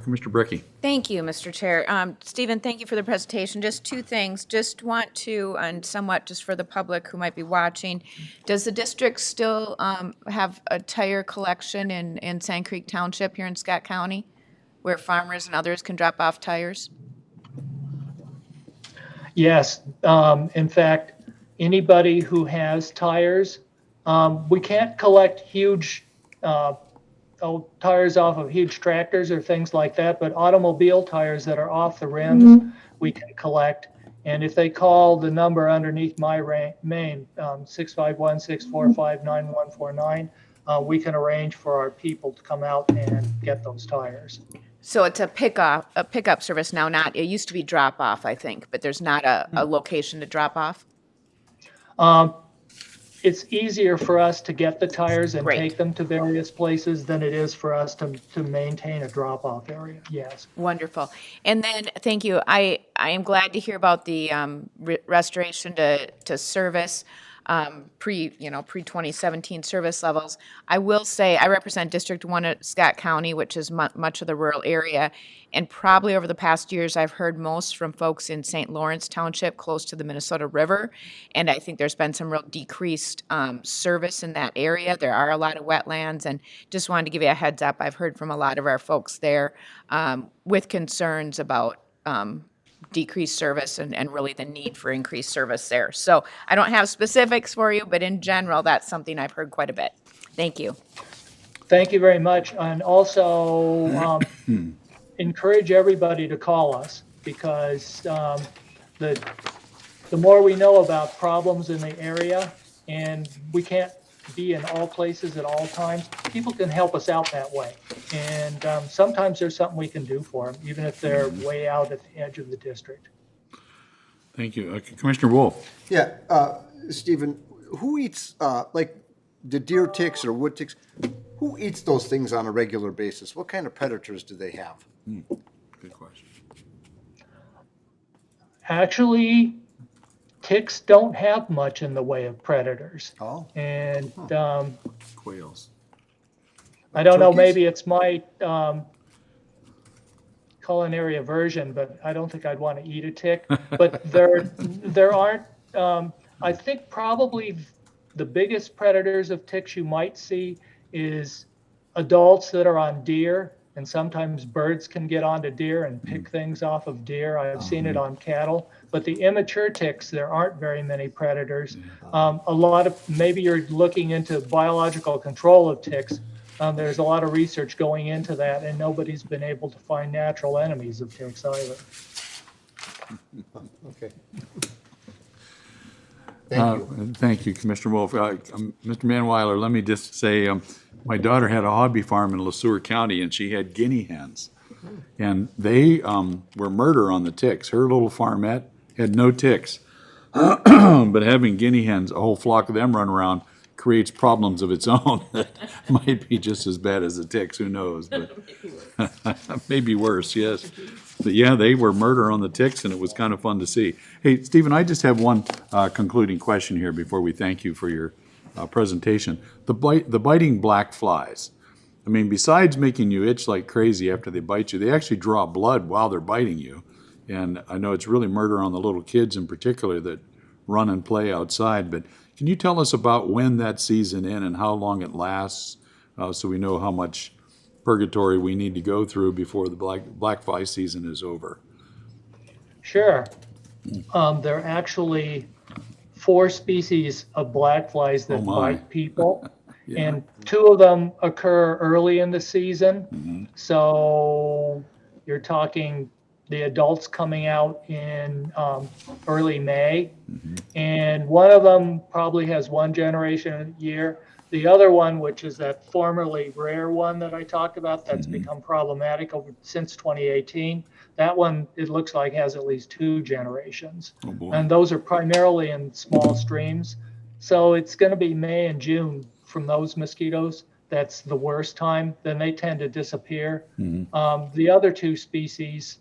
A: Commissioner Brecky.
I: Thank you, Mr. Chair. Stephen, thank you for the presentation. Just two things. Just want to, and somewhat just for the public who might be watching, does the district still have a tire collection in Sand Creek Township here in Scott County, where farmers and others can drop off tires?
N: Yes. In fact, anybody who has tires, we can't collect huge tires off of huge tractors or things like that, but automobile tires that are off the rims, we can collect. And if they call the number underneath my main, 651-645-9149, we can arrange for our people to come out and get those tires.
I: So it's a pickup service now, not, it used to be drop off, I think, but there's not a location to drop off?
N: It's easier for us to get the tires and
I: Great.
N: take them to various places than it is for us to maintain a drop-off area, yes.
I: Wonderful. And then, thank you. I am glad to hear about the restoration to service, pre-2017 service levels. I will say, I represent District 1 at Scott County, which is much of the rural area. And probably over the past years, I've heard most from folks in St. Lawrence Township, close to the Minnesota River. And I think there's been some real decreased service in that area. There are a lot of wetlands, and just wanted to give you a heads up. I've heard from a lot of our folks there with concerns about decreased service and really the need for increased service there. So I don't have specifics for you, but in general, that's something I've heard quite a bit. Thank you.
N: Thank you very much. And also encourage everybody to call us, because the more we know about problems in the area, and we can't be in all places at all times, people can help us out that way. And sometimes there's something we can do for them, even if they're way out at the edge of the district.
A: Thank you. Commissioner Wolf.
D: Yeah, Stephen, who eats, like the deer ticks or wood ticks, who eats those things on a regular basis? What kind of predators do they have?
A: Good question.
N: Actually, ticks don't have much in the way of predators.
D: Oh.
N: And
A: Quails.
N: I don't know,
D: Turkeys?
N: maybe it's my culinary aversion, but I don't think I'd want to eat a tick. But there aren't, I think probably the biggest predators of ticks you might see is adults that are on deer, and sometimes birds can get onto deer and pick things off of deer. I've seen it on cattle, but the immature ticks, there aren't very many predators. A lot of, maybe you're looking into biological control of ticks. There's a lot of research going into that, and nobody's been able to find natural enemies of ticks either.
G: Okay.
D: Thank you.
A: Thank you, Commissioner Wolf. Mr. Manweiler, let me just say, my daughter had a hobby farm in LeSueur County, and she had guinea hens. And they were murder on the ticks. Her little farmette had no ticks. But having guinea hens, a whole flock of them run around, creates problems of its own that might be just as bad as the ticks, who knows? But maybe worse, yes. But yeah, they were murder on the ticks, and it was kind of fun to see. Hey, Stephen, I just have one concluding question here before we thank you for your presentation. The biting black flies. I mean, besides making you itch like crazy after they bite you, they actually draw blood while they're biting you. And I know it's really murder on the little kids in particular that run and play outside, but can you tell us about when that season in and how long it lasts, so we know how much purgatory we need to go through before the black fly season is over?
N: Sure. There are actually 4 species of black flies that bite people.
A: Yeah.
N: And 2 of them occur early in the season. So you're talking the adults coming out in early May. And one of them probably has 1 generation a year. The other one, which is that formerly rare one that I talked about, that's become problematic since 2018, that one, it looks like, has at least 2 generations.
A: Oh, boy.
N: And those are primarily in small streams. So it's going to be May and June from those mosquitoes. That's the worst time. Then they tend to disappear. The other 2 species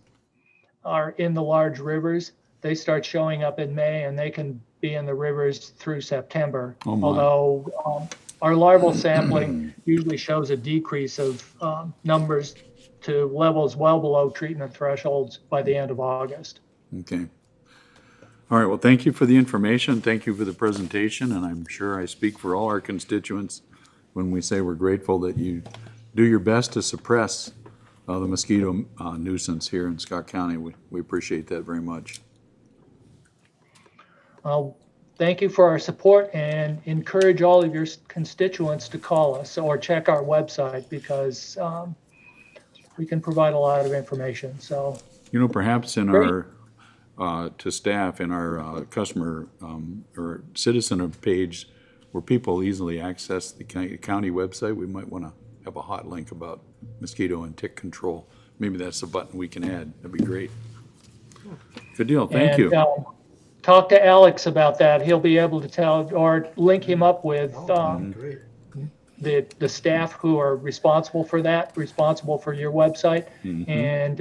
N: are in the large rivers. They start showing up in May, and they can be in the rivers through September.
A: Oh, my.
N: Although our larval sampling usually shows a decrease of numbers to levels well below treatment thresholds by the end of August.
A: Okay. All right, well, thank you for the information. Thank you for the presentation, and I'm sure I speak for all our constituents when we say we're grateful that you do your best to suppress the mosquito nuisance here in Scott County. We appreciate that very much.
N: Thank you for our support, and encourage all of your constituents to call us or check our website, because we can provide a lot of information. So,
A: You know, perhaps in
N: Great.
A: our, to staff, in our customer or citizen page where people easily access the county website, we might want to have a hot link about mosquito and tick control. Maybe that's a button we can add. That'd be great. Good deal. Thank you.
N: Talk to Alex about that. He'll be able to tell, or link him up with
D: Great.
N: the staff who are responsible for that, responsible for your website, and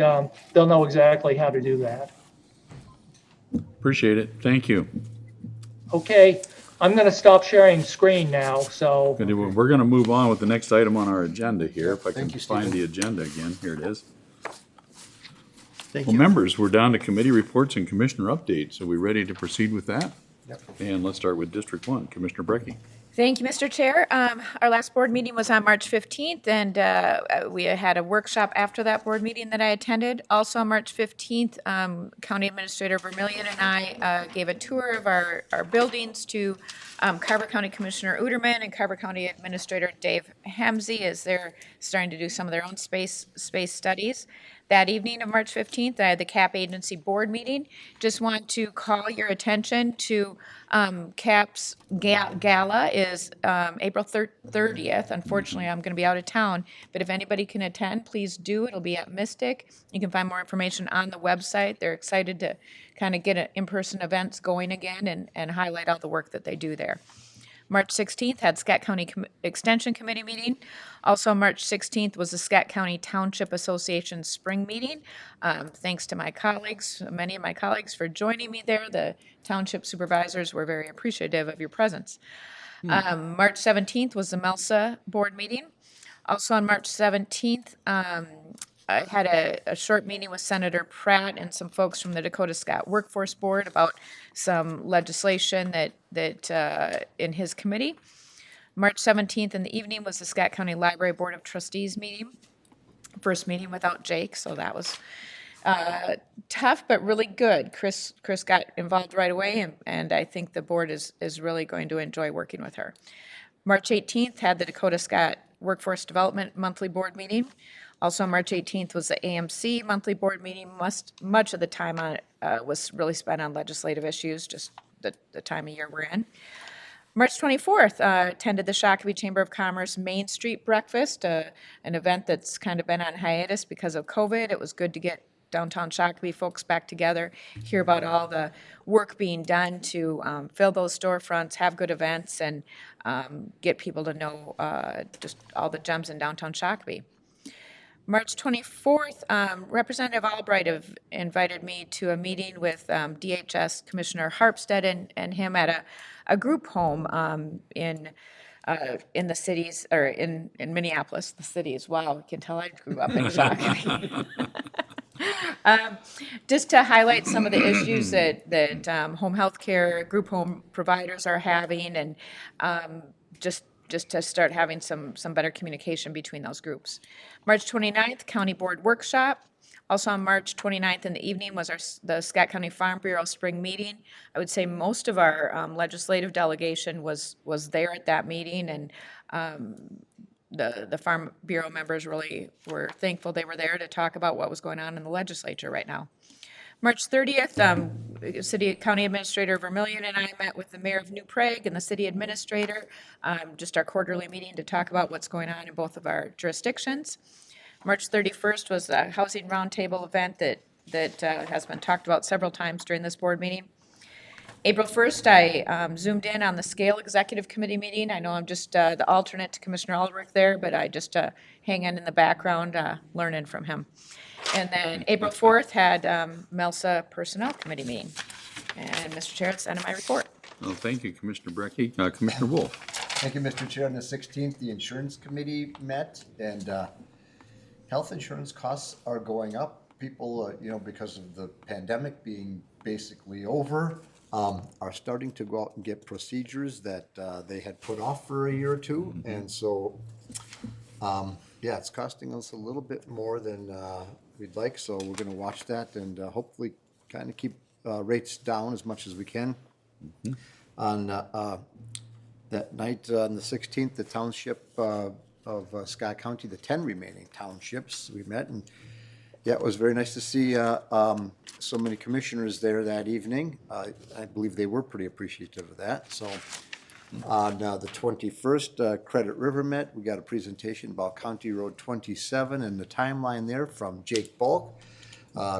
N: they'll know exactly how to do that.
A: Appreciate it. Thank you.
N: Okay, I'm going to stop sharing screen now. So
A: Good deal. Well, we're going to move on with the next item on our agenda here. If I can
D: Thank you,
A: find
D: Stephen.
A: the agenda again. Here it is.
G: Thank
A: Well,
G: you.
A: members, we're down to committee reports and commissioner updates. Are we ready to proceed with that?
D: Yep.
A: And let's start with District 1, Commissioner Brecky.
C: Thank you, Mr. Chair. Our last board meeting was on March 15th, and we had a workshop after that board meeting that I attended. Also on March 15th, County Administrator Vermillion and I gave a tour of our buildings to Carver County Commissioner Uterman and Carver County Administrator Dave Hamzy, as they're starting to do some of their own space studies. That evening of March 15th, I had the CAP agency board meeting. Just want to call your attention to CAP's gala is April 30th. Unfortunately, I'm going to be out of town, but if anybody can attend, please do. It'll be at Mystic. You can find more information on the website. They're excited to kind of get in-person events going again and highlight all the work that they do there. March 16th had Scott County Extension Committee meeting. Also, March 16th was the Scott County Township Association Spring Meeting. Thanks to my colleagues, many of my colleagues, for joining me there. The township supervisors were very appreciative of your presence. March 17th was the MELSA board meeting. Also on March 17th,
I: I had a short meeting with Senator Pratt and some folks from the Dakota Scott Workforce Board about some legislation that in his committee. March 17th in the evening was the Scott County Library Board of Trustees meeting. First meeting without Jake, so that was tough, but really good. Chris got involved right away, and I think the board is really going to enjoy working with her. March 18th had the Dakota Scott Workforce Development Monthly Board Meeting. Also, March 18th was the AMC Monthly Board Meeting. Much of the time on it was really spent on legislative issues, just the time of year we're in. March 24th, attended the Shakopee Chamber of Commerce Main Street Breakfast, an event that's kind of been on hiatus because of COVID. It was good to get downtown Shakopee folks back together, hear about all the work being done to fill those storefronts, have good events, and get people to know just all the gems in downtown Shakopee. March 24th, Representative Albright invited me to a meeting with DHS Commissioner Harpstead and him at a group home in the cities, or in Minneapolis, the city as well. You can tell I grew up in Shakopee. Just to highlight some of the issues that home health care, group home providers are having, and just to start having some better communication between those groups. March 29th, County Board Workshop. Also on March 29th in the evening was the Scott County Farm Bureau Spring Meeting. I would say most of our legislative delegation was there at that meeting, and the Farm Bureau members really were thankful they were there to talk about what was going on in the legislature right now. March 30th, County Administrator Vermillion and I met with the Mayor of New Prague and the City Administrator, just our quarterly meeting to talk about what's going on in both of our jurisdictions. March 31st was a Housing Roundtable event that has been talked about several times during this board meeting. April 1st, I zoomed in on the Scale Executive Committee meeting. I know I'm just the alternate to Commissioner Ulrich there, but I just hang in the background learning from him. And then April 4th had MELSA Personnel Committee meeting. And Mr. Chair, that's the end of my report.
A: Well, thank you, Commissioner Brecky. Commissioner Wolf.
D: Thank you, Mr. Chair. On the 16th, the Insurance Committee met, and health insurance costs are going up. People, because of the pandemic being basically over, are starting to go out and get procedures that they had put off for a year or two. Mm-hmm. And so, yeah, it's costing us a little bit more than we'd like. So we're going to watch that and hopefully kind of keep rates down as much as we can. Mm-hmm. On that night, on the 16th, the township of Scott County, the 10 remaining townships, we met, and yeah, it was very nice to see so many commissioners there that evening. I believe they were pretty appreciative of that. So on the 21st, Credit River met. We got a presentation about County Road 27 and the timeline there from Jake Bulk.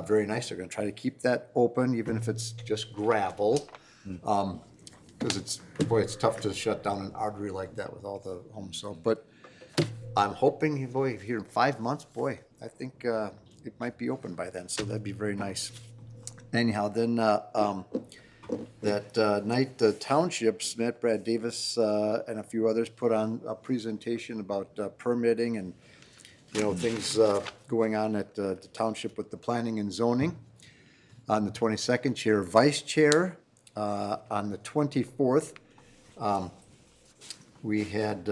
D: Very nice. They're going to try to keep that open, even if it's just gravel. Because it's tough to shut down an artery like that with all the homes. So, but I'm hoping, here in 5 months, I think it might be open by then. So that'd be very nice. Anyhow, then that night, the townships met. Brad Davis and a few others put on a presentation about permitting and things going on at the township with the planning and zoning. On the 22nd, chair, vice chair. On the 24th, we had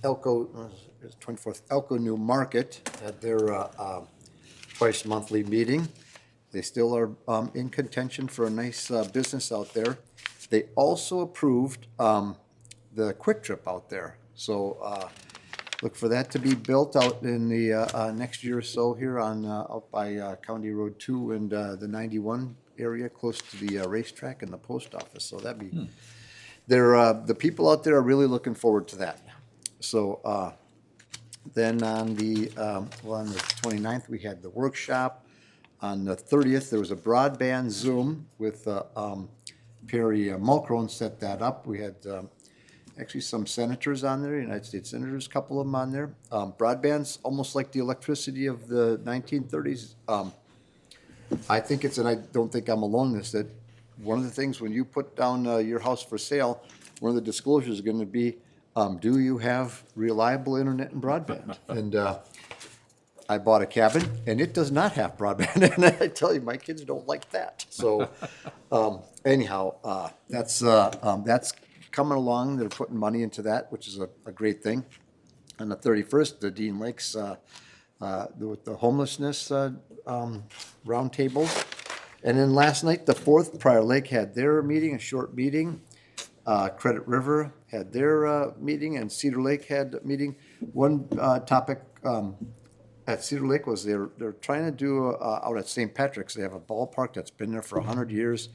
D: Elko New Market at their twice monthly meeting. They still are in contention for a nice business out there. They also approved the Quick Trip out there. So look for that to be built out in the next year or so here on out by County Road 2 and the 91 area close to the racetrack and the post office. So that'd be, the people out there are really looking forward to that. So then on the 29th, we had the workshop. On the 30th, there was a broadband Zoom with Perry Mulcrone set that up. We had actually some senators on there, United States senators, a couple of them on there. Broadband's almost like the electricity of the 1930s. I think it's, and I don't think I'm alone in this, that one of the things when you put down your house for sale, one of the disclosures is going to be, do you have reliable internet and broadband? And I bought a cabin and it does not have broadband, and I tell you, my kids don't like that. So, anyhow, that's coming along. They're putting money into that, which is a great thing. On the 31st, the Dean Lakes, with the homelessness roundtable. And then last night, the 4th, Prior Lake had their meeting, a short meeting. Credit River had their meeting, and Cedar Lake had a meeting. One topic at Cedar Lake was they're trying to do out at St. Patrick's. They have a ballpark that's been there for 100 years.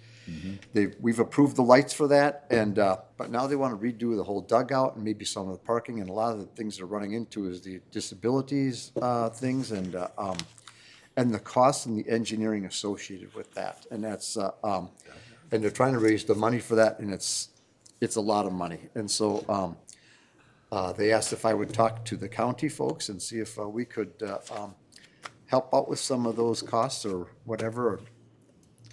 D: We've approved the lights for that, and but now they want to redo the whole dugout and maybe some of the parking. And a lot of the things they're running into is the disabilities things and the costs and the engineering associated with that. And that's and they're trying to raise the money for that, and it's a lot of money. And so they asked if I would talk to the county folks and see if we could help out with some of those costs or whatever, or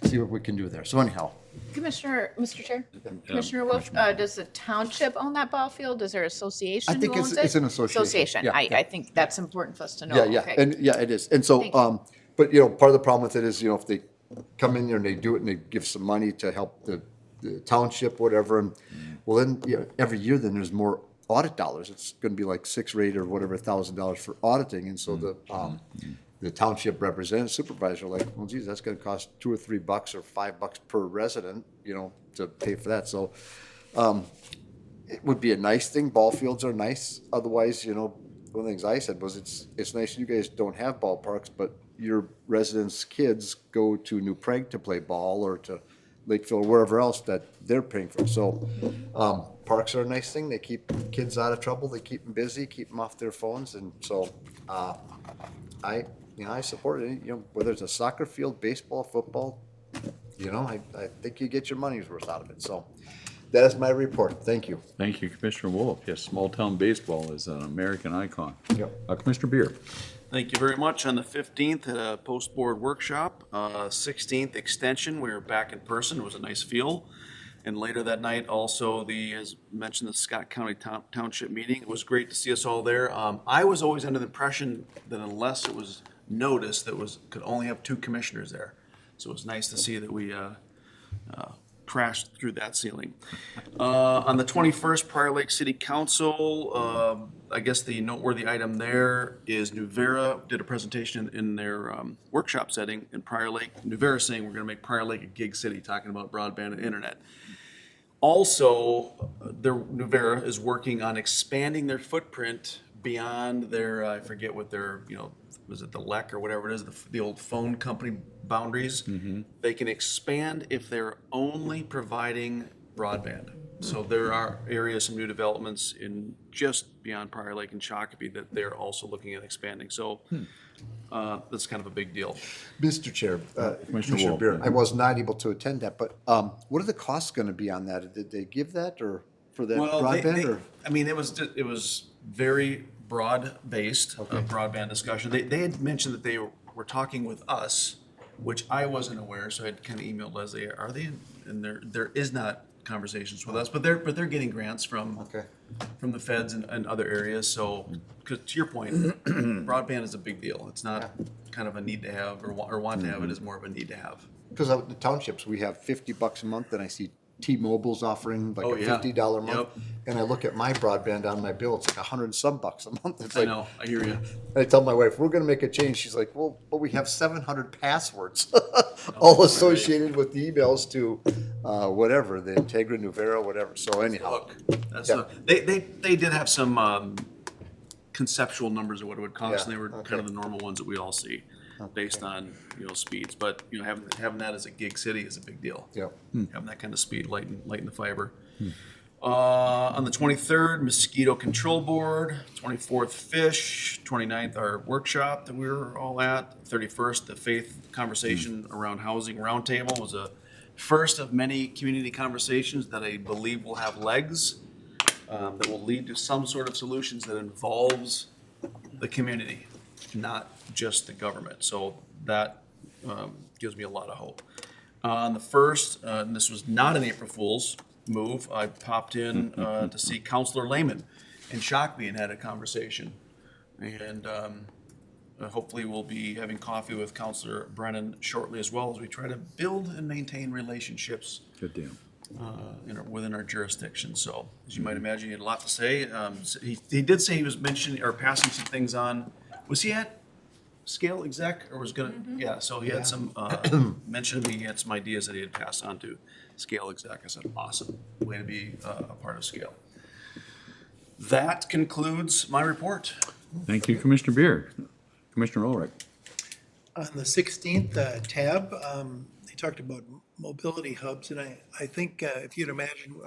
D: see what we can do there. So anyhow.
C: Mr. Chair, Commissioner Wolf, does the township own that ball field? Is there an association
D: I think
C: who owns
D: it's
C: it?
D: an association. Yeah,
C: I think that's important for us to know.
D: Yeah, yeah,
C: Okay.
D: and yeah, it is. And so,
C: Thank you.
D: but part of the problem with it is, if they come in there and they do it and they give some money to help the township, whatever, and well, then, every year then there's more audit dollars. It's going to be like $6 or $8 or whatever $1,000 for auditing, and so the township representative supervisor like, well, geez, that's going to cost $2 or $3 or $5 per resident, to pay for that. So it would be a nice thing. Ball fields are nice. Otherwise, one of the things I said was it's nice you guys don't have ballparks, but your residents' kids go to New Prague to play ball or to Lakeville or wherever else that they're paying for. So parks are a nice thing. They keep kids out of trouble. They keep them busy, keep them off their phones. And so I support it. Whether it's a soccer field, baseball, football, I think you get your money's worth out of it. So that is my report. Thank you.
A: Thank you, Commissioner Wolf. Yes, small-town baseball is an American icon.
D: Yep.
A: Commissioner Beer.
J: Thank you very much. On the 15th, at a post-board workshop, 16th extension, we were back in person. It was a nice feel. And later that night, also as mentioned, the Scott County Township meeting. It was great to see us all there. I was always under the impression that unless it was noticed, could only have 2 commissioners there. So it was nice to see that we crashed through that ceiling. On the 21st, Prior Lake City Council, I guess the noteworthy item there is Nuvera did a presentation in their workshop setting in Prior Lake. Nuvera saying we're going to make Prior Lake a gig city, talking about broadband and internet. Also, Nuvera is working on expanding their footprint beyond their, I forget what their, was it the LEC or whatever it is, the old phone company boundaries. They can expand if they're only providing broadband. So there are areas, some new developments in just beyond Prior Lake and Shakopee that they're also looking at expanding. So that's kind of a big deal.
D: Mr. Chair, Commissioner
A: Wolf,
D: Beer,
A: yeah.
D: I was not able to attend that, but what are the costs going to be on that? Did they give that or for that broadband?
J: It was very broad-based broadband discussion. They had mentioned that they were talking with us, which I wasn't aware, so I had kind of emailed Leslie, are they? And there is not conversations with us, but they're getting grants from the feds and other areas. So, because to your point, broadband is a big deal. It's not kind of a need to have or want to have. It is more of a need to have.
D: Because out in the townships, we have $50 a month, and I see T-Mobile's offering like a $50 a month.
J: Yep.
D: And I look at my broadband on my bill, it's like $100 and some bucks a month. It's like,
J: I know, I hear you.
D: I tell my wife, we're gonna make a change. She's like, well, but we have 700 passwords, all associated with the emails to whatever, the Integra, Nuvera, whatever. So anyhow.
J: Look, they did have some conceptual numbers of what it would cost, and they were kind of the normal ones that we all see based on speeds. But having that as a gig city is a big deal.
D: Yeah.
J: Having that kind of speed, lighten the fiber. On the 23rd, Mosquito Control Board. 24th, Fish. 29th, our workshop that we were all at. 31st, the Faith Conversation around Housing Roundtable was a first of many community conversations that I believe will have legs, that will lead to some sort of solutions that involves the community, not just the government. So that gives me a lot of hope. On the 1st, and this was not an April Fool's move, I popped in to see Councilor Lehman in Shakopee and had a conversation. And hopefully we'll be having coffee with Counselor Brennan shortly as well, as we try to build and maintain relationships
A: Good deal.
J: within our jurisdiction. So, as you might imagine, he had a lot to say. He did say he was mentioning or passing some things on. Was he at Scale Exec or was gonna? Yeah. So he had some mentioned he had some ideas that he had passed on to Scale Exec. I said, awesome, way to be a part of Scale. That concludes my report.
A: Thank you, Commissioner Beer. Commissioner Ulrich.
G: On the 16th tab, they talked about mobility hubs, and I think if you'd imagine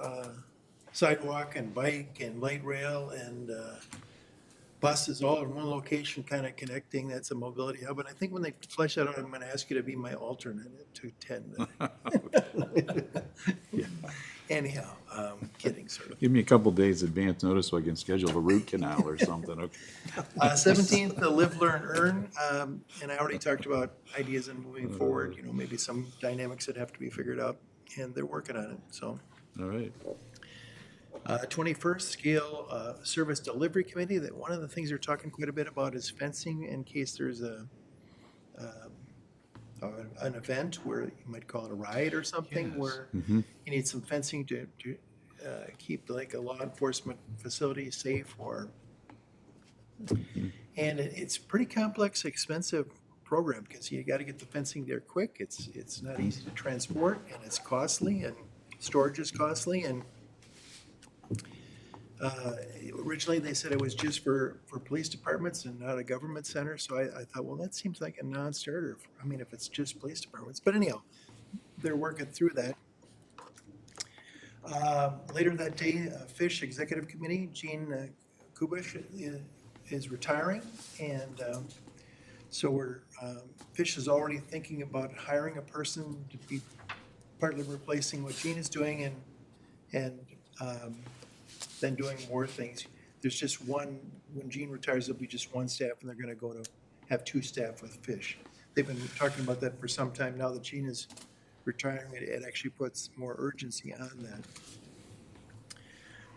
G: sidewalk and bike and light rail and buses all in one location kind of connecting, that's a mobility hub. And I think when they flesh that out, I'm going to ask you to be my alternate to attend that. Anyhow, kidding, sort of.
A: Give me a couple days advance notice so I can schedule a root canal or something, okay?
G: 17th, the Live, Learn, Earn, and I already talked about ideas and moving forward, you know, maybe some dynamics that have to be figured out, and they're working on it, so.
A: All right.
G: 21st, Scale Service Delivery Committee, that one of the things they're talking quite a bit about is fencing in case there's an event where you might call it a riot or something, where you need some fencing to keep like a law enforcement facility safe, or and it's pretty complex, expensive program because you got to get the fencing there quick. It's not easy to transport, and it's costly, and storage is costly, and originally they said it was just for police departments and not a government center. So I thought, well, that seems like a non-starter. I mean, if it's just police departments, but anyhow, they're working through that. Later that day, Fish Executive Committee, Gene Kubish is retiring, and so Fish is already thinking about hiring a person to be partly replacing what Gene is doing, and then doing more things. There's just one, when Gene retires, there'll be just one staff, and they're gonna go to have two staff with Fish. They've been talking about that for some time now that Gene is retiring. It actually puts more urgency on that.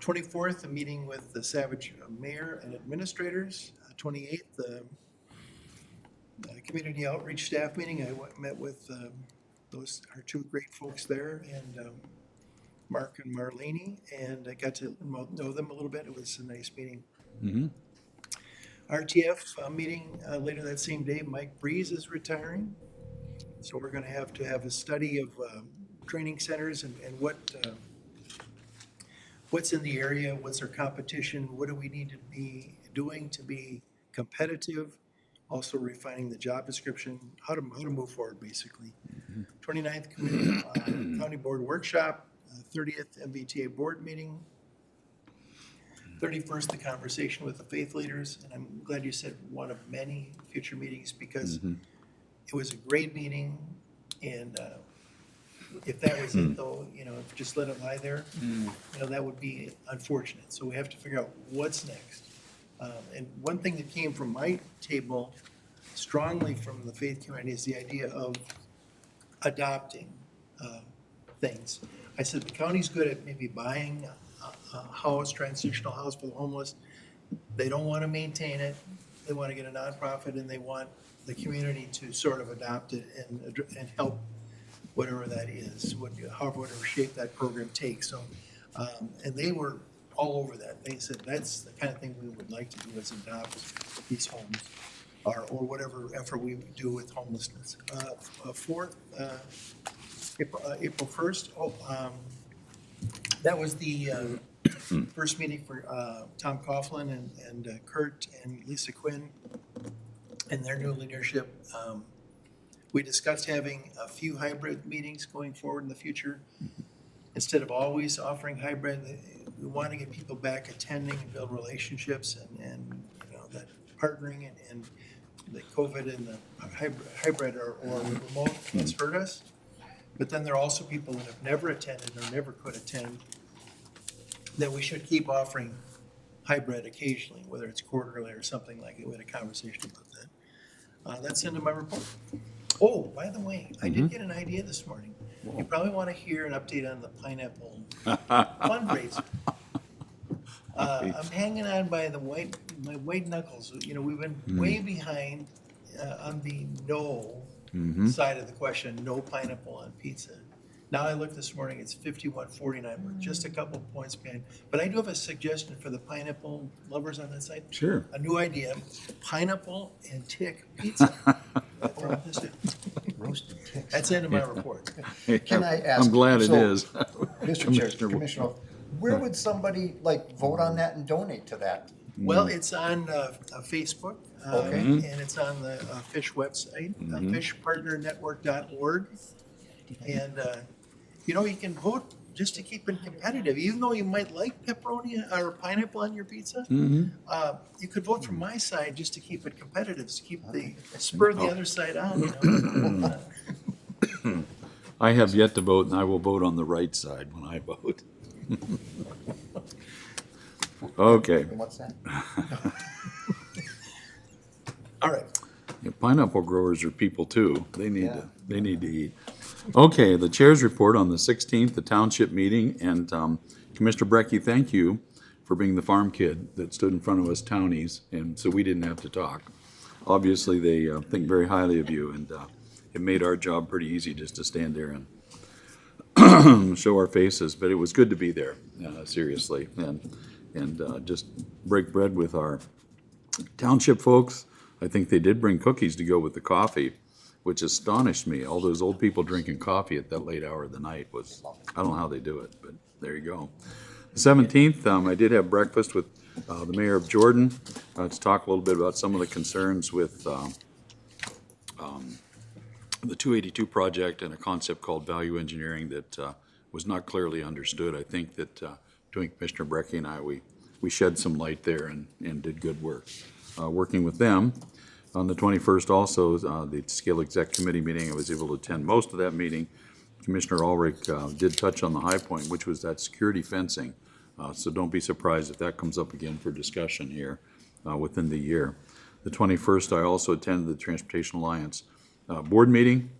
G: 24th, a meeting with the Savage mayor and administrators. 28th, the community outreach staff meeting. I met with those are two great folks there, and Mark and Marlene, and I got to know them a little bit. It was a nice meeting. RTF meeting later that same day. Mike Breeze is retiring, so we're going to have a study of training centers and what's in the area, what's our competition, what do we need to be doing to be competitive, also refining the job description, how to move forward, basically. 29th committee, county board workshop, 30th MBTA board meeting, 31st, the conversation with the faith leaders, and I'm glad you said one of many future meetings, because it was a great meeting, and if that was it though, you know, just let it lie there, you know, that would be unfortunate. So we have to figure out what's next. And one thing that came from my table strongly from the faith community is the idea of adopting things. I said the county's good at maybe buying a house, transitional house for the homeless. They don't want to maintain it. They want to get a nonprofit, and they want the community to sort of adopt it and help whatever that is, whatever shape that program takes. So, and they were all over that. They said that's the kind of thing we would like to do, is adopt these homes, or whatever effort we would do with homelessness. April 1st, that was the first meeting for Tom Coughlin and Kurt and Lisa Quinn and their new leadership. We discussed having a few hybrid meetings going forward in the future. Instead of always offering hybrid, we want to get people back attending and build relationships, and you know, that partnering and the COVID and the hybrid or remote has hurt us. But then there are also people that have never attended or never could attend, that we should keep offering hybrid occasionally, whether it's quarterly or something like it. We had a conversation about that. That's the end of my report. Oh, by the way, I did get an idea this morning. You probably want to hear an update on the pineapple fundraiser. I'm hanging on by my white knuckles. You know, we've been way behind on the no side of the question, no pineapple on pizza. Now I looked this morning, it's 51.49. We're just a couple points behind. But I do have a suggestion for the pineapple lovers on that side.
A: Sure.
G: A new idea, pineapple and tick pizza.
D: Roasted ticks.
G: That's into my report.
D: Can I ask?
A: I'm glad it
D: so,
A: is.
D: Mr. Chair, Commissioner, where would somebody like vote on that and donate to that?
G: Well, it's on Facebook,
D: Okay.
G: and it's on the fish website, fishpartnernetwork.org. And, you can vote just to keep it competitive, even though you might like pepperoni or pineapple on your pizza. You could vote from my side just to keep it competitive, to keep the spur the other side on.
A: I have yet to vote, and I will vote on the right side when I vote. Okay.
D: And what's that?
G: All right.
A: Yeah, pineapple growers are people too. They need to eat. Okay, the chair's report on the 16th, the township meeting, and Commissioner Brecky, thank you for being the farm kid that stood in front of us townies, and so we didn't have to talk. Obviously, they think very highly of you, and it made our job pretty easy just to stand there and show our faces. But it was good to be there, seriously, and just break bread with our township folks. I think they did bring cookies to go with the coffee, which astonished me. All those old people drinking coffee at that late hour of the night was, I don't know how they do it, but there you go. The 17th, I did have breakfast with the mayor of Jordan to talk a little bit about some of the concerns with the 282 project and a concept called value engineering that was not clearly understood. I think that between Commissioner Brecky and I, we shed some light there and did good work. Working with them. On the 21st also, the Scale Exec Committee meeting, I was able to attend most of that meeting. Commissioner Ulrich did touch on the high point, which was that security fencing. So don't be surprised if that comes up again for discussion here within the year. The 21st, I also attended the Transportation Alliance board meeting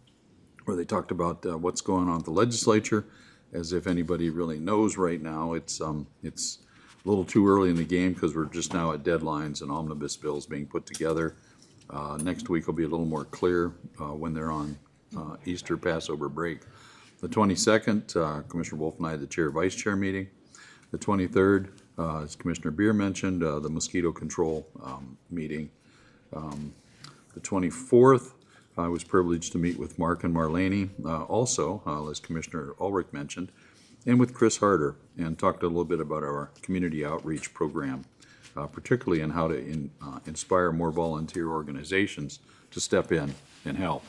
A: where they talked about what's going on at the legislature. As if anybody really knows right now, it's a little too early in the game because we're just now at deadlines and omnibus bills being put together. Next week will be a little more clear when they're on Easter Passover break. The 22nd, Commissioner Wolf and I had the chair-vice chair meeting. The 23rd, as Commissioner Beer mentioned, the mosquito control meeting. The 24th, I was privileged to meet with Mark and Marlene, also, as Commissioner Ulrich mentioned, and with Chris Harder, and talked a little bit about our community outreach program, particularly in how to inspire more volunteer organizations to step in and help.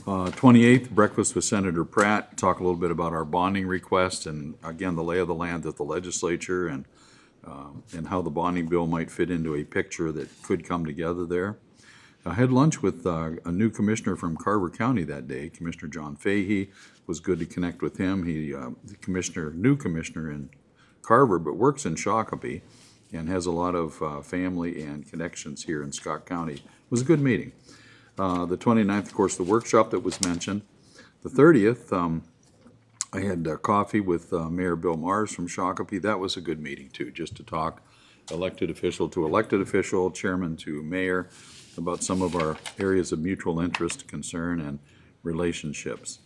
A: 28th, breakfast with Senator Pratt, talk a little bit about our bonding request and again, the lay of the land at the legislature and how the bonding bill might fit into a picture that could come together there. I had lunch with a new commissioner from Carver County that day, Commissioner John Fahey. It was good to connect with him. He, the new commissioner in Carver, but works in Shakopee and has a lot of family and connections here in Scott County. It was a good meeting. The 29th, of course, the workshop that was mentioned. The 30th, I had coffee with Mayor Bill Mars from Shakopee. That was a good meeting too, just to talk elected official to elected official, chairman to mayor, about some of our areas of mutual interest, concern, and relationships.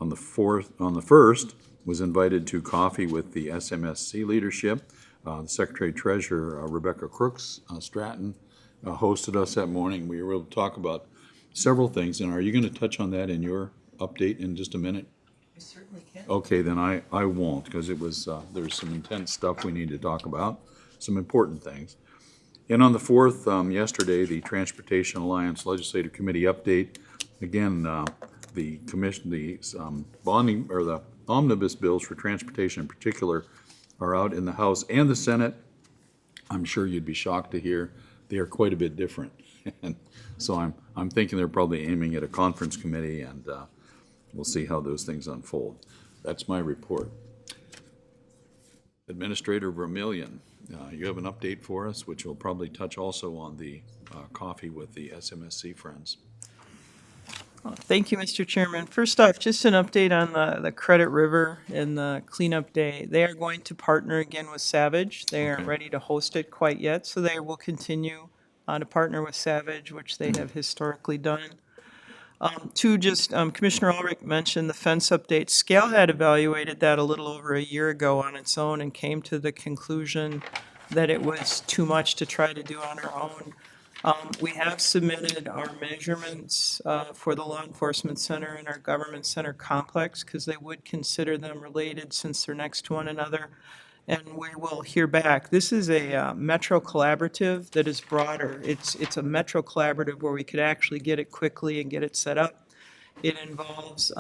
A: On the 1st, was invited to coffee with the SMSC leadership. The Secretary Treasurer, Rebecca Crooks Stratton, hosted us that morning. We were able to talk about several things. And are you going to touch on that in your update in just a minute?
B: I certainly can.
A: Okay, then I won't, because it was, there's some intense stuff we need to talk about, some important things. And on the 4th, yesterday, the Transportation Alliance Legislative Committee update. Again, the commission, the bonding or the omnibus bills for transportation in particular are out in the House and the Senate. I'm sure you'd be shocked to hear they are quite a bit different. And so I'm thinking they're probably aiming at a conference committee, and we'll see how those things unfold. That's my report. Administrator Vermillion, you have an update for us, which will probably touch also on the coffee with the SMSC friends.
B: Thank you, Mr. Chairman. First off, just an update on the Credit River and the cleanup day. They are going to partner again with Savage. They aren't
A: Okay.
B: ready to host it quite yet, so they will continue to partner with Savage, which they have historically done. Two, just Commissioner Ulrich mentioned the fence update. Scale had evaluated that a little over a year ago on its own and came to the conclusion that it was too much to try to do on our own. We have submitted our measurements for the law enforcement center and our government center complex because they would consider them related since they're next to one another. And we will hear back. This is a metro collaborative that is broader. It's a metro collaborative where we could actually get it quickly and get it set up. It involves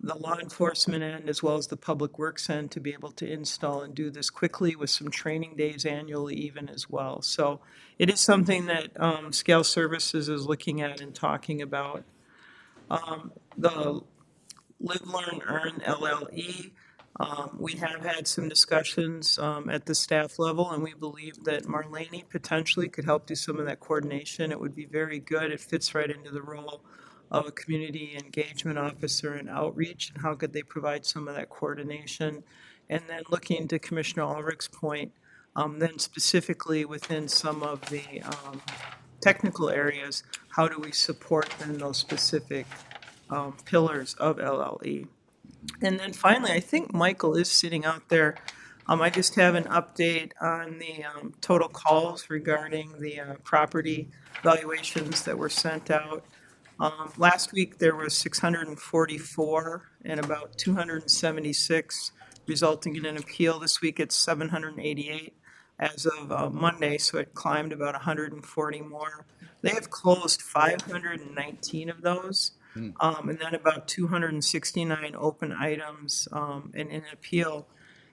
B: the law enforcement end as well as the public works end to be able to install and do this quickly with some training days annually even as well. So it is something that Scale Services is looking at and talking about. The Live, Learn, Earn LLE, we have had some discussions at the staff level, and we believe that Marlene potentially could help do some of that coordination. It would be very good. It fits right into the role of a community engagement officer and outreach, and how could they provide some of that coordination. And then looking to Commissioner Ulrich's point, then specifically within some of the technical areas, how do we support then those specific pillars of LLE? And then finally, I think Michael is sitting out there. I just have an update on the total calls regarding the property valuations that were sent out. Last week, there was 644 and about 276 resulting in an appeal. This week, it's 788 as of Monday, so it climbed about 140 more. They have closed 519 of those. And then about 269 open items and an appeal.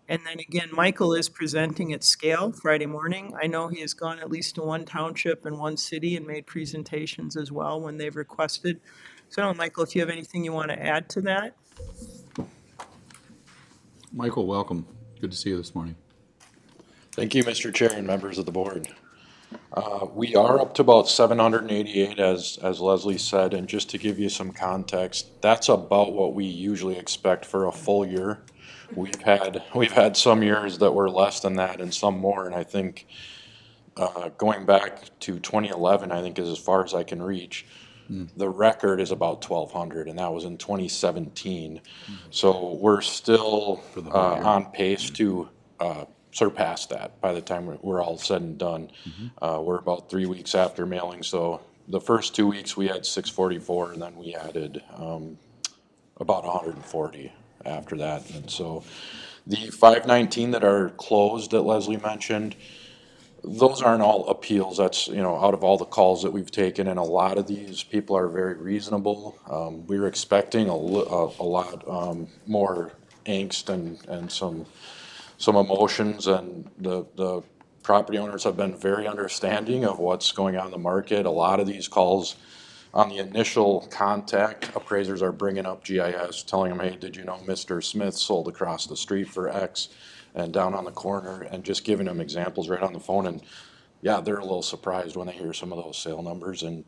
B: And then again, Michael is presenting at Scale Friday morning. I know he has gone at least to one township and one city and made presentations as well when they've requested. So I don't know, Michael, if you have anything you want to add to that?
A: Michael, welcome. Good to see you this morning.
O: Thank you, Mr. Chair and members of the board. We are up to about 788, as Leslie said, and just to give you some context, that's about what we usually expect for a full year. We've had some years that were less than that and some more, and I think going back to 2011, I think is as far as I can reach. The record is about 1,200, and that was in 2017. So we're still on pace to surpass that by the time we're all said and done. We're about 3 weeks after mailing, so the first 2 weeks we had 644, and then we added about 140 after that. And so the 519 that are closed that Leslie mentioned, those aren't all appeals. That's, out of all the calls that we've taken, and a lot of these people are very reasonable. We were expecting a lot more angst and some emotions, and the property owners have been very understanding of what's going on in the market. A lot of these calls, on the initial contact, appraisers are bringing up GIS, telling them, hey, did you know Mr. Smith sold across the street for X and down on the corner, and just giving them examples right on the phone. And yeah, they're a little surprised when they hear some of those sale numbers. And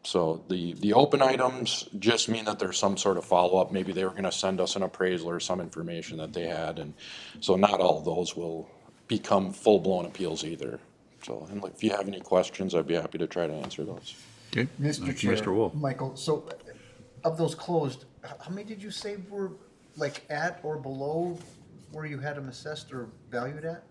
O: so the open items just mean that there's some sort of follow-up. Maybe they were going to send us an appraisal or some information that they had. And so not all of those will become full-blown appeals either. So, and if you have any questions, I'd be happy to try to answer those.
A: Okay.
D: Mr. Chair,
A: Mr. Wolf.
D: Michael, so of those closed, how many did you say were like at or below where you had them assessed or valued at?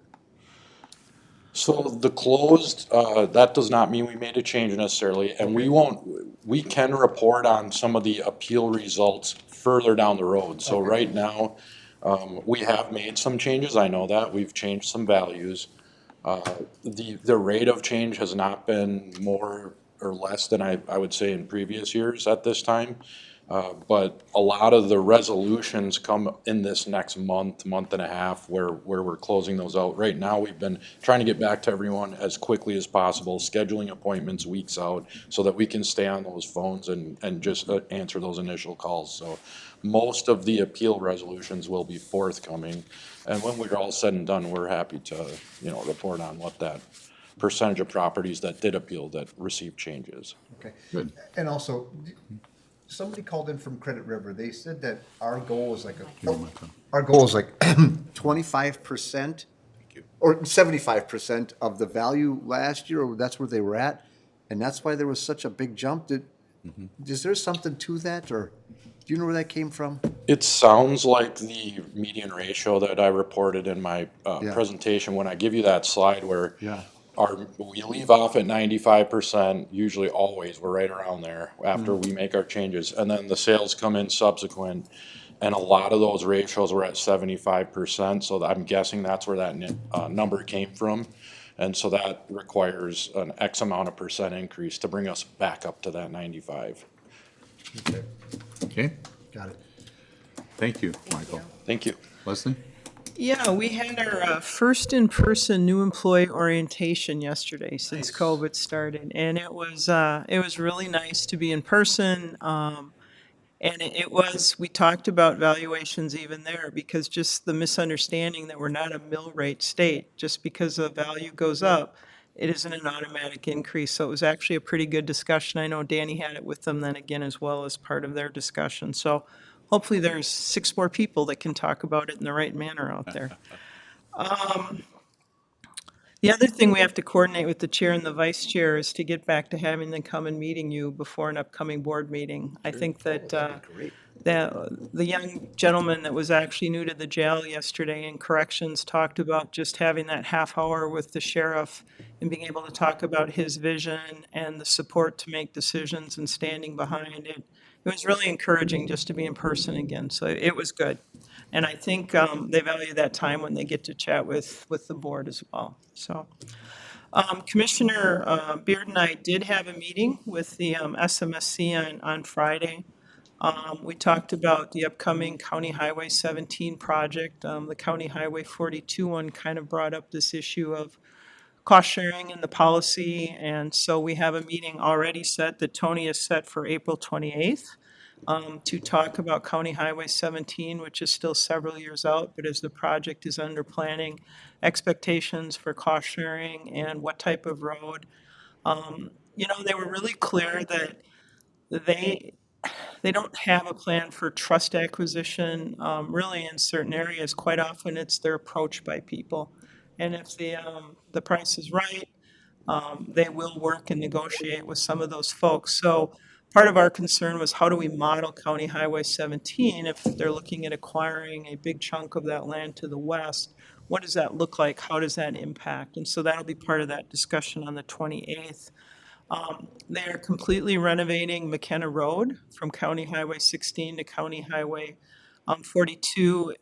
O: So the closed, that does not mean we made a change necessarily, and we can report on some of the appeal results further down the road. So right now, we have made some changes, I know that, we've changed some values. The rate of change has not been more or less than I would say in previous years at this time. But a lot of the resolutions come in this next month and a half where we're closing those out. Right now, we've been trying to get back to everyone as quickly as possible, scheduling appointments weeks out so that we can stay on those phones and just answer those initial calls. So most of the appeal resolutions will be forthcoming. And when we're all said and done, we're happy to, report on what that percentage of properties that did appeal that received changes.
D: Okay.
A: Good.
D: And also, somebody called in from Credit River. They said that our goal is like 25% or 75% of the value last year, or that's where they were at, and that's why there was such a big jump. Is there something to that, or do you know where that came from?
O: It sounds like the median ratio that I reported in my
D: Yeah.
O: presentation, when I give you that slide where
D: Yeah.
O: we leave off at 95%, usually always, we're right around there after we make our changes. And then the sales come in subsequent, and a lot of those ratios were at 75%. So I'm guessing that's where that number came from. And so that requires an X amount of percent increase to bring us back up to that 95.
A: Okay,
D: Got it.
A: thank you, Michael.
O: Thank you.
A: Leslie?
B: Yeah, we had our first in-person new employee orientation yesterday since COVID started, and it was really nice to be in person. And it was, we talked about valuations even there, because just the misunderstanding that we're not a mill rate state, just because the value goes up, it isn't an automatic increase. So it was actually a pretty good discussion. I know Danny had it with them then again as well as part of their discussion. So hopefully there's 6 more people that can talk about it in the right manner out there. The other thing we have to coordinate with the chair and the vice chair is to get back to having them come and meeting you before an upcoming board meeting. I think that the young gentleman that was actually new to the jail yesterday in corrections talked about just having that half hour with the sheriff and being able to talk about his vision and the support to make decisions and standing behind it. It was really encouraging just to be in person again, so it was good. And I think they value that time when they get to chat with the board as well. So Commissioner Beard and I did have a meeting with the SMSC on Friday. We talked about the upcoming County Highway 17 project. The County Highway 42 one kind of brought up this issue of cost sharing in the policy. And so we have a meeting already set that Tony has set for April 28th. To talk about County Highway 17, which is still several years out, but as the project is under planning, expectations for cost sharing and what type of road. They were really clear that they don't have a plan for trust acquisition, really in certain areas. Quite often it's their approach by people. And if the price is right, they will work and negotiate with some of those folks. So part of our concern was how do we model County Highway 17 if they're looking at acquiring a big chunk of that land to the west? What does that look like? How does that impact? And so that'll be part of that discussion on the 28th. They are completely renovating McKenna Road from County Highway 16 to County Highway 42.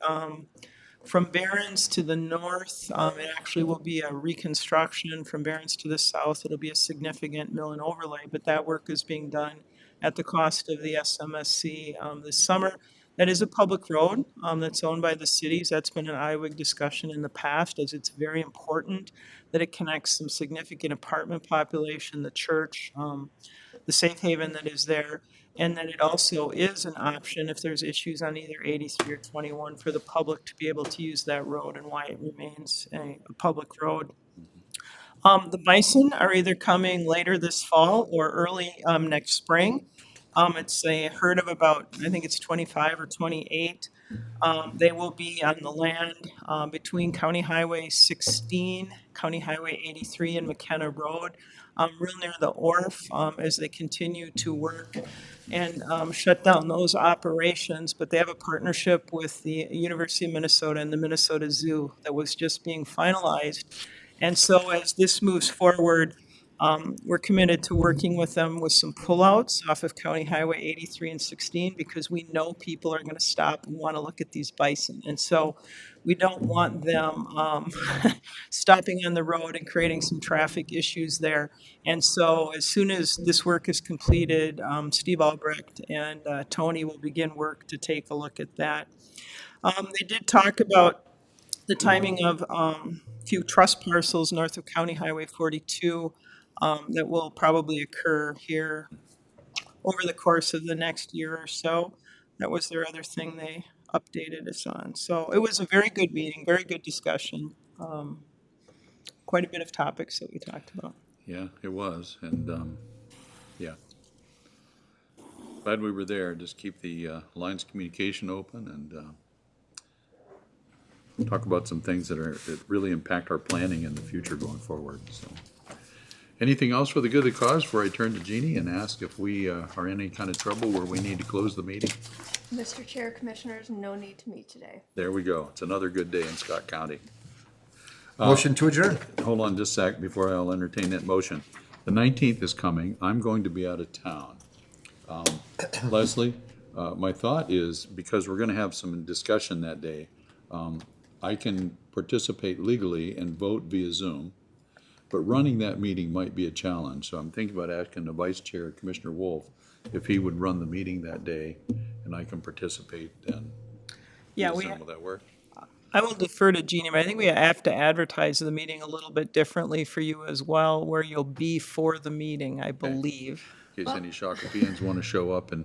B: From Barron's to the north, it actually will be a reconstruction. From Barron's to the south, it'll be a significant mill and overlay, but that work is being done at the cost of the SMSC this summer. That is a public road that's owned by the cities. That's been an IWIG discussion in the past, as it's very important that it connects some significant apartment population, the church, the safe haven that is there, and that it also is an option if there's issues on either 83 or 21 for the public to be able to use that road, and why it remains a public road. The bison are either coming later this fall or early next spring. It's a herd of about, I think it's 25 or 28. They will be on the land between County Highway 16, County Highway 83, and McKenna Road, real near the Orf, as they continue to work and shut down those operations. But they have a partnership with the University of Minnesota and the Minnesota Zoo that was just being finalized. And so as this moves forward, we're committed to working with them with some pullouts off of County Highway 83 and 16, because we know people are going to stop and want to look at these bison. And so we don't want them stopping on the road and creating some traffic issues there. And so as soon as this work is completed, Steve Albrecht and Tony will begin work to take a look at that. They did talk about the timing of a few trust parcels north of County Highway 42 that will probably occur here over the course of the next year or so. That was their other thing they updated us on. So it was a very good meeting, very good discussion. Quite a bit of topics that we talked about.
A: Yeah, it was, and, yeah. Glad we were there. Just keep the lines of communication open, and talk about some things that really impact our planning in the future going forward, so. Anything else for the good of the cause before I turn to Jeannie and ask if we are in any kind of trouble where we need to close the meeting?
P: Mr. Chair, Commissioners, no need to meet today.
A: There we go. It's another good day in Scott County.
D: Motion to adjourn.
A: Hold on just a sec before I'll entertain that motion. The 19th is coming. I'm going to be out of town. Leslie, my thought is, because we're going to have some discussion that day, I can participate legally and vote via Zoom, but running that meeting might be a challenge. So I'm thinking about asking the Vice Chair, Commissioner Wolf, if he would run the meeting that day and I can participate then.
B: Yeah,
A: via Zoom. Will that work?
B: I will defer to Jeannie, but I think we have to advertise the meeting a little bit differently for you as well, where you'll be for the meeting, I believe.
A: In case any Shakopeans want to show up and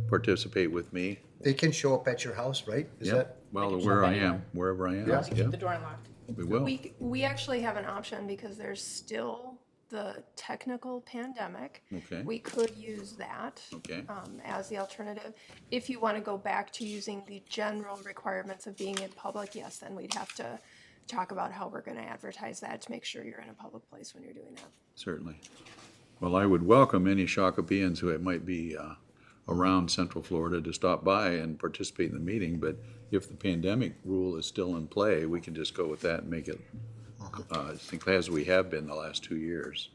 A: participate with me.
D: They can show up at your house, right? Is
A: Yep.
D: that?
A: Well, wherever I am,
D: Yeah.
A: yeah,
C: The door unlocked.
A: we will.
P: We actually have an option because there's still the technical pandemic.
A: Okay.
P: We could use that
A: Okay.
P: as the alternative. If you want to go back to using the general requirements of being in public, yes, then we'd have to talk about how we're going to advertise that to make sure you're in a public place when you're doing that.
A: Certainly. Well, I would welcome any Shakopeans who might be around Central Florida to stop by and participate in the meeting, but if the pandemic rule is still in play, we can just go with that and make it, I think, as we have been the last 2 years.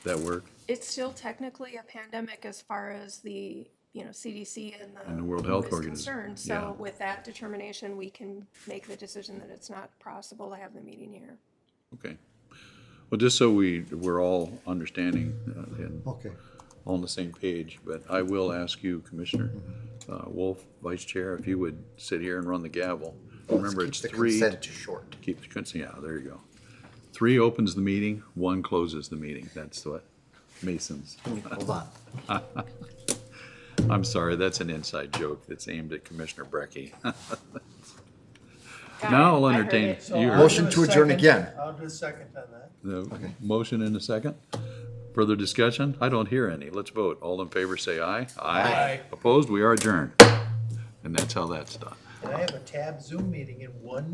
A: That work?
P: It's still technically a pandemic as far as the, CDC and
A: the World Health
P: WHO is
A: Organization.
P: concerned.
A: Yeah.
P: So with that determination, we can make the decision that it's not possible to have the meeting here.
A: Okay. Well, just so we're all understanding and
D: Okay.
A: all on the same page, but I will ask you, Commissioner Wolf, Vice Chair, if you would sit here and run the gavel. Remember,
D: Keep
A: it's
D: the
A: 3.
D: consent short.
A: Keep the consent, yeah, there you go. 3 opens the meeting, 1 closes the meeting. That's what Masons.
D: Hold on.
A: I'm sorry, that's an inside joke that's aimed at Commissioner Brecky. Now I'll entertain, you heard
D: Motion to adjourn again.
G: I'll do a second on that.
A: the motion in a second. Further discussion? I don't hear any. Let's vote. All in favor, say aye. Aye. Opposed? We are adjourned. And that's how that's done.
G: And I have a tab Zoom meeting in 1 minute.